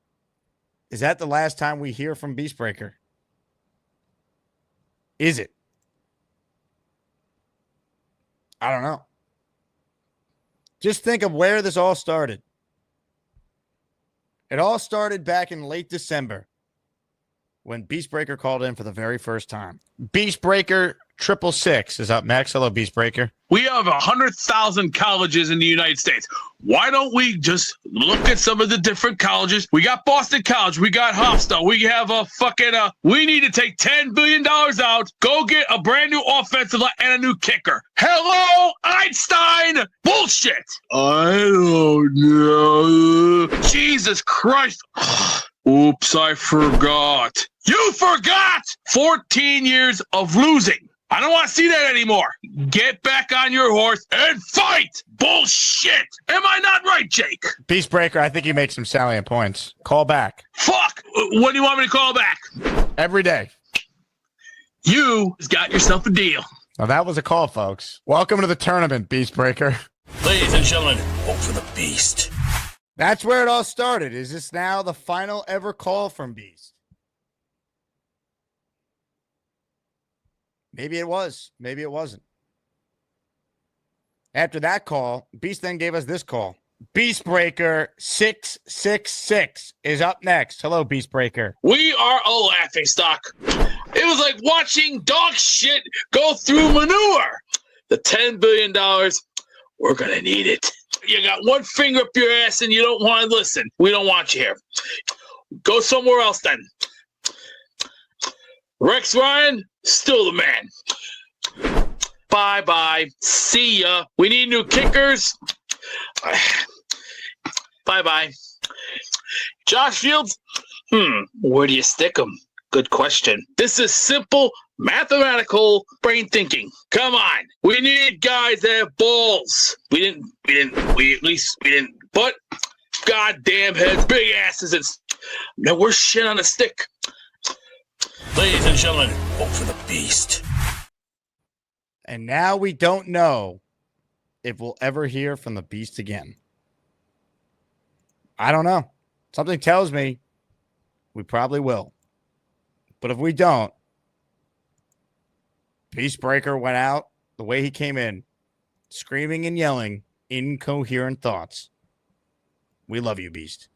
Speaker 2: Is that the last time we hear from Beastbreaker? Is it? I don't know. Just think of where this all started. It all started back in late December when Beastbreaker called in for the very first time. Beastbreaker 666 is up next. Hello, Beastbreaker.
Speaker 8: We have 100,000 colleges in the United States. Why don't we just look at some of the different colleges? We got Boston College. We got Hofstra. We have we need to take $10 billion out, go get a brand new offensive line and a new kicker. Hello, Einstein. Bullshit. I don't know. Jesus Christ. Oops, I forgot. You forgot 14 years of losing. I don't want to see that anymore. Get back on your horse and fight. Bullshit. Am I not right, Jake?
Speaker 2: Beastbreaker, I think you make some salient points. Call back.
Speaker 8: Fuck. When do you want me to call back?
Speaker 2: Every day.
Speaker 8: You got yourself a deal.
Speaker 2: Well, that was a call, folks. Welcome to the tournament, Beastbreaker.
Speaker 13: Ladies and gentlemen, vote for the Beast.
Speaker 2: That's where it all started. Is this now the final ever call from Beast? Maybe it was. Maybe it wasn't. After that call, Beast then gave us this call. Beastbreaker 666 is up next. Hello, Beastbreaker.
Speaker 8: We are a laughingstock. It was like watching dog shit go through manure. The $10 billion, we're going to need it. You got one finger up your ass and you don't want to listen. We don't want you here. Go somewhere else then. Rex Ryan, still the man. Bye-bye. See ya. We need new kickers. Bye-bye. Josh Fields, where do you stick him? Good question. This is simple mathematical brain thinking. Come on. We need guys that have balls. We didn't, but goddamn heads, big asses, and now we're shit on a stick.
Speaker 13: Ladies and gentlemen, vote for the Beast.
Speaker 2: And now we don't know if we'll ever hear from the Beast again. I don't know. Something tells me we probably will. But if we don't, Beastbreaker went out the way he came in, screaming and yelling incoherent thoughts. We love you, Beast.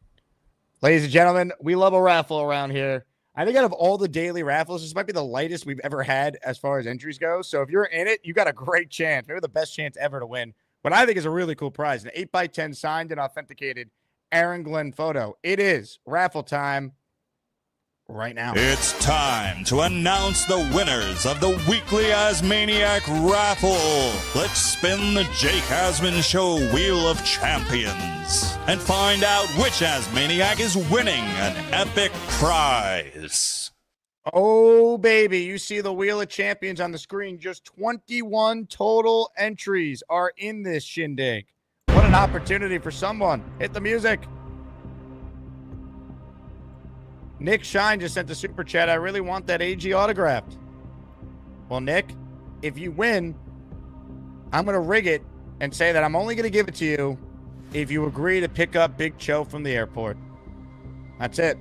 Speaker 2: Ladies and gentlemen, we love a raffle around here. I think out of all the daily raffles, this might be the lightest we've ever had as far as entries go. So if you're in it, you got a great chance, maybe the best chance ever to win. What I think is a really cool prize, an 8x10 signed and authenticated Aaron Glenn photo. It is raffle time right now.
Speaker 10: It's time to announce the winners of the weekly Asmaniac raffle. Let's spin the Jake Asman Show Wheel of Champions and find out which Asmaniac is winning an epic prize.
Speaker 2: Oh, baby, you see the Wheel of Champions on the screen. Just 21 total entries are in this shindig. What an opportunity for someone. Hit the music. Nick Shine just sent the super chat. I really want that AG autographed. Well, Nick, if you win, I'm going to rig it and say that I'm only going to give it to you if you agree to pick up Big Cho from the airport. That's it.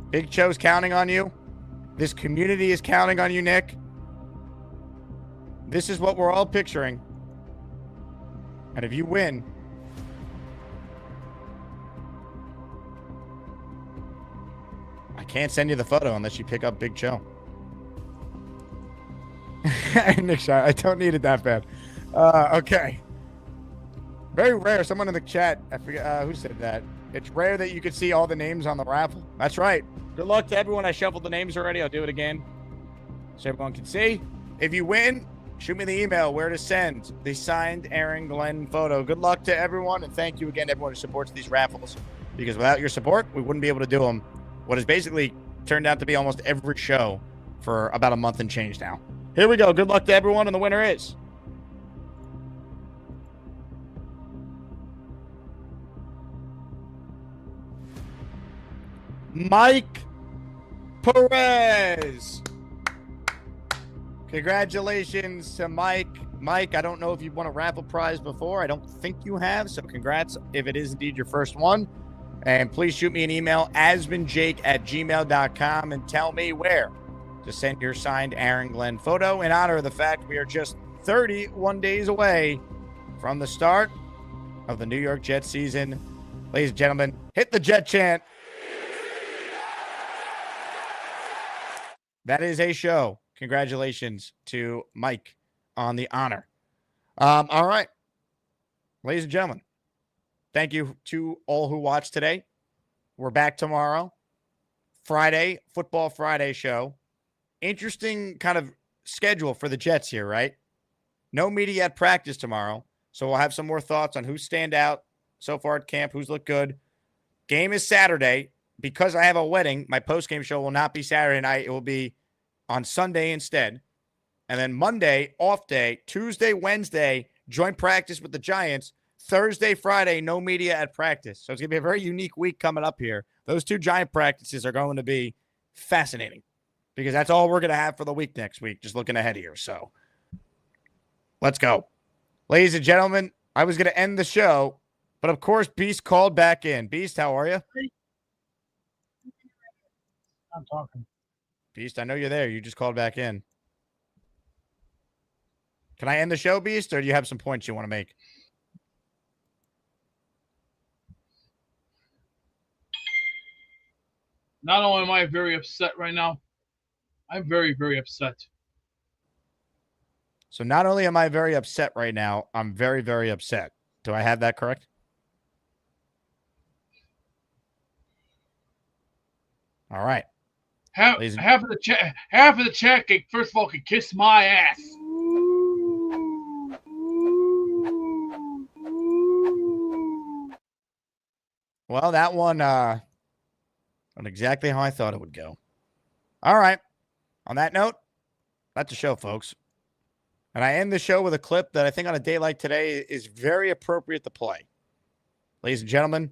Speaker 2: Big Cho's counting on you. This community is counting on you, Nick. This is what we're all picturing. And if you win, I can't send you the photo unless you pick up Big Cho. Nick Shine, I don't need it that bad. Okay. Very rare. Someone in the chat, I forget who said that. It's rare that you could see all the names on the raffle. That's right. Good luck to everyone. I shuffled the names already. I'll do it again so everyone can see. If you win, shoot me the email where to send the signed Aaron Glenn photo. Good luck to everyone, and thank you again to everyone who supports these raffles. Because without your support, we wouldn't be able to do them. What has basically turned out to be almost every show for about a month and change now. Here we go. Good luck to everyone, and the winner is Mike Perez. Congratulations to Mike. Mike, I don't know if you've won a raffle prize before. I don't think you have, so congrats if it is indeed your first one. And please shoot me an email, asmanjake@gmail.com, and tell me where to send your signed Aaron Glenn photo in honor of the fact we are just 31 days away from the start of the New York Jets season. Ladies and gentlemen, hit the Jet chant. That is a show. congratulations to Mike on the honor. All right. Ladies and gentlemen, thank you to all who watched today. We're back tomorrow. Friday, Football Friday show. Interesting kind of schedule for the Jets here, right? No media at practice tomorrow. So we'll have some more thoughts on who's stand out so far at camp, who's looked good. Game is Saturday. Because I have a wedding, my post-game show will not be Saturday night. It will be on Sunday instead. And then Monday, off day. Tuesday, Wednesday, joint practice with the Giants. Thursday, Friday, no media at practice. So it's going to be a very unique week coming up here. Those two Giant practices are going to be fascinating because that's all we're going to have for the week next week, just looking ahead here. So let's go. Ladies and gentlemen, I was going to end the show, but of course, Beast called back in. Beast, how are you?
Speaker 11: I'm talking.
Speaker 2: Beast, I know you're there. You just called back in. Can I end the show, Beast, or do you have some points you want to make?
Speaker 15: Not only am I very upset right now, I'm very, very upset.
Speaker 2: So not only am I very upset right now, I'm very, very upset. Do I have that correct? All right.
Speaker 15: Half of the chat, first of all, can kiss my ass.
Speaker 2: Well, that one, not exactly how I thought it would go. All right. On that note, that's the show, folks. And I end the show with a clip that I think on a day like today is very appropriate to play. Ladies and gentlemen,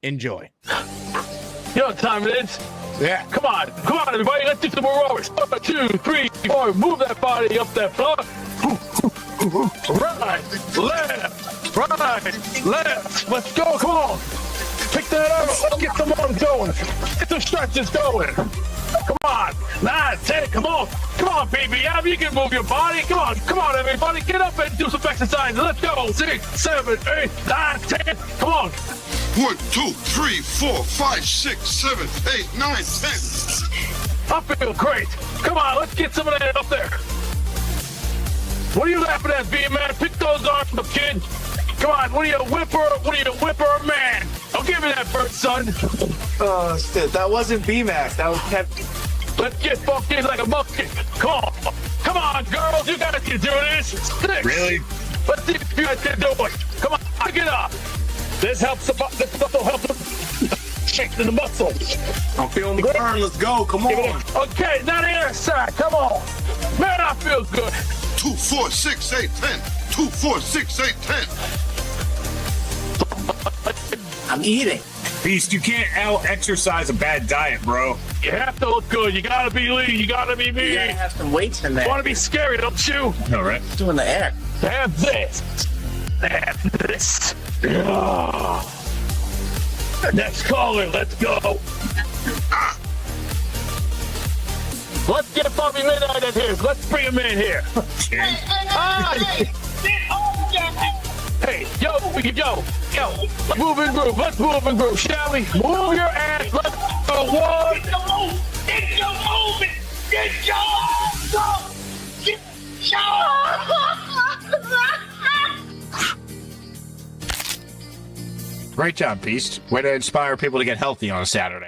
Speaker 2: enjoy.
Speaker 8: You know what time it is?
Speaker 2: Yeah.
Speaker 8: Come on, everybody. Let's do some aerobics. 1, 2, 3, 4. Move that body up that floor. Right, left. Let's go. Come on. Pick that up. Let's get some arms going. Get some stretches going. Come on. 9, 10. Come on, baby. Yeah, you can move your body. Come on, everybody. Get up and do some exercises. Let's go. 6, 7, 8, 9, 10. Come on.
Speaker 13: 1, 2, 3, 4, 5, 6, 7, 8, 9, 10.
Speaker 8: I feel great. Come on, let's get some of that up there. What are you laughing at, B-Man? Pick those arms up, kid. Come on, what are you, a whipper, man? Don't give me that bird, son.
Speaker 14: Oh, shit, that wasn't B-Max. That was Kevin.
Speaker 8: Let's get funky like a monkey. Come on, girls, you guys can do this. 6.
Speaker 14: Really?
Speaker 8: Let's see if you guys can do it. Come on, get up. This also helps shaking the muscles.
Speaker 14: I'm feeling the burn. Let's go. Come on.
Speaker 8: Okay, now the other side. Come on. Man, I feel good.
Speaker 13: 2, 4, 6, 8, 10. 2, 4, 6, 8, 10.
Speaker 14: I'm eating. Beast, you can't out-exercise a bad diet, bro.
Speaker 8: You have to look good. You gotta be lean. You gotta be mean.
Speaker 14: You gotta have some weights in there.
Speaker 8: You wanna be scary, don't you?
Speaker 14: All right. Doing the act.
Speaker 8: Have this. Have this. Next caller, let's go. Let's get Bobby Midnight in here. Let's bring him in here. Hey, yo. Move and groove. Let's move and groove, shall we? Move your ass. Let's go. 1.
Speaker 13: Get your movement. Get your ass up. Get
Speaker 14: Great job, Beast. Way to inspire people to get healthy on a Saturday.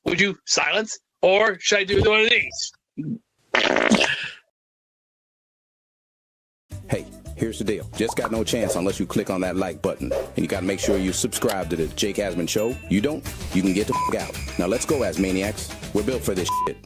Speaker 8: Would you silence, or should I do one of these?
Speaker 23: Hey, here's the deal. Just got no chance unless you click on that like button. And you got to make sure you subscribe to the Jake Asman Show. You don't, you can get the f*** out. Now let's go, Asmaniacs. We're built for this shit.